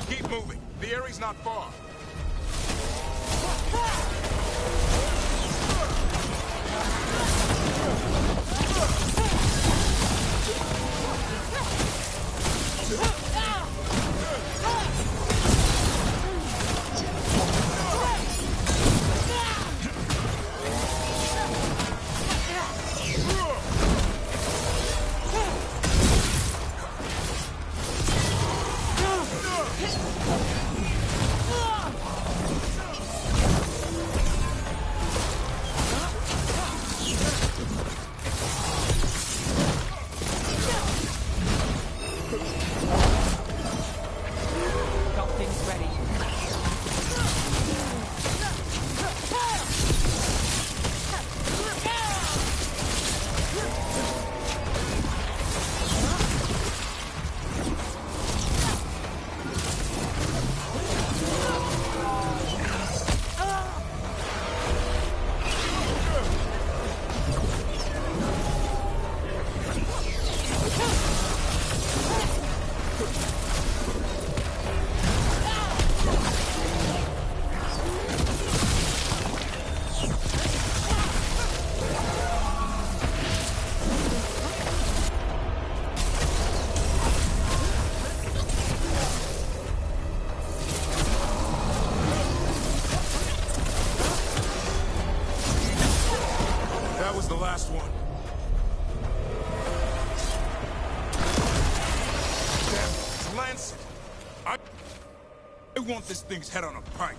Keep moving. The area's not far. That was the last one. Damn, it's Lancet. I want this thing's head on a pike.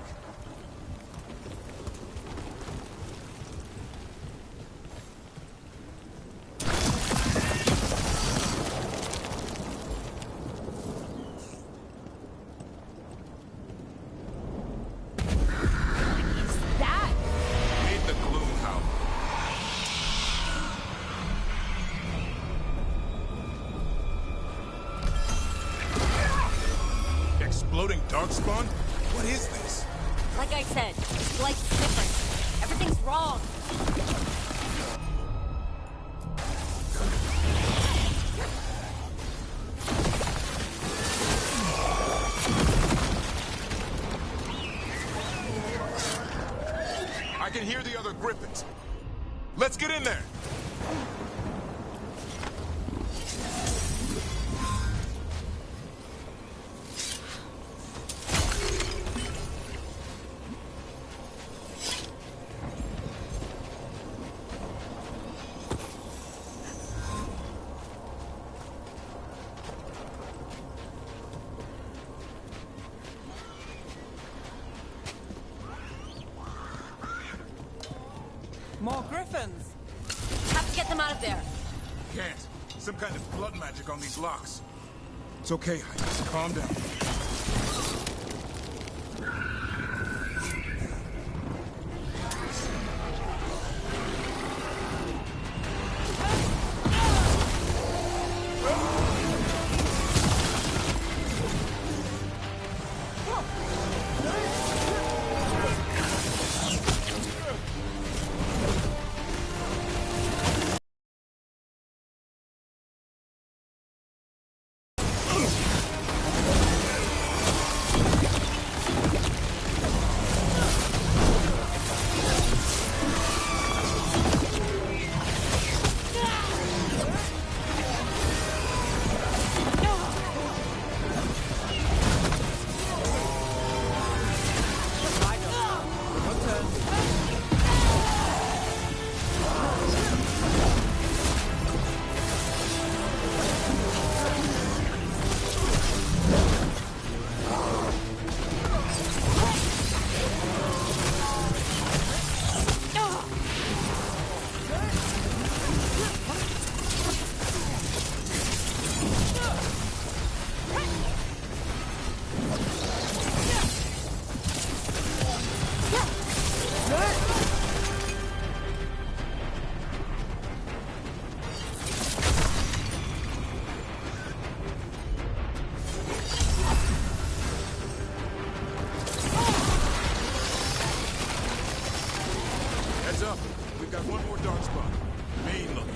Exploding Darkspawn? What is this? Like I said, this blight's different. Everything's wrong. I can hear the other Griffins. Let's get in there! More Griffins! Have to get them out of there. Can't. Some kind of blood magic on these locks. It's okay, Highness. Calm down. Heads up. We've got one more dark spot. Main looking.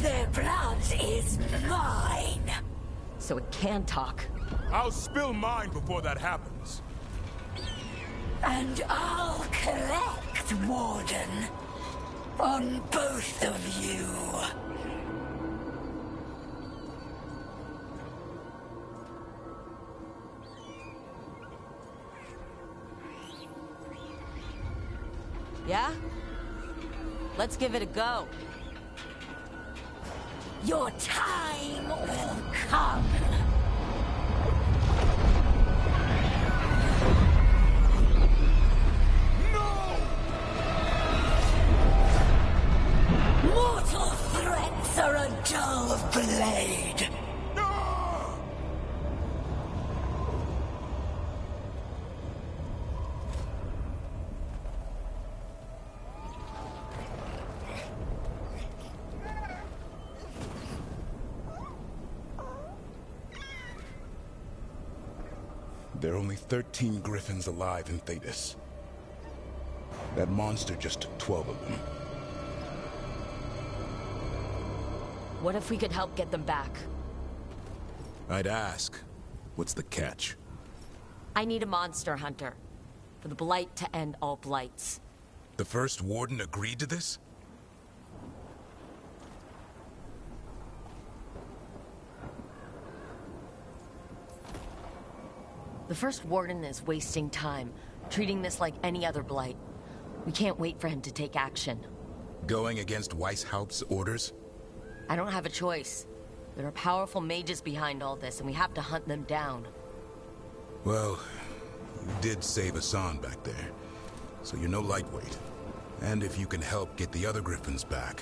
Their blood is mine. So it can talk. I'll spill mine before that happens. And I'll collect, Warden. On both of you. Yeah? Let's give it a go. Your time will come. No! Mortal threats are a dull blade. There are only 13 Griffins alive in Thetis. That monster just took 12 of them. What if we could help get them back? I'd ask, what's the catch? I need a monster hunter. For the Blight to end all blights. The first Warden agreed to this? The first Warden is wasting time, treating this like any other blight. We can't wait for him to take action. Going against Weishaupt's orders? I don't have a choice. There are powerful mages behind all this, and we have to hunt them down. Well, you did save Hassan back there, so you're no lightweight. And if you can help get the other Griffins back...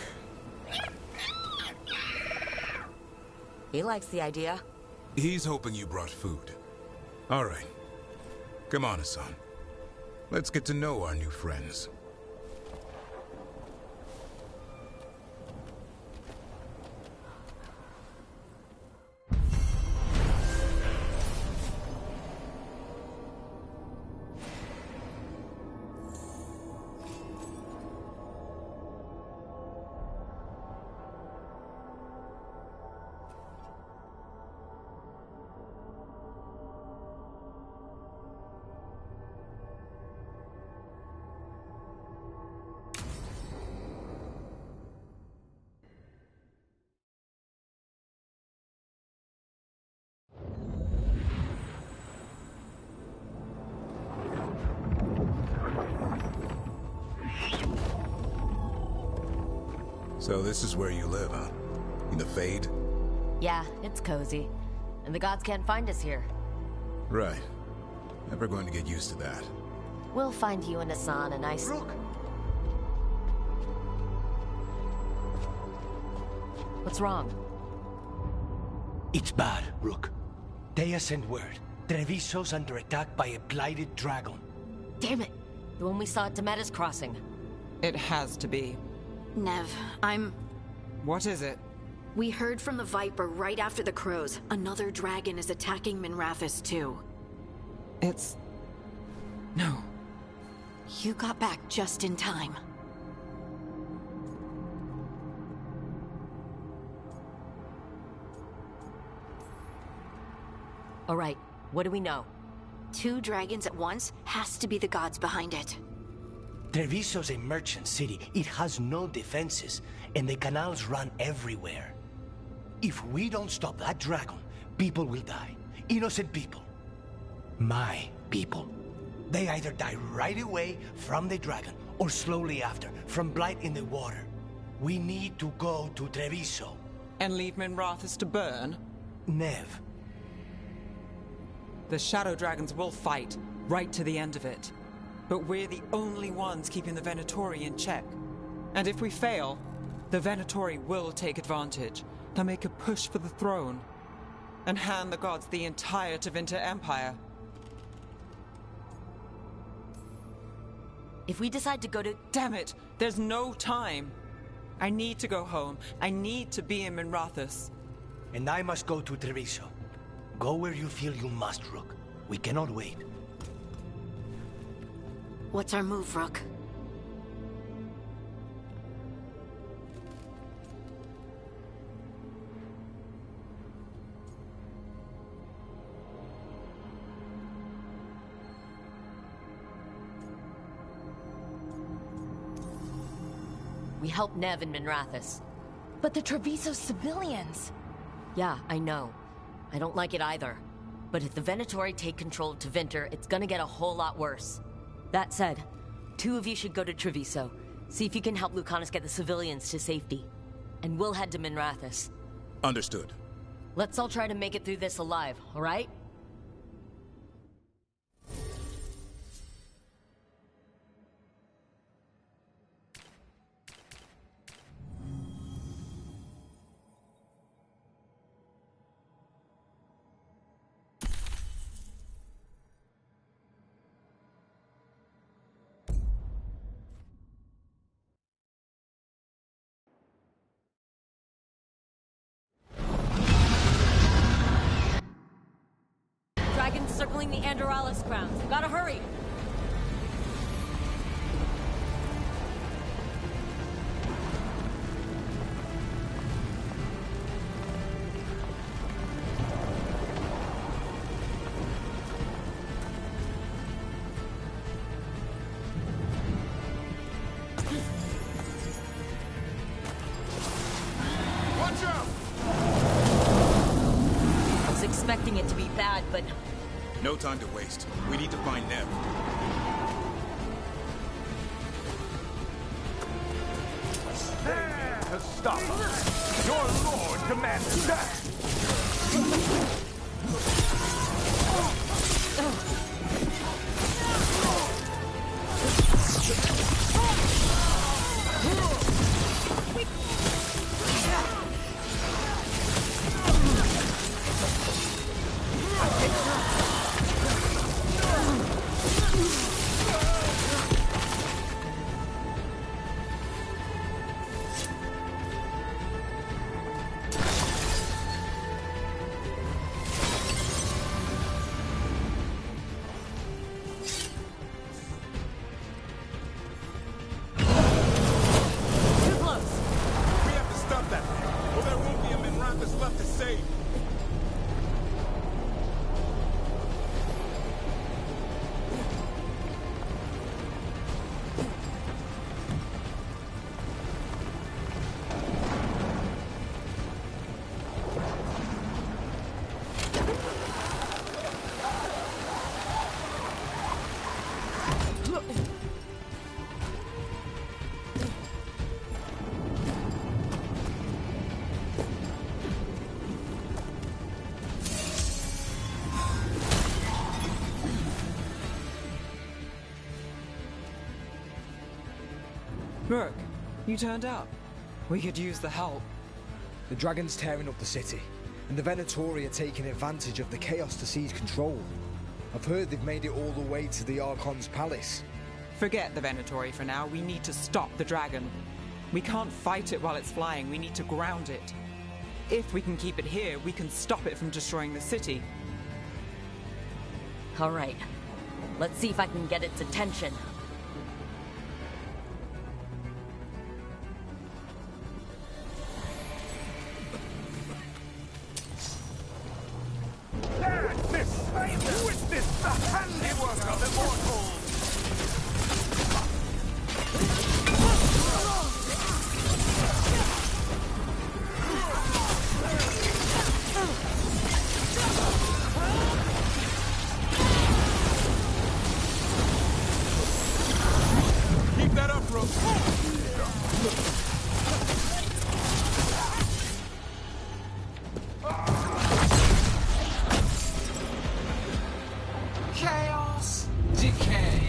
He likes the idea. He's hoping you brought food. All right. Come on, Hassan. Let's get to know our new friends. So this is where you live, huh? In the Fade? Yeah, it's cozy. And the gods can't find us here. Right. Never going to get used to that. We'll find you and Hassan a nice... Rook! What's wrong? It's bad, Rook. Dea sent word. Treviso's under attack by a blighted dragon. Damn it! The one we saw at Demeda's crossing. It has to be. Nev, What is it? We heard from the Viper right after the crows. Another dragon is attacking Minrathous too. No. You got back just in time. All right, what do we know? 2 dragons at once has to be the gods behind it. Treviso's a merchant city. It has no defenses, and the canals run everywhere. If we don't stop that dragon, people will die. Innocent people. My people. They either die right away from the dragon, or slowly after, from blight in the water. We need to go to Treviso. And leave Minrathous to burn? Nev. The Shadow Dragons will fight, right to the end of it. But we're the only ones keeping the Venatori in check. And if we fail, the Venatori will take advantage. They'll make a push for the throne, and hand the gods the entire Tevinter Empire. If we decide to go to... Damn it! There's no time! I need to go home. I need to be in Minrathous. And I must go to Treviso. Go where you feel you must, Rook. We cannot wait. What's our move, Rook? We help Nev and Minrathous. But the Treviso civilians... Yeah, I know. I don't like it either. But if the Venatori take control of Tevinter, it's gonna get a whole lot worse. That said, 2 of you should go to Treviso. See if you can help Lucanus get the civilians to safety. And we'll head to Minrathous. Understood. Let's all try to make it through this alive, alright? Dragons circling the Andorales grounds. Gotta hurry! Watch out! I was expecting it to be bad, but... No time to waste. We need to find Nev. There to stop us. Your lord commands death. Look, you turned up. We could use the help. The dragon's tearing up the city, and the Venatori are taking advantage of the chaos to seize control. I've heard they've made it all the way to the Archon's palace. Forget the Venatori for now. We need to stop the dragon. We can't fight it while it's flying. We need to ground it. If we can keep it here, we can stop it from destroying the city. All right. Let's see if I can get its attention. Witness the handiwork of immortals! Keep that up, Rose. Chaos, decay,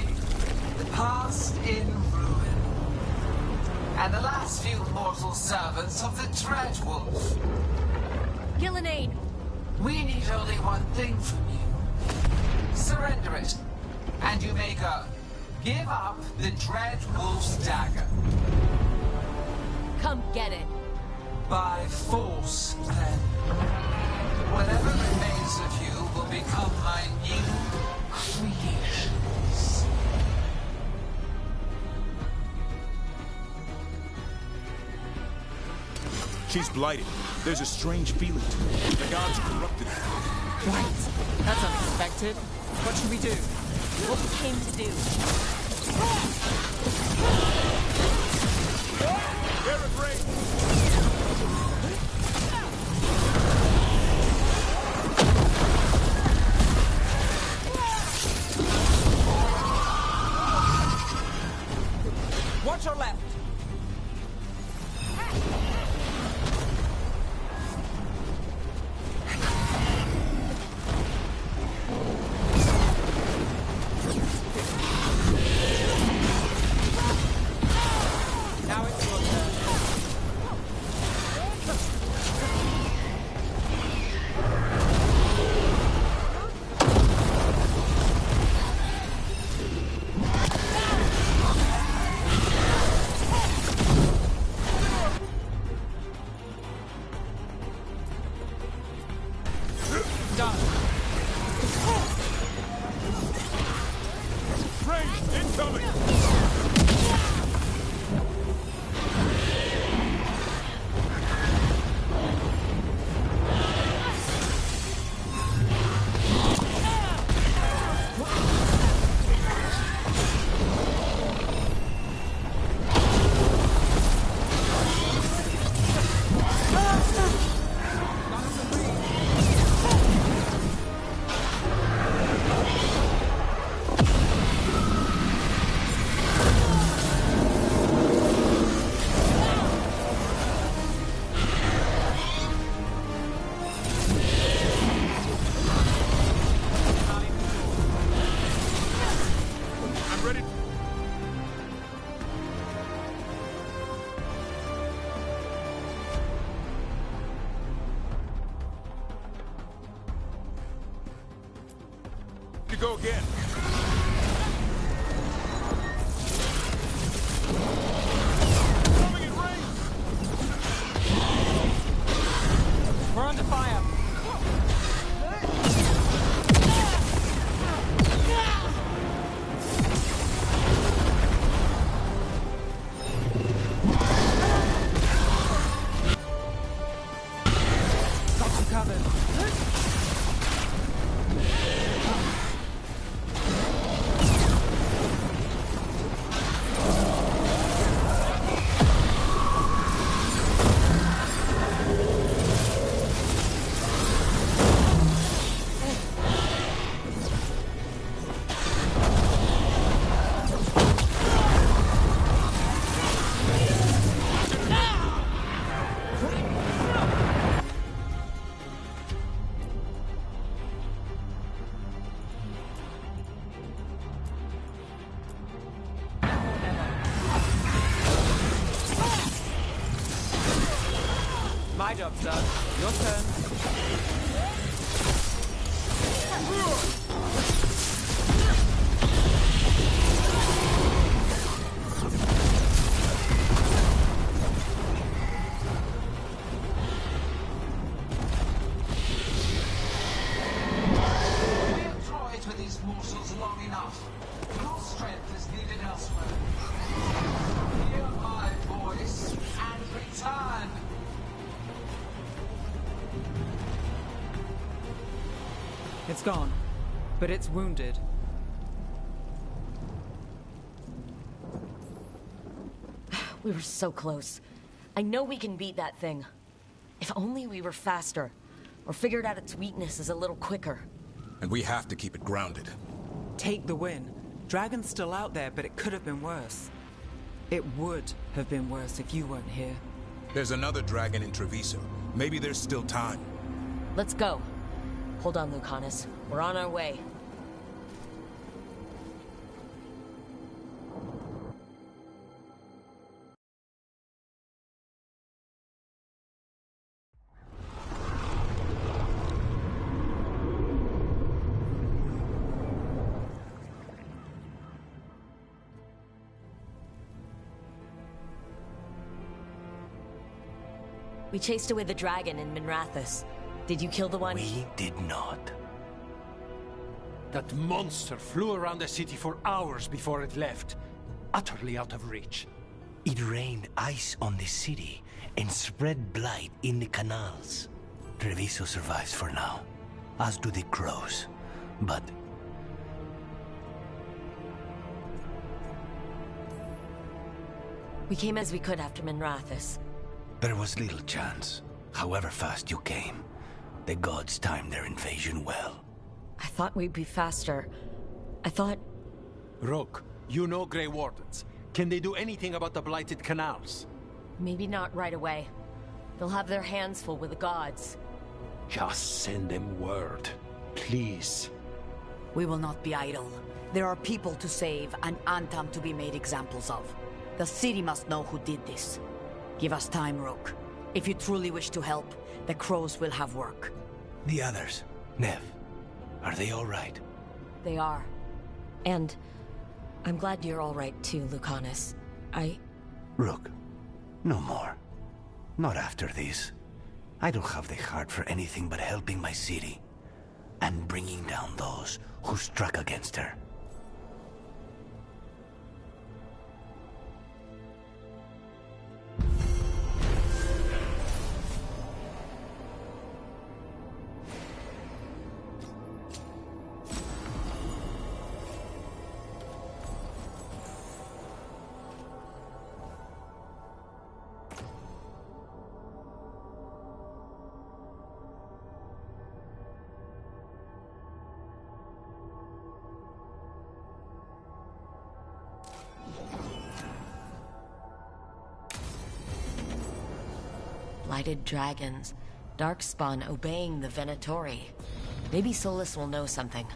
the past in ruin, and the last few mortal servants of the Dreadwolf. Gillenade! We need only one thing from you. Surrender it, and you may go. Give up the Dreadwolf's dagger. Come get it. By force, then. Whatever remains of you will become my new creations. She's blighted. There's a strange feeling to her. The gods corrupted her. Right. That's unexpected. What should we do? What we came to do. Garrett Ray! Watch your left. Now it's your turn. Done. Range incoming! I'm ready. To go again. Coming in range. We're under fire. Got you covered. My job's done. Your turn. We have toyed with these morsels long enough. Your strength is needed elsewhere. Hear my voice and return. It's gone, but it's wounded. We were so close. I know we can beat that thing. If only we were faster, or figured out its weaknesses a little quicker. And we have to keep it grounded. Take the win. Dragon's still out there, but it could have been worse. It would have been worse if you weren't here. There's another dragon in Treviso. Maybe there's still time. Let's go. Hold on, Lucanus. We're on our way. We chased away the dragon in Minrathous. Did you kill the one? We did not. That monster flew around the city for hours before it left, utterly out of reach. It rained ice on the city and spread blight in the canals. Treviso survives for now, as do the crows. But We came as we could after Minrathous. there was little chance. However fast you came, the gods timed their invasion well. I thought we'd be faster. I thought... Rook, you know Grey Wardens. Can they do anything about the blighted canals? Maybe not right away. They'll have their hands full with the gods. Just send them word, please. We will not be idle. There are people to save and Antam to be made examples of. The city must know who did this. Give us time, Rook. If you truly wish to help, the crows will have work. The others, Nev, are they all right? They are. And I'm glad you're all right too, Lucanus. Rook, no more. Not after this. I don't have the heart for anything but helping my city. And bringing down those who struck against her. Blighted dragons. Darkspawn obeying the Venatori. Maybe Solus will know something.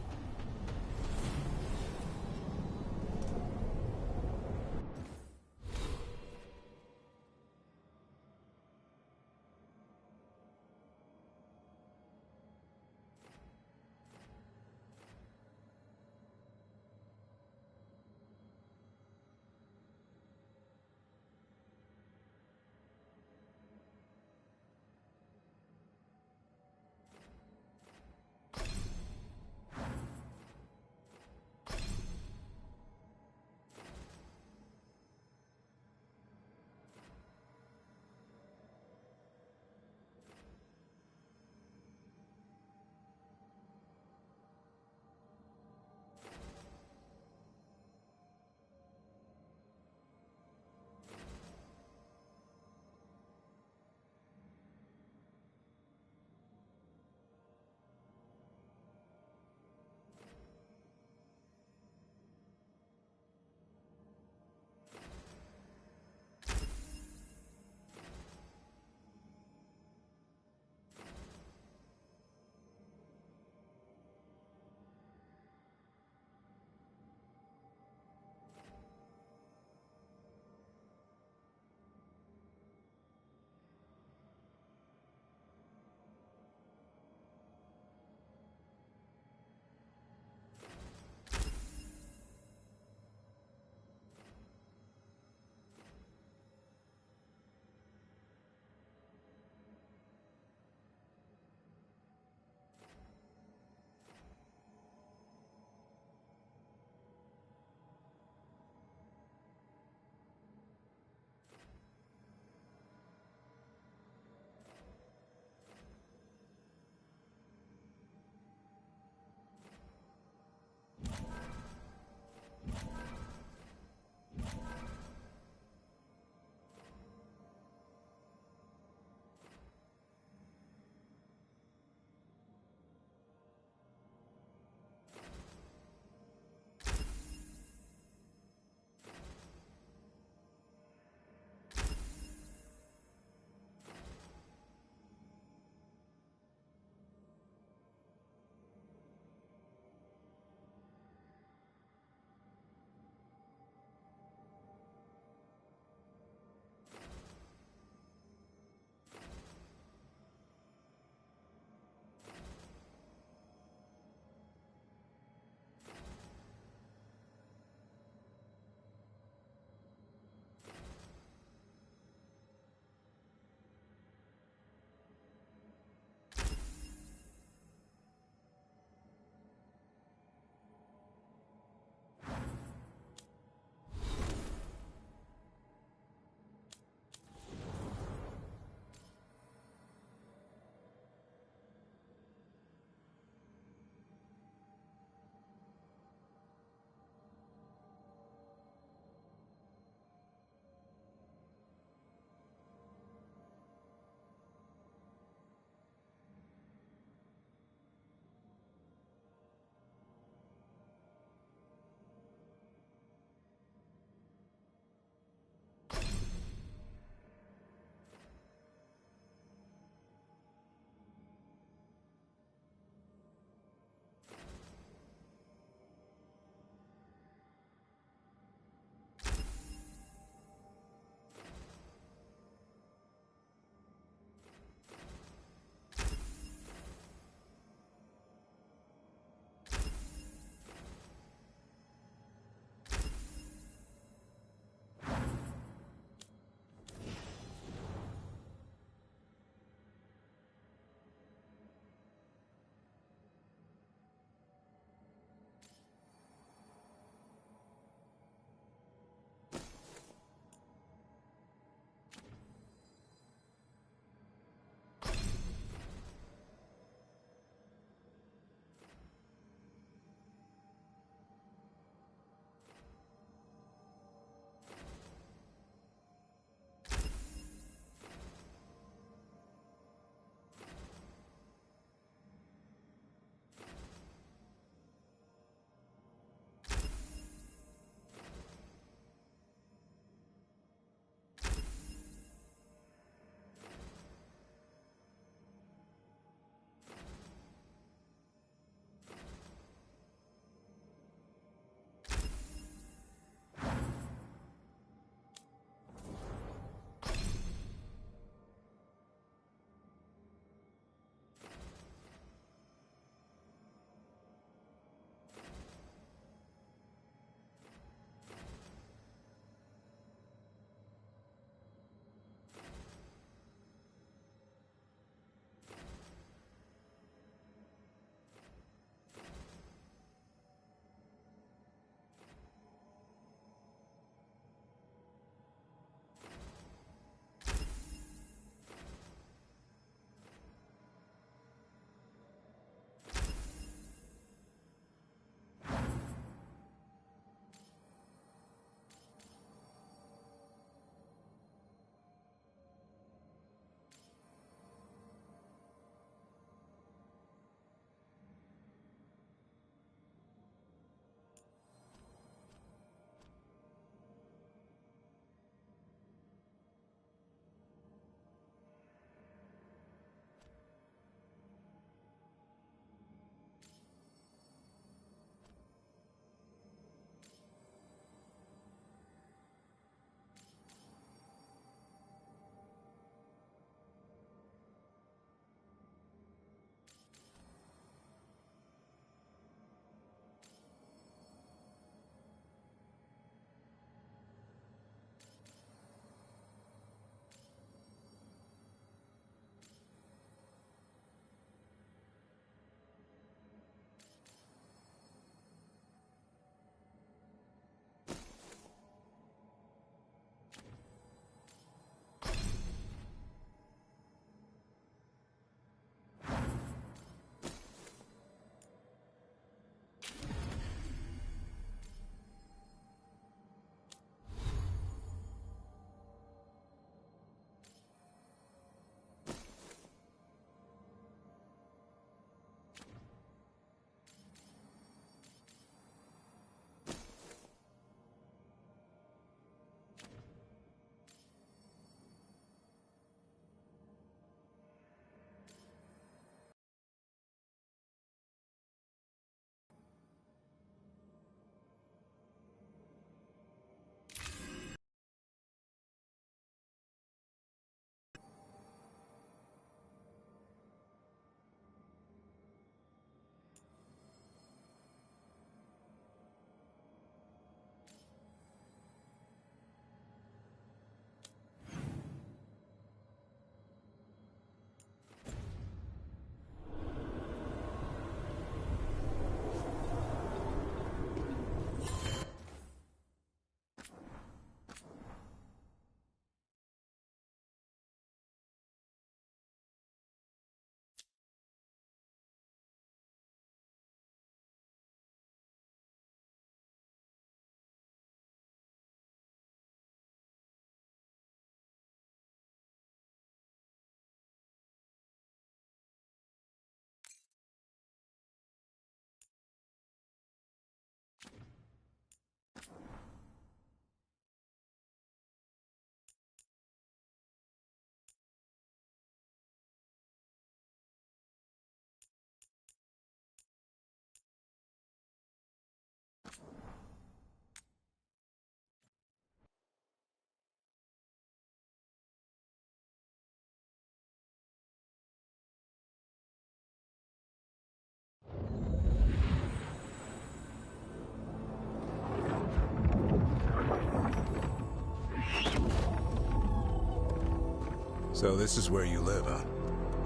So this is where you live, huh?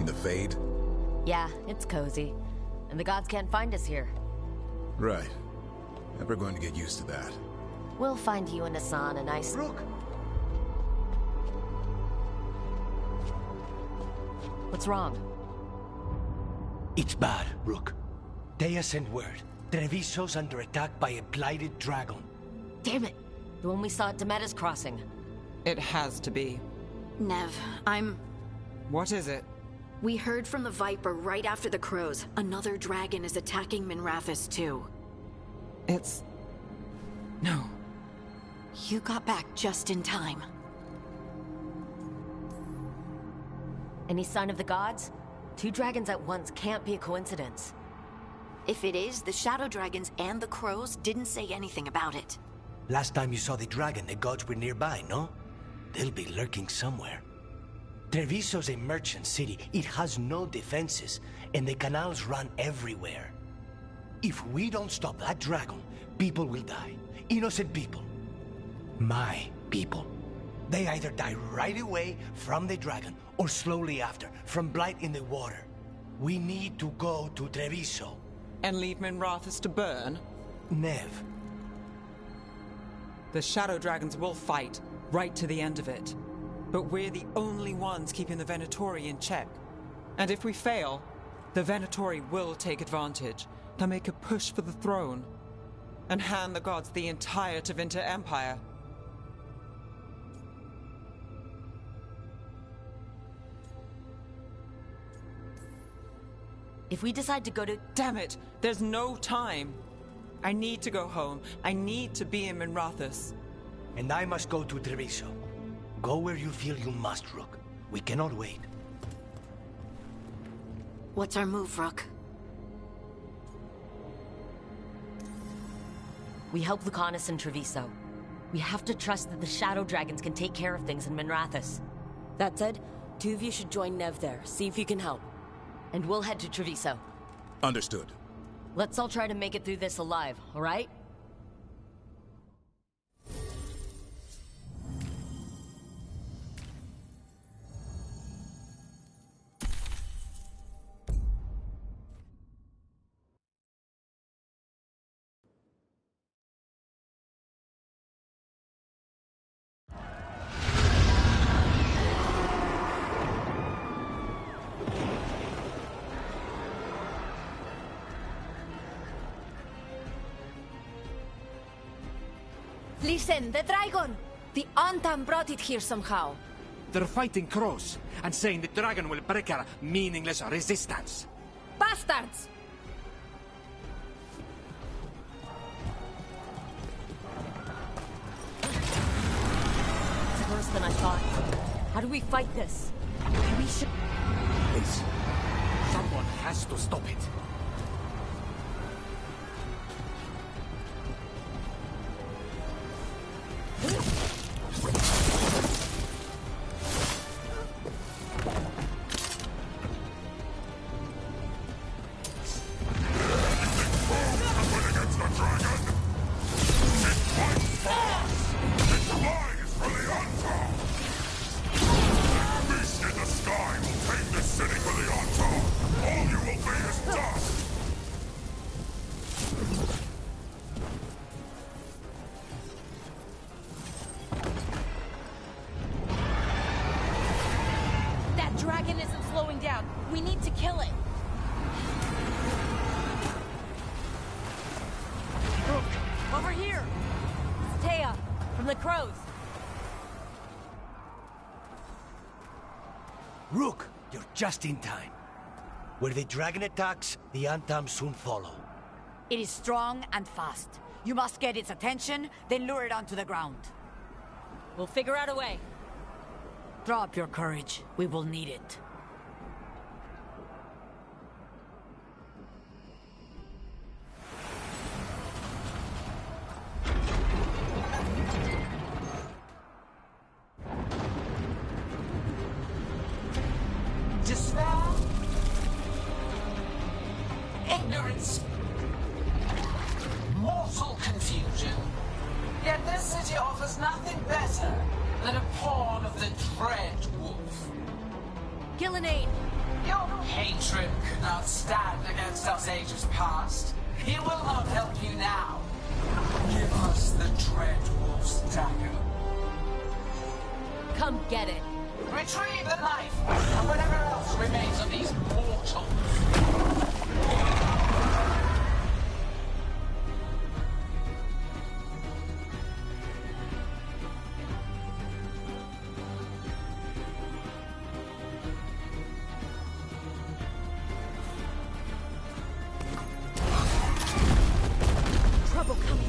In the Fade? Yeah, it's cozy. And the gods can't find us here. Right. Never going to get used to that. We'll find you and Hassan a nice... Rook! What's wrong? It's bad, Rook. Dea sent word. Treviso's under attack by a blighted dragon. Damn it! The one we saw at Demeter's crossing. It has to be. Nev, What is it? We heard from the Viper right after the crows. Another dragon is attacking Minrathous too. No. You got back just in time. Any sign of the gods? 2 dragons at once can't be a coincidence. If it is, the Shadow Dragons and the crows didn't say anything about it. Last time you saw the dragon, the gods were nearby, no? They'll be lurking somewhere. Treviso's a merchant city. It has no defenses, and the canals run everywhere. If we don't stop that dragon, people will die. Innocent people. My people. They either die right away from the dragon, or slowly after, from blight in the water. We need to go to Treviso. And leave Minrathous to burn? Nev. The Shadow Dragons will fight, right to the end of it. But we're the only ones keeping the Venatori in check. And if we fail, the Venatori will take advantage. They'll make a push for the throne, and hand the gods the entire Tevinter Empire. If we decide to go to... Damn it! There's no time! I need to go home. I need to be in Minrathous. And I must go to Treviso. Go where you feel you must, Rook. We cannot wait. What's our move, Rook? We help Lucanus and Treviso. We have to trust that the Shadow Dragons can take care of things in Minrathous. That said, 2 of you should join Nev there, see if you can help. And we'll head to Treviso. Understood. Let's all try to make it through this alive, all right? Listen, the dragon! The Antam brought it here somehow. They're fighting crows, and saying the dragon will break our meaningless resistance. Bastards! It's worse than I thought. How do we fight this? We should... Please. Someone has to stop it. Dragon isn't slowing down. We need to kill it. Look, over here! It's Taya, from the crows. Rook, you're just in time. Where the dragon attacks, the Antam soon follow. It is strong and fast. You must get its attention, then lure it onto the ground. We'll figure out a way. Drop your courage. We will need it. Despair, ignorance, mortal confusion. Yet this city offers nothing better than a pawn of the Dread Wolf. Gillenane! Your hatred could not stand against us ages past. It will not help you now. Give us the Dread Wolf's dagger. Come get it. Retrieve the knife, and whatever else remains of these mortals. Trouble coming.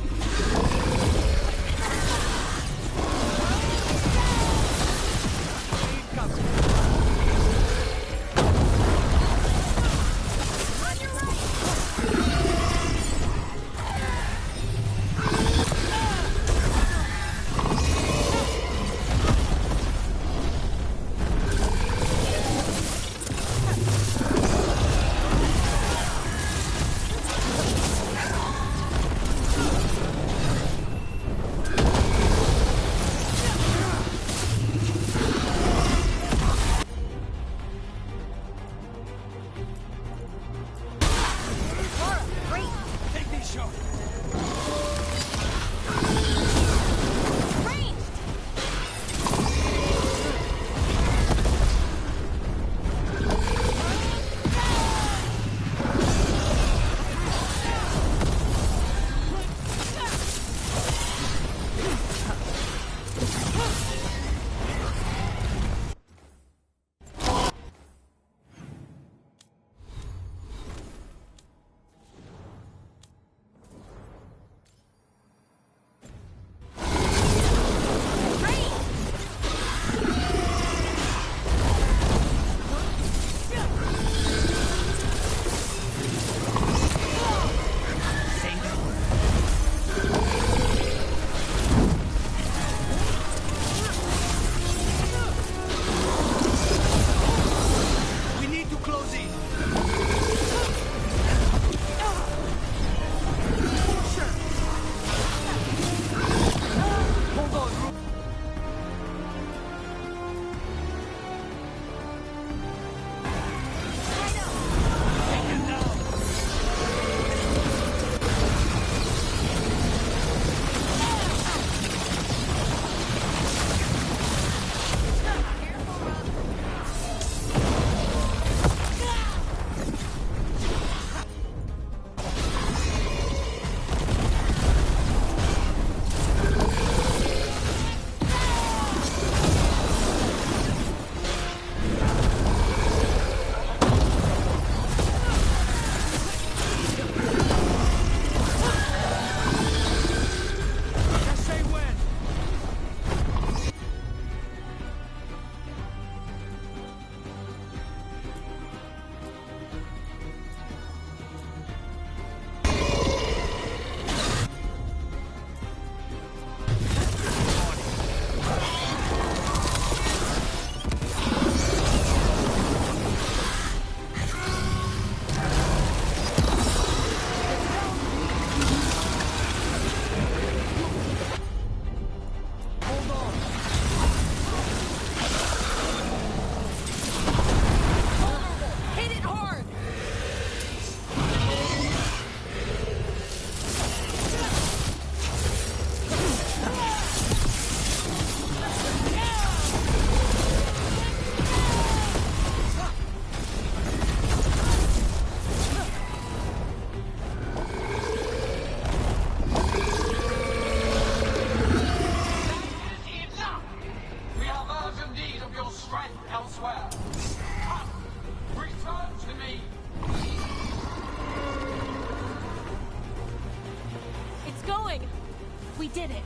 We did it.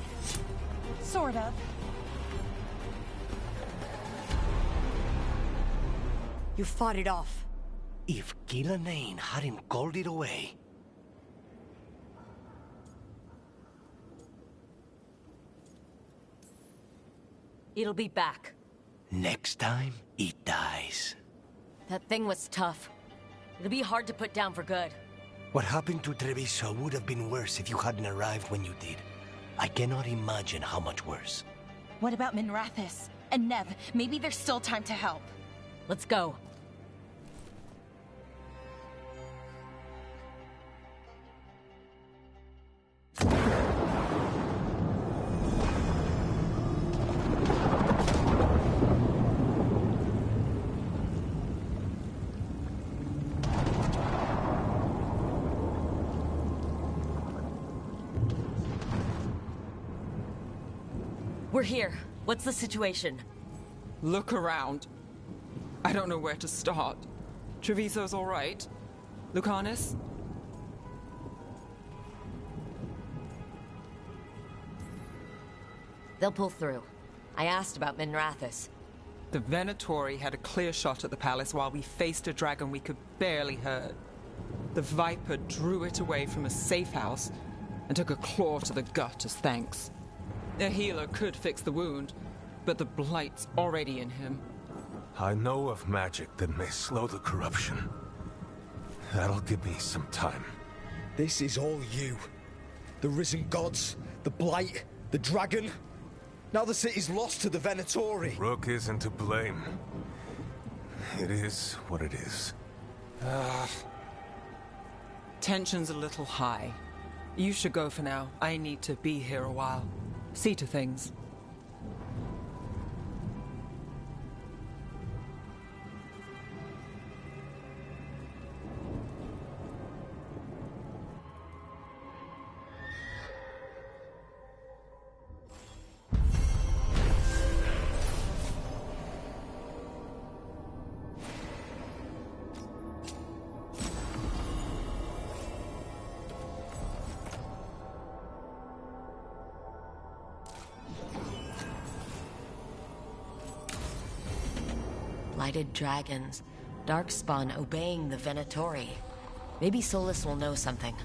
Sort of. You fought it off. If Gillenane hadn't called it away... It'll be back. Next time, it dies. That thing was tough. It'll be hard to put down for good. What happened to Treviso would have been worse if you hadn't arrived when you did. I cannot imagine how much worse. What about Minrathis? And Nev? Maybe there's still time to help. Let's go. We're here. What's the situation? Look around. I don't know where to start. Treviso's all right. Lucanus? They'll pull through. I asked about Minrathous. The Venatori had a clear shot at the palace while we faced a dragon we could barely hurt. The Viper drew it away from a safe house and took a claw to the gut as thanks. A healer could fix the wound, but the Blight's already in him. I know of magic that may slow the corruption. That'll give me some time. This is all you. The risen gods, the Blight, the dragon. Now the city's lost to the Venatori. Rook isn't to blame. It is what it is. Tension's a little high. You should go for now. I need to be here a while. See to things. Blighted dragons. Darkspawn obeying the Venatori. Maybe Solus will know something.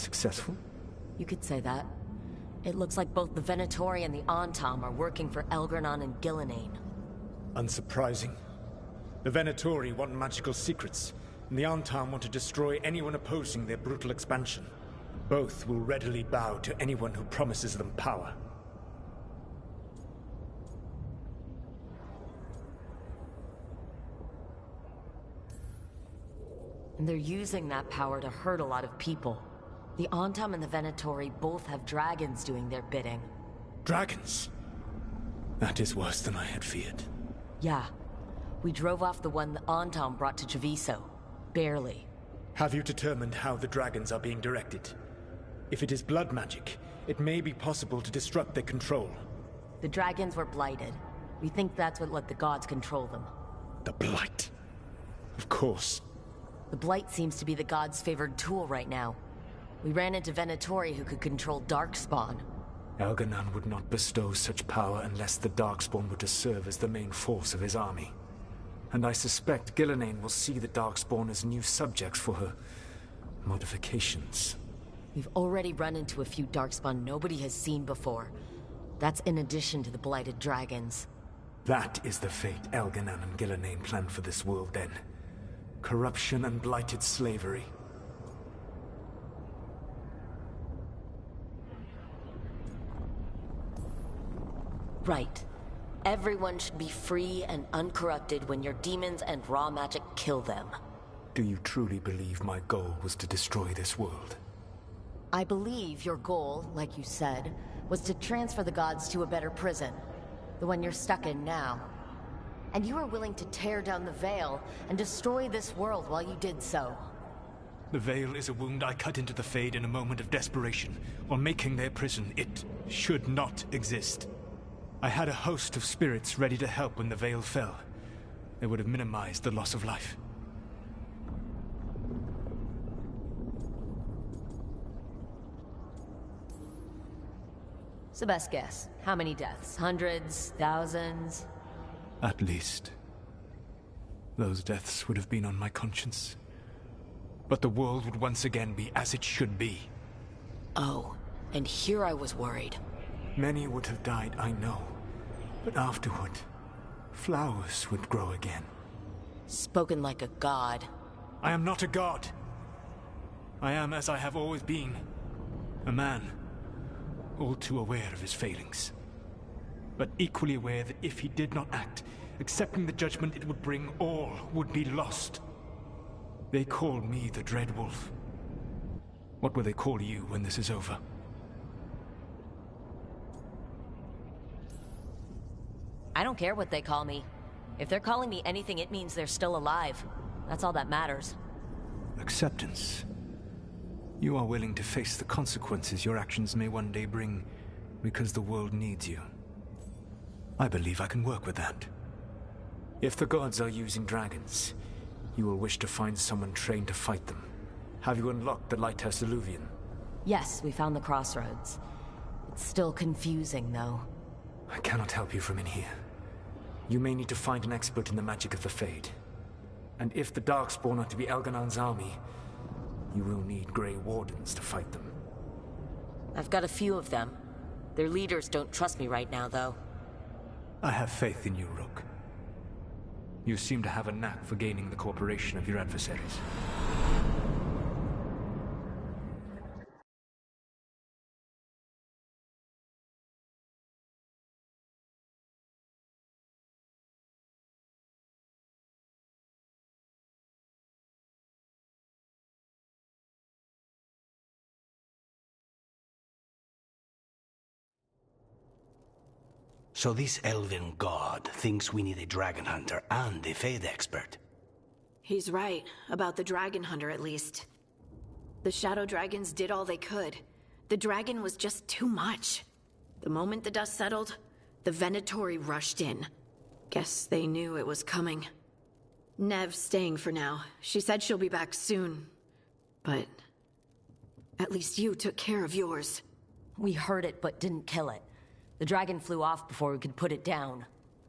Successful? You could say that. It looks like both the Venatori and the Antam are working for Elgranon and Gillenane. Unsurprising. The Venatori want magical secrets, and the Antam want to destroy anyone opposing their brutal expansion. Both will readily bow to anyone who promises them power. And they're using that power to hurt a lot of people. The Antam and the Venatori both have dragons doing their bidding. Dragons? That is worse than I had feared. Yeah. We drove off the one the Antam brought to Treviso. Barely. Have you determined how the dragons are being directed? If it is blood magic, it may be possible to disrupt their control. The dragons were blighted. We think that's what let the gods control them. The Blight. Of course. The Blight seems to be the gods' favored tool right now. We ran into Venatori who could control Darkspawn. Elganon would not bestow such power unless the Darkspawn were to serve as the main force of his army. And I suspect Gillenane will see the Darkspawn as new subjects for her modifications. We've already run into a few Darkspawn nobody has seen before. That's in addition to the blighted dragons. That is the fate Elganon and Gillenane planned for this world then. Corruption and blighted slavery. Right. Everyone should be free and uncorrupted when your demons and raw magic kill them. Do you truly believe my goal was to destroy this world? I believe your goal, like you said, was to transfer the gods to a better prison. The one you're stuck in now. And you were willing to tear down the Veil and destroy this world while you did so. The Veil is a wound I cut into the Fade in a moment of desperation, while making their prison. It should not exist. I had a host of spirits ready to help when the Veil fell. They would have minimized the loss of life. It's the best guess. How many deaths? Hundreds? Thousands? At least. Those deaths would have been on my conscience. But the world would once again be as it should be. Oh, and here I was worried. Many would have died, I know. But afterward, flowers would grow again. Spoken like a god. I am not a god. I am as I have always been. A man. All too aware of his failings. But equally aware that if he did not act, accepting the judgment it would bring, all would be lost. They call me the Dread Wolf. What will they call you when this is over? I don't care what they call me. If they're calling me anything, it means they're still alive. That's all that matters. Acceptance. You are willing to face the consequences your actions may one day bring because the world needs you. I believe I can work with that. If the gods are using dragons, you will wish to find someone trained to fight them. Have you unlocked the Lighthouse Illuvian? Yes, we found the crossroads. It's still confusing, though. I cannot help you from in here. You may need to find an expert in the magic of the Fade. And if the Darkspawn are to be Elganon's army, you will need Grey Wardens to fight them. I've got a few of them. Their leaders don't trust me right now, though. I have faith in you, Rook. You seem to have a knack for gaining the cooperation of your adversaries. So this elven god thinks we need a dragon hunter and a Fade expert. He's right, about the dragon hunter at least. The shadow dragons did all they could. The dragon was just too much. The moment the dust settled, the Venatori rushed in. Guess they knew it was coming. Nev's staying for now. She said she'll be back soon. But at least you took care of yours. We heard it, but didn't kill it. The dragon flew off before we could put it down.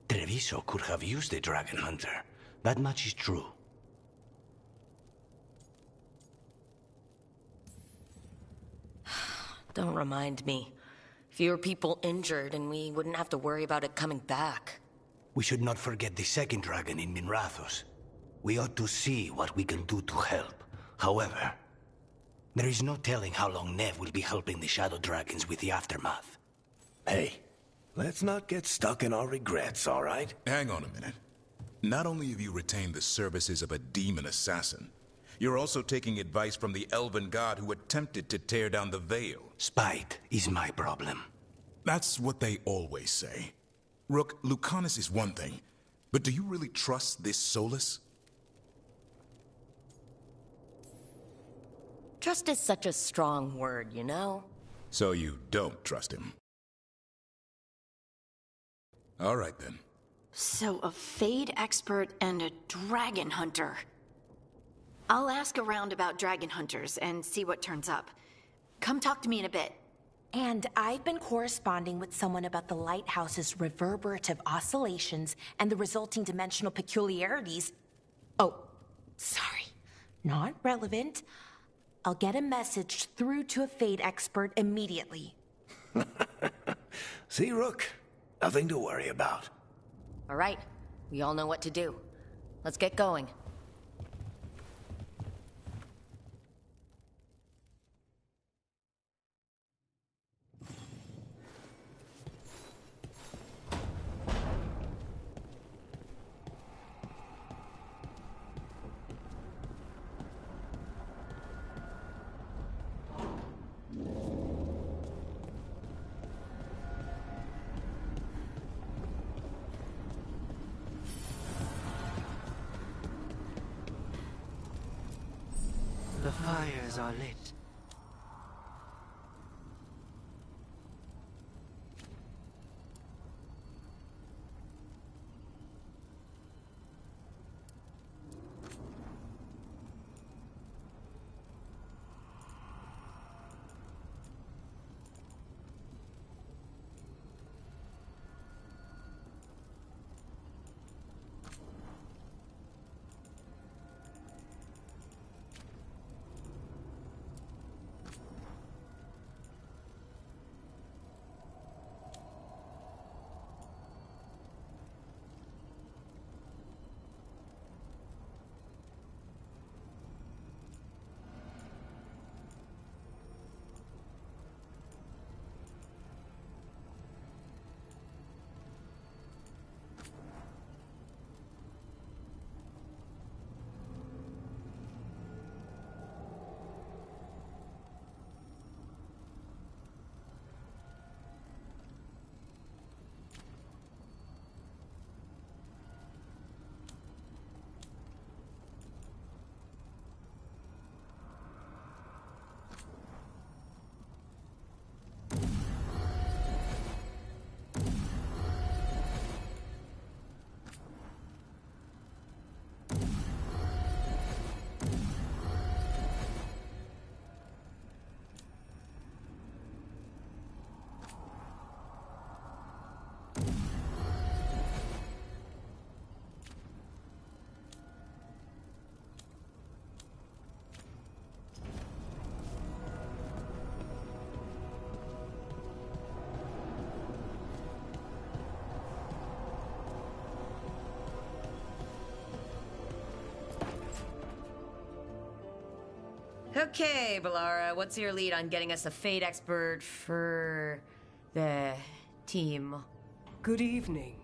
Treviso could have used a dragon hunter. That much is true. Don't remind me. Fewer people injured, and we wouldn't have to worry about it coming back. We should not forget the second dragon in Minrathos. We ought to see what we can do to help. However, there is no telling how long Nev will be helping the Shadow Dragons with the aftermath. Hey, let's not get stuck in our regrets, all right? Hang on a minute. Not only have you retained the services of a demon assassin, you're also taking advice from the elven god who attempted to tear down the Veil. Spite is my problem. That's what they always say. Rook, Lucanus is one thing, but do you really trust this Solus? Trust is such a strong word, you know? So you don't trust him. All right, then. So, a Fade expert and a dragon hunter. I'll ask around about dragon hunters and see what turns up. Come talk to me in a bit. And I've been corresponding with someone about the lighthouse's reverberative oscillations and the resulting dimensional peculiarities. Oh, sorry. Not relevant. I'll get a message through to a Fade expert immediately. See, Rook? Nothing to worry about. All right. We all know what to do. Let's get going. The fires are lit. Okay, Balara, what's your lead on getting us a Fade expert for the team? Good evening.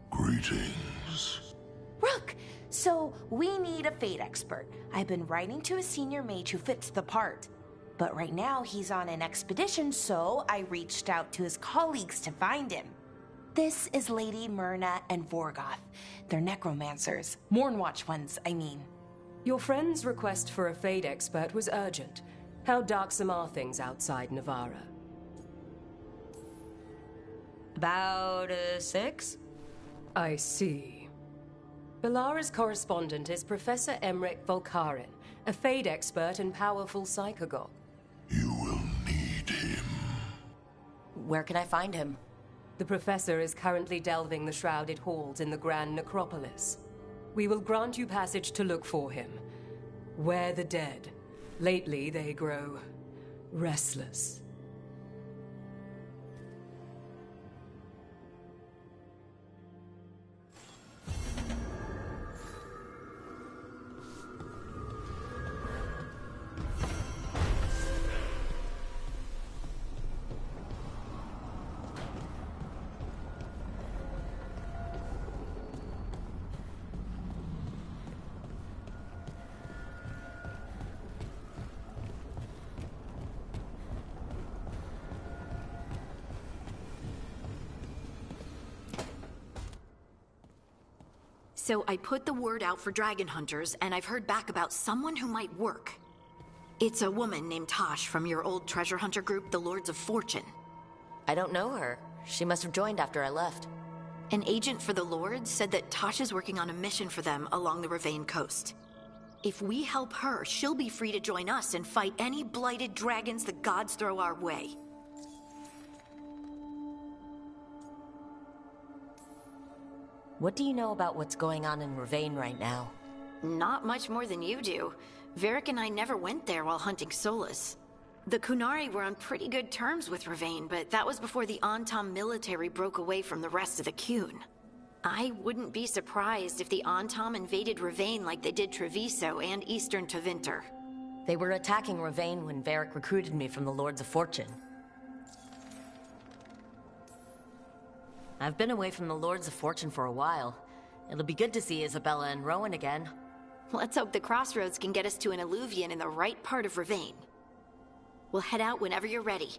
Greetings. Rook, so we need a Fade expert. I've been writing to a senior mage who fits the part. But right now he's on an expedition, so I reached out to his colleagues to find him. This is Lady Myrna and Vorgoth. They're necromancers. Mournwatch ones, I mean. Your friend's request for a Fade expert was urgent. How darksome are things outside Navarra? About 6? I see. Balara's correspondent is Professor Emmerich Volkaren, a Fade expert and powerful psychagogue. Where can I find him? The Professor is currently delving the shrouded halls in the Grand Necropolis. We will grant you passage to look for him. Where the dead. Lately, they grow restless. So I put the word out for dragon hunters, and I've heard back about someone who might work. It's a woman named Tosh from your old treasure hunter group, the Lords of Fortune. I don't know her. She must have joined after I left. An agent for the Lords said that Tosh is working on a mission for them along the Ravane coast. If we help her, she'll be free to join us and fight any blighted dragons the gods throw our way. What do you know about what's going on in Ravane right now? Not much more than you do. Varric and I never went there while hunting Solus. The Kunari were on pretty good terms with Ravane, but that was before the Antam military broke away from the rest of the Qun. I wouldn't be surprised if the Antam invaded Ravane like they did Treviso and Eastern Tevinter. They were attacking Ravane when Varric recruited me from the Lords of Fortune. I've been away from the Lords of Fortune for a while. It'll be good to see Isabella and Rowan again. Let's hope the crossroads can get us to an Alluvian in the right part of Ravane. We'll head out whenever you're ready.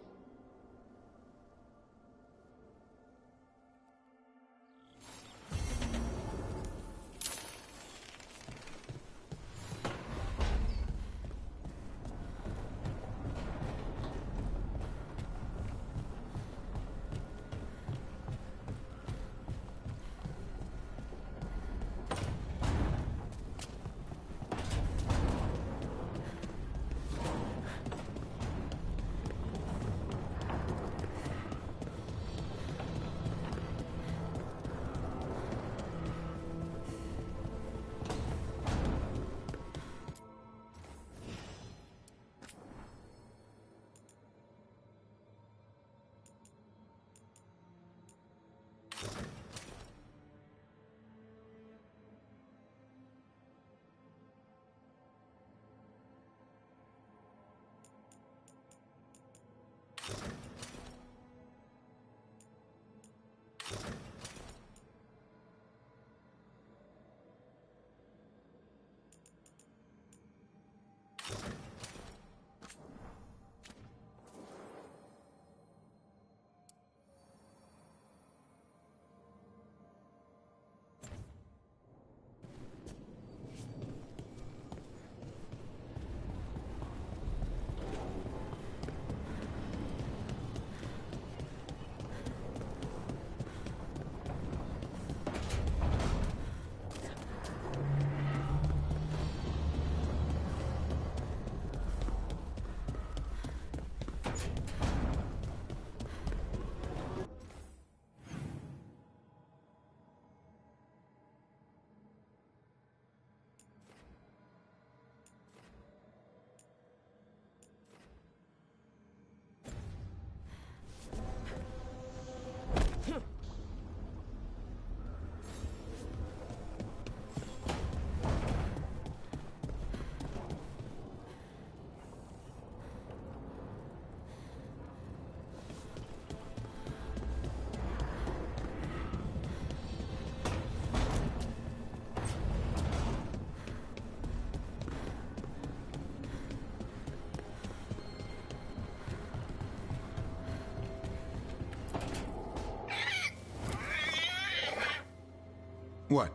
What?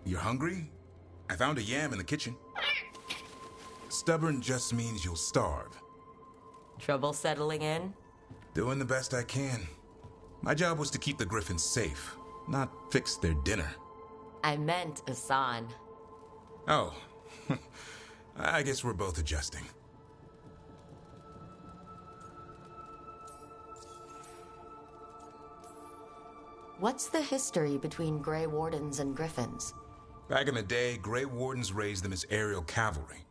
You're hungry? I found a yam in the kitchen. Stubborn just means you'll starve. Trouble settling in? Doing the best I can. My job was to keep the Griffins safe, not fix their dinner. I meant Asan. Oh. I guess we're both adjusting. What's the history between Grey Wardens and Griffins? Back in the day, Grey Wardens raised them as aerial cavalry.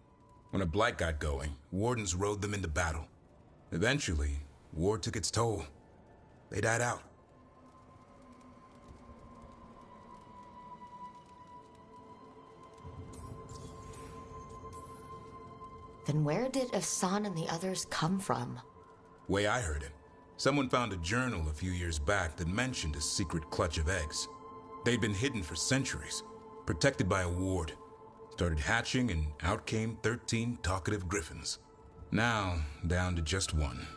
When a blight got going, Wardens rode them into battle. Eventually, war took its toll. They died out. Then where did Asan and the others come from? Way I heard it, someone found a journal a few years back that mentioned a secret clutch of eggs. They'd been hidden for centuries, protected by a ward. Started hatching and out came 13 talkative griffins. Now, down to just one.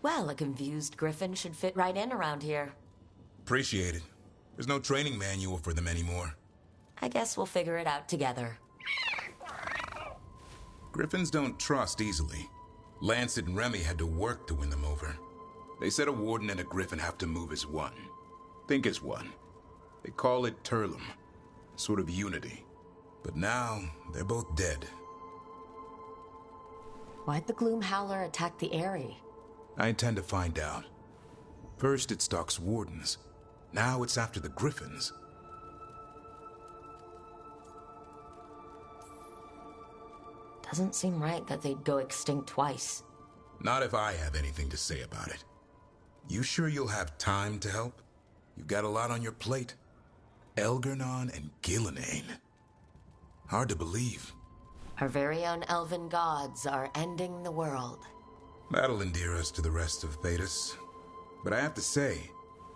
Well, a confused griffin should fit right in around here. Appreciate it. There's no training manual for them anymore. I guess we'll figure it out together. Griffins don't trust easily. Lancet and Remy had to work to win them over. They said a warden and a griffin have to move as one. Think as one. They call it Turlum. Sort of unity. But now, they're both dead. Why'd the Gloom Howler attack the Eyrie? I intend to find out. First it stalks wardens. Now it's after the griffins. Doesn't seem right that they'd go extinct twice. Not if I have anything to say about it. You sure you'll have time to help? You've got a lot on your plate. Elgernon and Gillenane. Hard to believe. Our very own elven gods are ending the world. That'll endear us to the rest of Thedas. But I have to say,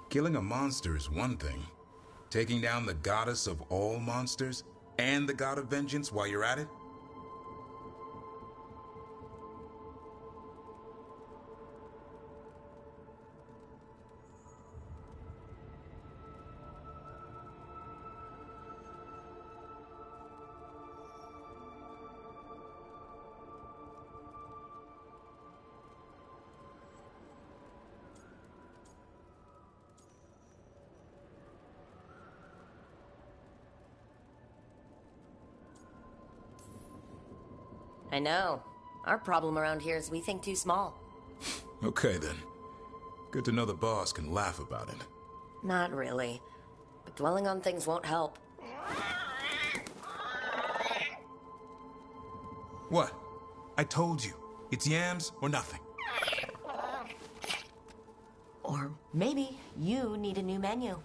killing a monster is one thing. Taking down the goddess of all monsters and the god of vengeance while you're at it? I know. Our problem around here is we think too small. Okay then. Good to know the boss can laugh about it. Not really. But dwelling on things won't help. What? I told you. It's yams or nothing. Or maybe you need a new menu.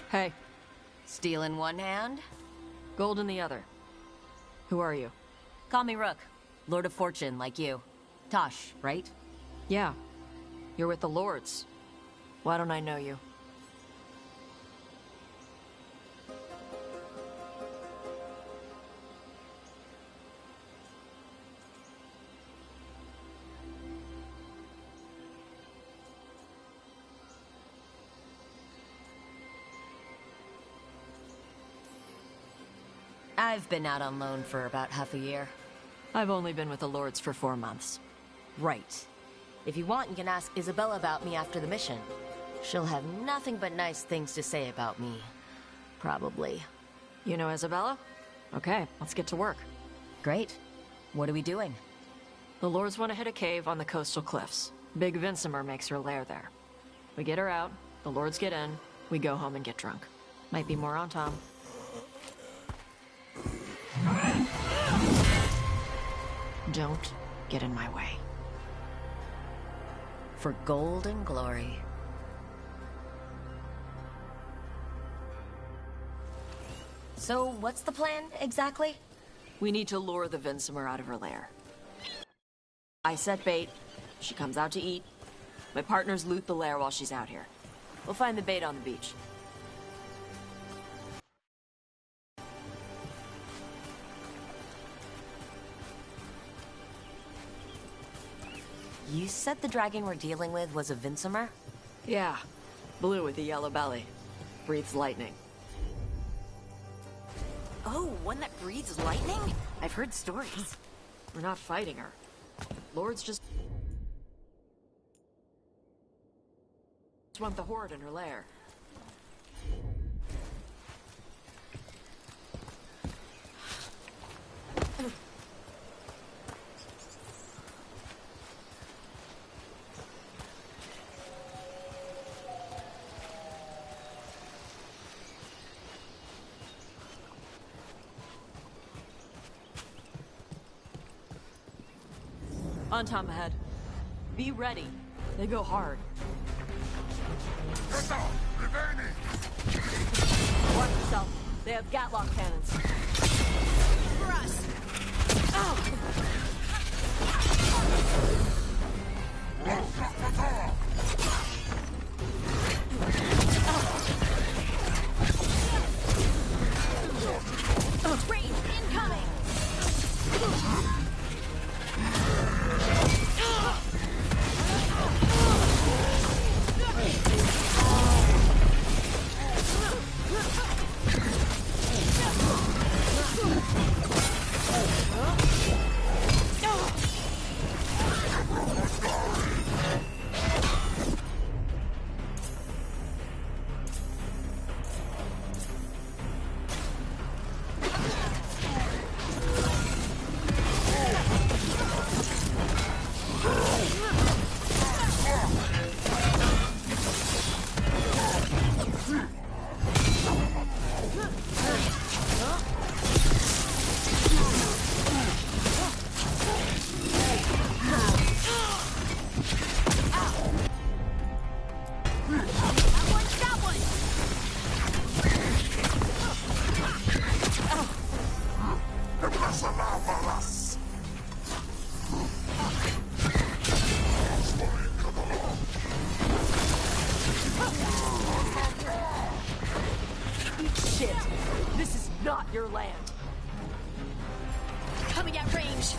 Hey. Steel in one hand? Gold in the other. Who are you? Call me Rook. Lord of Fortune, like you. Tosh, right? Yeah. You're with the Lords. Why don't I know you? I've been out on loan for about half a year. I've only been with the Lords for 4 months. Right. If you want, you can ask Isabella about me after the mission. She'll have nothing but nice things to say about me. Probably. You know Isabella? Okay, let's get to work. Great. What are we doing? The Lords want to hit a cave on the coastal cliffs. Big Vincimer makes her lair there. We get her out, the Lords get in, we go home and get drunk. Might be more on Tom. Don't get in my way. For gold and glory. So, what's the plan, exactly? We need to lure the Vincimer out of her lair. I set bait, she comes out to eat. My partners loot the lair while she's out here. We'll find the bait on the beach. You said the dragon we're dealing with was a Vinsomer? Yeah. Blue with a yellow belly. Breathes lightning. Oh, one that breathes lightning? I've heard stories. We're not fighting her. Lords just want the horde in her lair. On Tom ahead. Be ready. They go hard. Watch yourself. They have Gatlock cannons. For us! Rain incoming! Shit! This is not your land! Coming at range!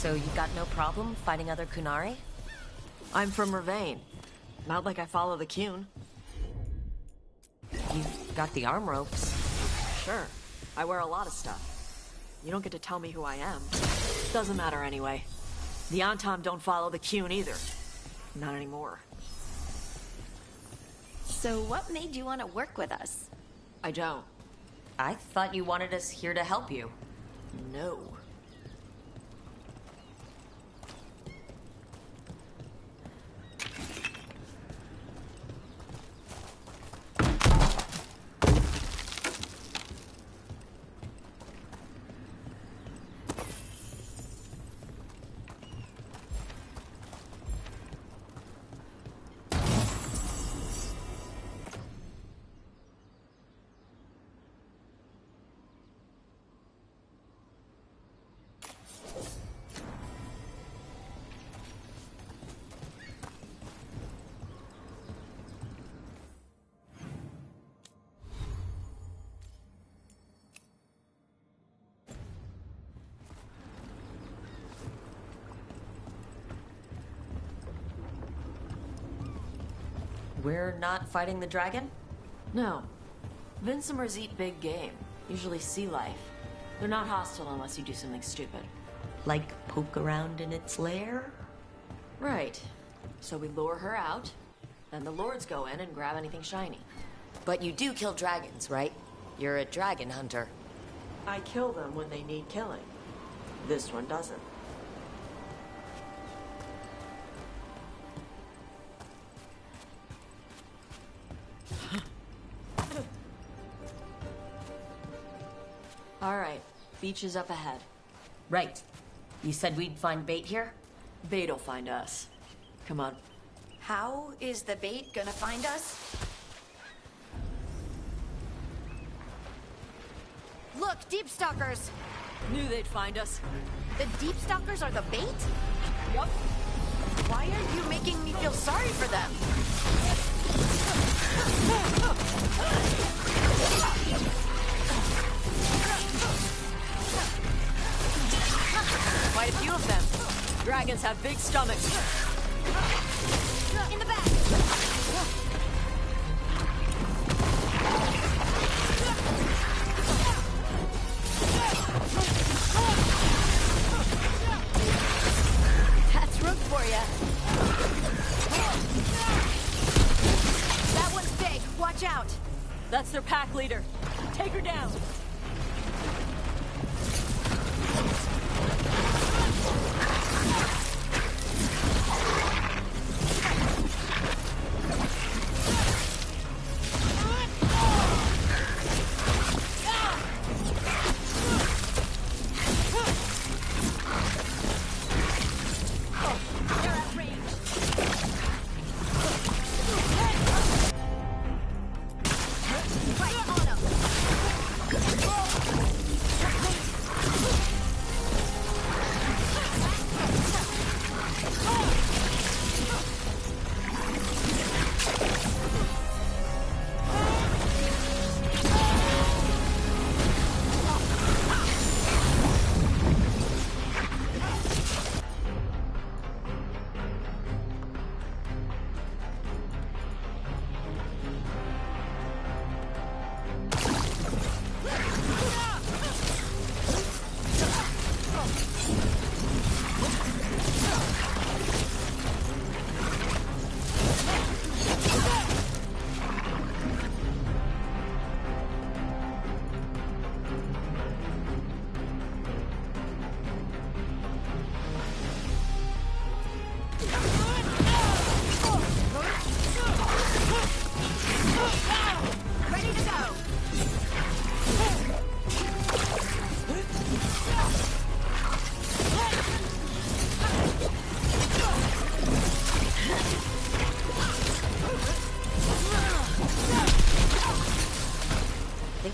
So you got no problem fighting other Kunari? I'm from Ravain. Not like I follow the Qun. You got the arm ropes. Sure. I wear a lot of stuff. You don't get to tell me who I am. Doesn't matter anyway. The Antam don't follow the Qun either. Not anymore. So what made you want to work with us? I don't. I thought you wanted us here to help you. No. We're not fighting the dragon? No. Vinsomers eat big game, usually sea life. They're not hostile unless you do something stupid. Like poke around in its lair? Right. So we lure her out, then the lords go in and grab anything shiny. But you do kill dragons, right? You're a dragon hunter. I kill them when they need killing. This one doesn't. All right, beach is up ahead. Right. You said we'd find bait here? Bait'll find us. Come on. How is the bait gonna find us? Look, deep stalkers! Knew they'd find us. The deep stalkers are the bait? Yep. Why are you making me feel sorry for them? Quite a few of them. Dragons have big stomachs. In the back! That's rook for ya. That one's big. Watch out. That's their pack leader. Take her down.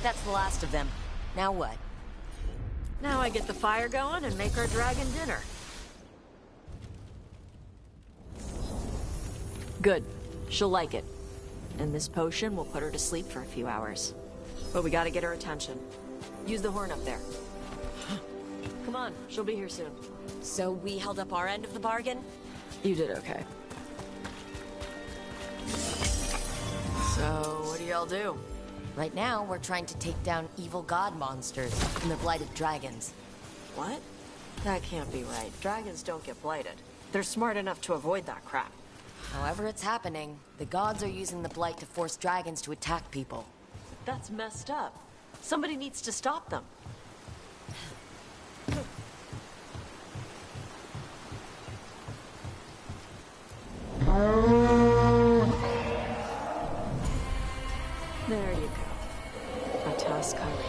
That's the last of them. Now what? Now I get the fire going and make our dragon dinner. Good. She'll like it. And this potion will put her to sleep for a few hours. But we gotta get her attention. Use the horn up there. Come on, she'll be here soon. So we held up our end of the bargain? You did okay. So, what do y'all do? Right now, we're trying to take down evil god monsters and the blighted dragons. What? That can't be right. Dragons don't get blighted. They're smart enough to avoid that crap. However it's happening, the gods are using the blight to force dragons to attack people. That's messed up. Somebody needs to stop them. There you go. A tusk hurry.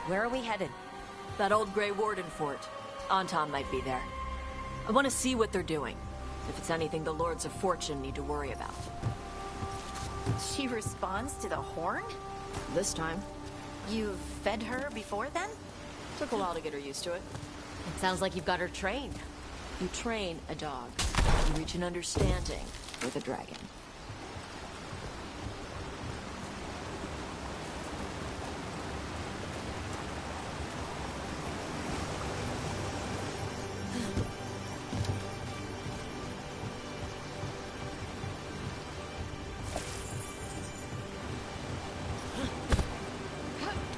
Where are we headed? That old Grey Warden fort. Anton might be there. I want to see what they're doing. If it's anything the Lords of Fortune need to worry about. She responds to the horn? This time. You've fed her before then? Took a while to get her used to it. It sounds like you've got her trained. You train a dog. You reach an understanding with a dragon.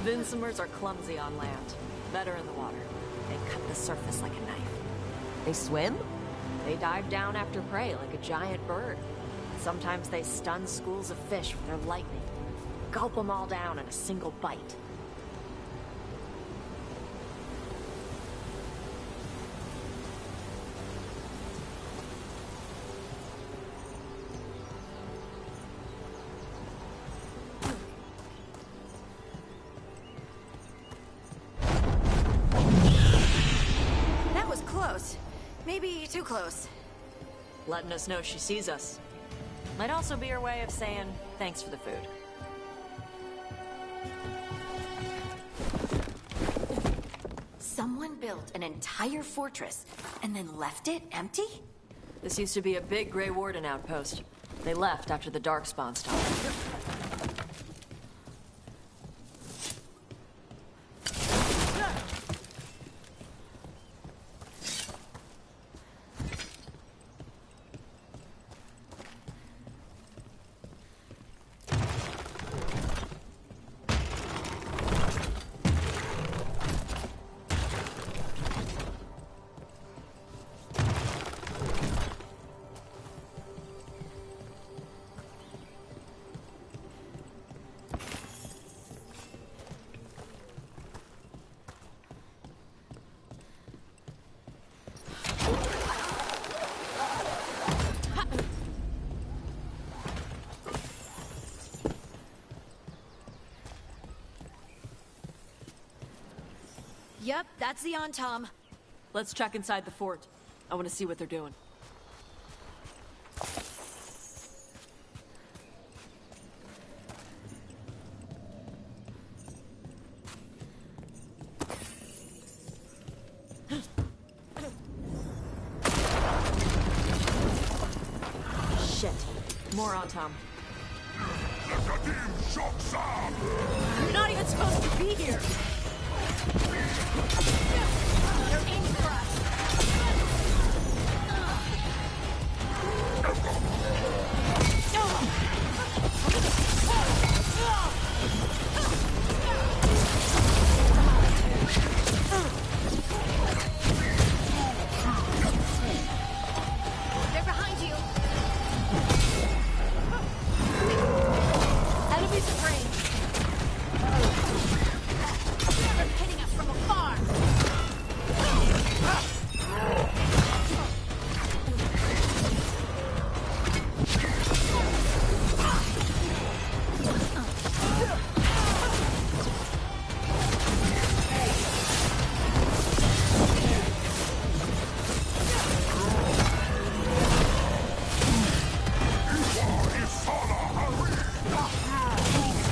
Vinsomers are clumsy on land, better in the water. They cut the surface like a knife. They swim? They dive down after prey like a giant bird. Sometimes they stun schools of fish with their lightning. Gulp them all down in a single bite. That was close. Maybe too close. Letting us know she sees us. Might also be her way of saying thanks for the food. Someone built an entire fortress and then left it empty? This used to be a big Grey Warden outpost. They left after the Darkspawn stopped. Yep, that's the Antam. Let's check inside the fort. I want to see what they're doing. Shit. More Antam. You're not even supposed to be here! They're aiming for us! They're behind you! Enemies at range! They're hitting us from afar!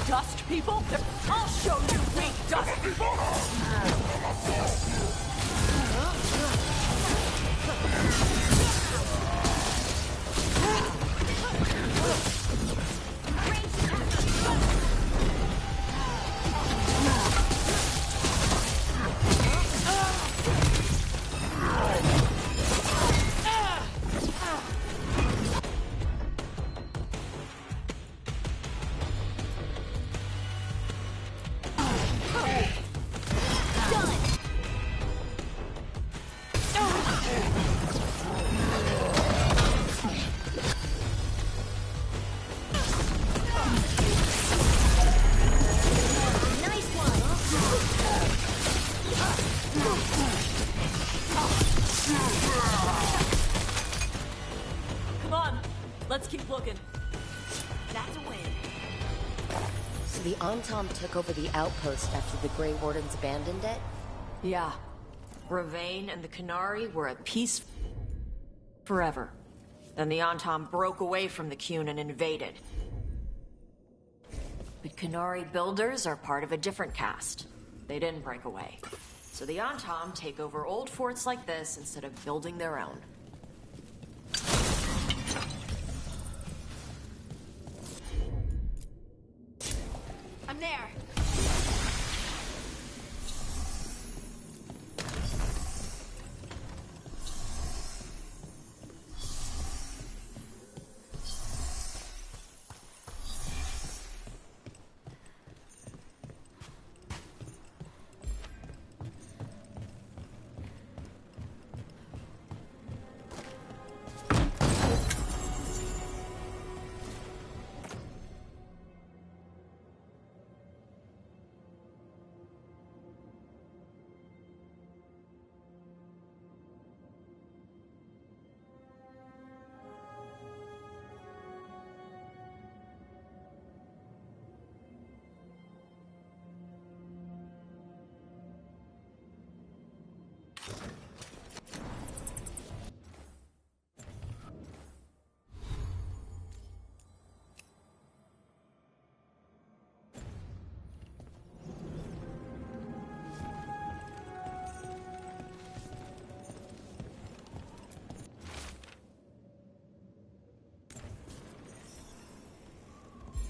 Dust people? I'll show you weak dust people! Come on, let's keep looking. That's a win. So the Antam took over the outpost after the Grey Wardens abandoned it? Yeah. Ravain and the Qunari were at peace forever. Then the Antam broke away from the Qun and invaded. But Qunari builders are part of a different caste. They didn't break away. So the Antam take over old forts like this instead of building their own. I'm there.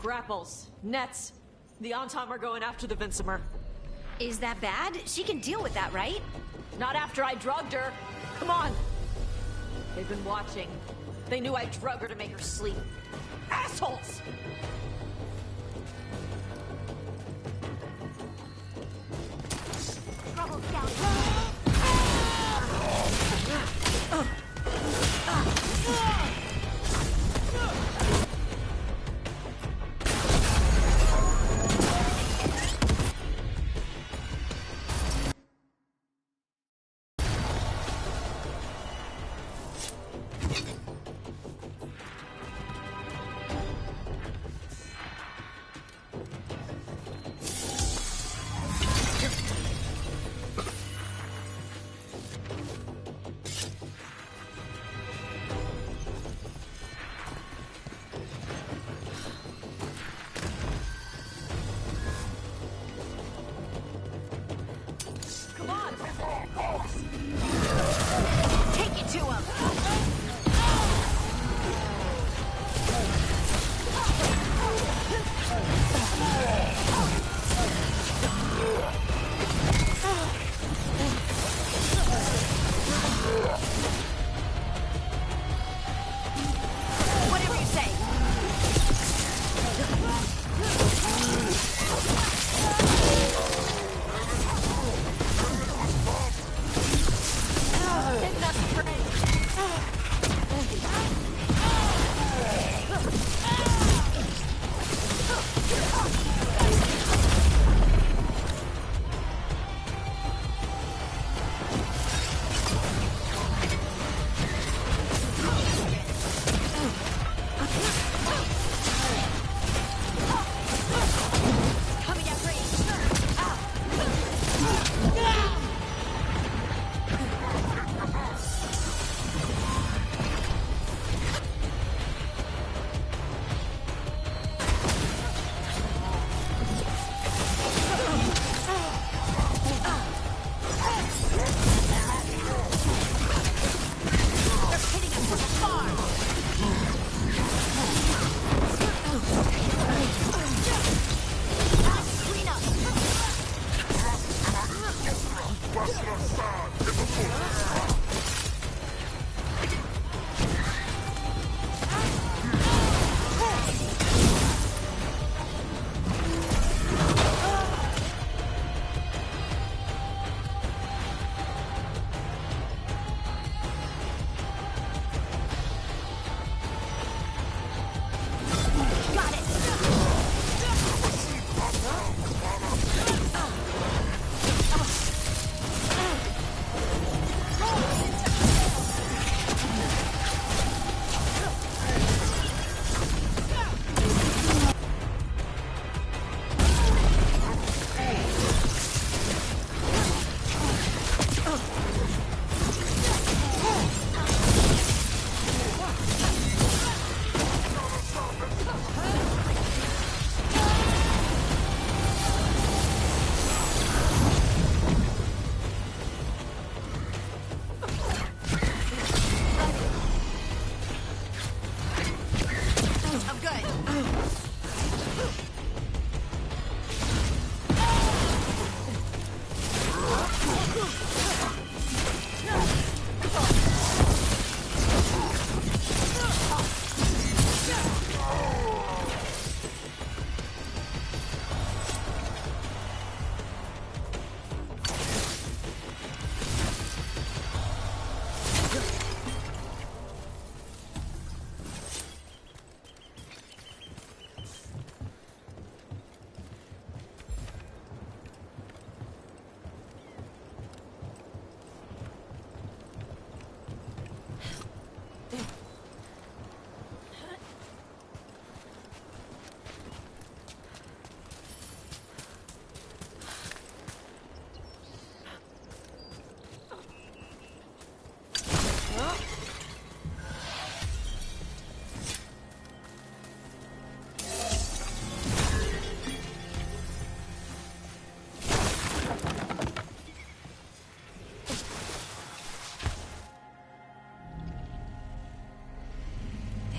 Grapples, nets. The Antam are going after the Vincemer. Is that bad? She can deal with that, right? Not after I drugged her. Come on. They've been watching. They knew I drug her to make her sleep. Assholes! Trouble, Scout. Take it to him! Whatever you say.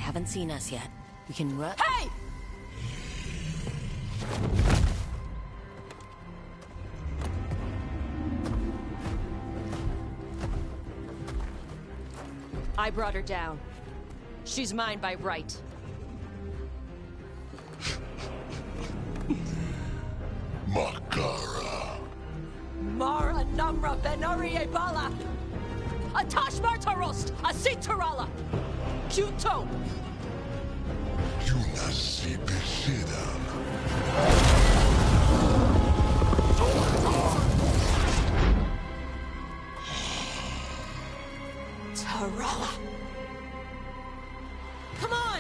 Haven't seen us yet. We can run. Hey! I brought her down. She's mine by right. Makara. Mara Namra Benarie Bala! Atash Martarost! Asitarala! Kuto! Yunasi Bishidam. Tarala! Come on!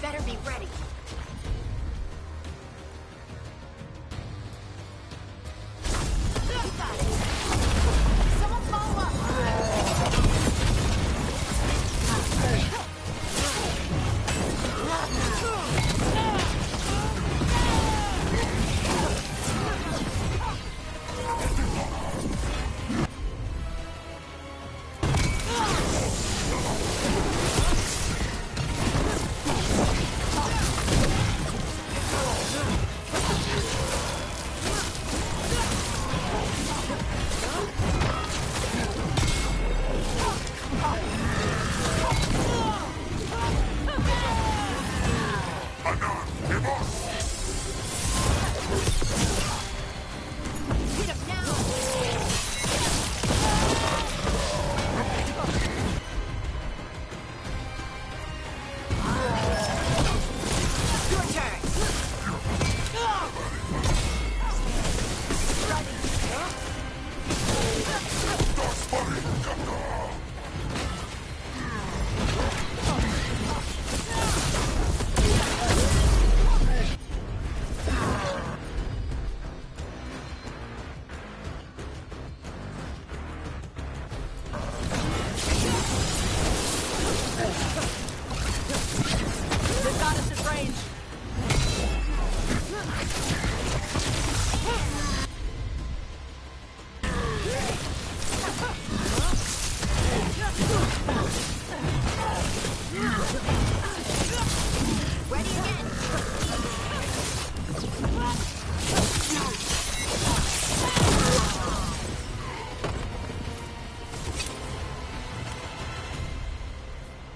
Better be ready. Someone follow up!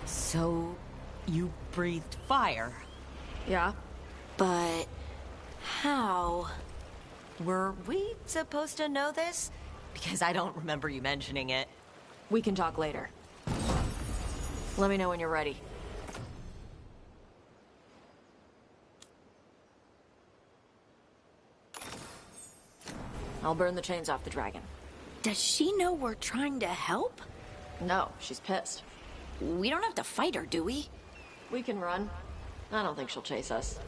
So, you breathed fire? Yeah. But how? Were we supposed to know this? Because I don't remember you mentioning it. We can talk later. Let me know when you're ready. I'll burn the chains off the dragon. Does she know we're trying to help? No, she's pissed. We don't have to fight her, do we? We can run. I don't think she'll chase us.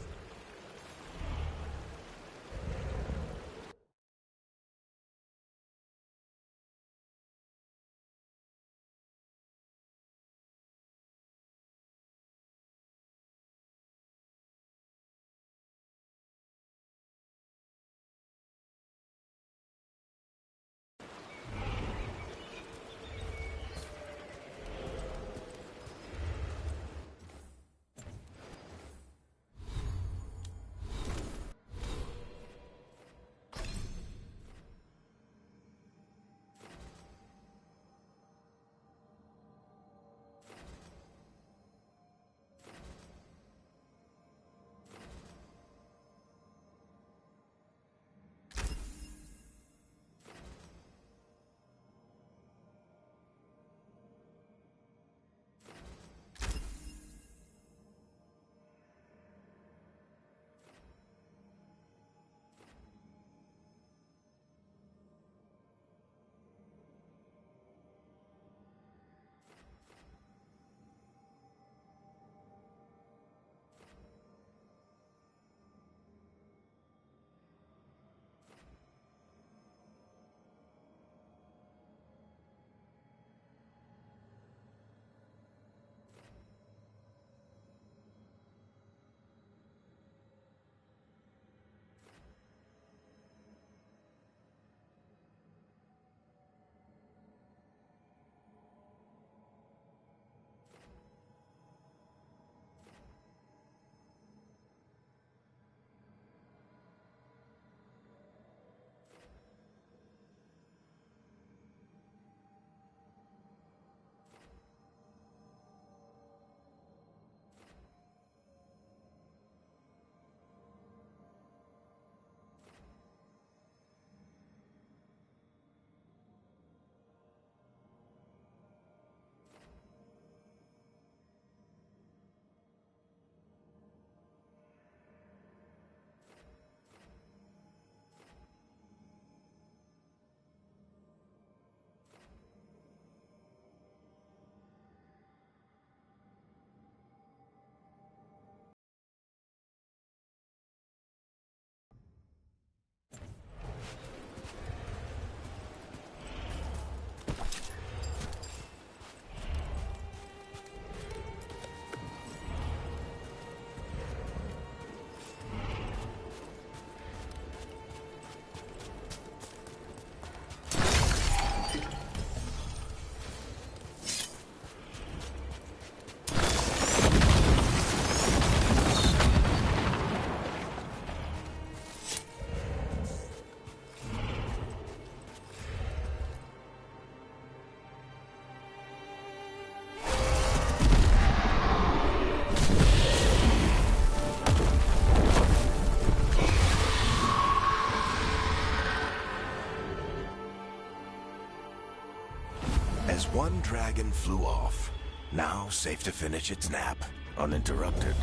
As one dragon flew off, now safe to finish its nap, uninterrupted,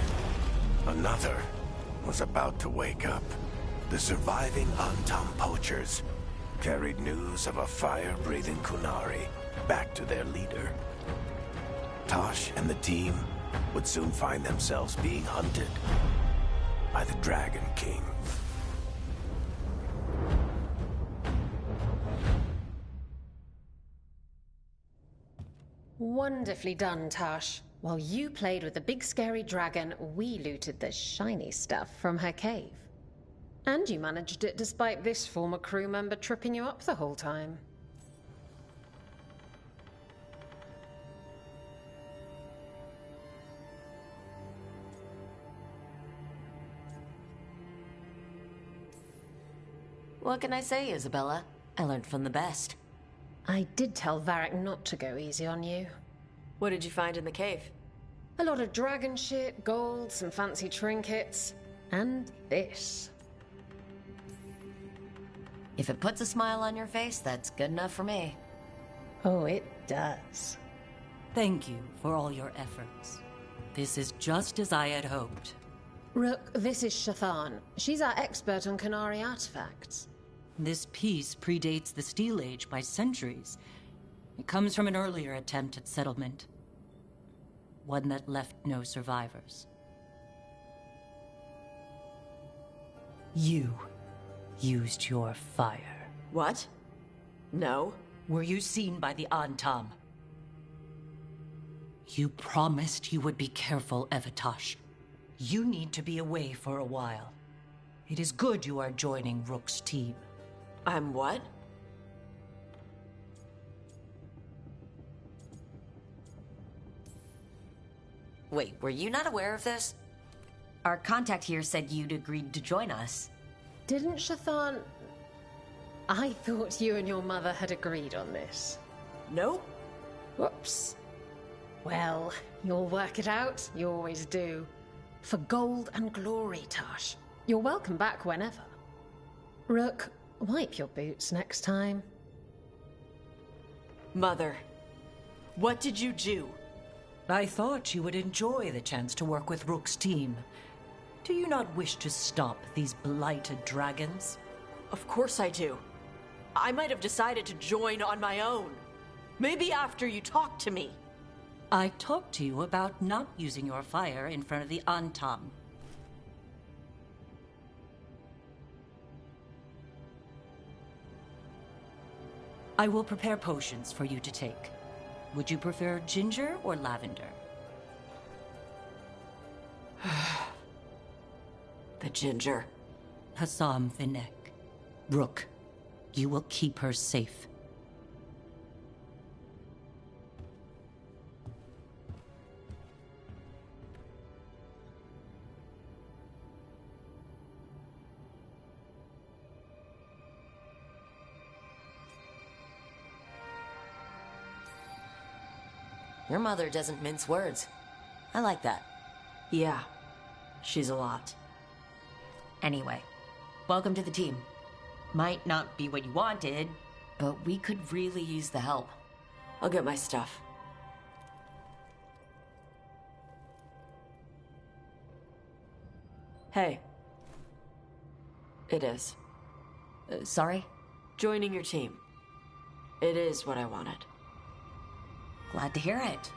another was about to wake up. The surviving Antam poachers carried news of a fire-breathing Kunari back to their leader. Tosh and the team would soon find themselves being hunted by the Dragon King. Wonderfully done, Tosh. While you played with the big scary dragon, we looted the shiny stuff from her cave. And you managed it despite this former crew member tripping you up the whole time. What can I say, Isabella? I learned from the best. I did tell Varric not to go easy on you. What did you find in the cave? A lot of dragon shit, gold, some fancy trinkets, and this. If it puts a smile on your face, that's good enough for me. Oh, it does. Thank you for all your efforts. This is just as I had hoped. Rook, this is Shathan. She's our expert on Kunari artifacts. This piece predates the Steel Age by centuries. It comes from an earlier attempt at settlement. One that left no survivors. You used your fire. What? No. Were you seen by the Antam? You promised you would be careful, Evatosh. You need to be away for a while. It is good you are joining Rook's team. I'm what? Wait, were you not aware of this? Our contact here said you'd agreed to join us. Didn't Shathan... I thought you and your mother had agreed on this. Nope. Whoops. Well, you'll work it out. You always do. For gold and glory, Tosh. You're welcome back whenever. Rook, wipe your boots next time. Mother, what did you do? I thought you would enjoy the chance to work with Rook's team. Do you not wish to stop these blighted dragons? Of course I do. I might have decided to join on my own. Maybe after you talked to me. I talked to you about not using your fire in front of the Antam. I will prepare potions for you to take. Would you prefer ginger or lavender? The ginger. Hassam Vinek. Rook, you will keep her safe. Your mother doesn't mince words. I like that. Yeah, she's a lot. Anyway, welcome to the team. Might not be what you wanted, but we could really use the help. I'll get my stuff. Hey. It is. Sorry? Joining your team. It is what I wanted. Glad to hear it.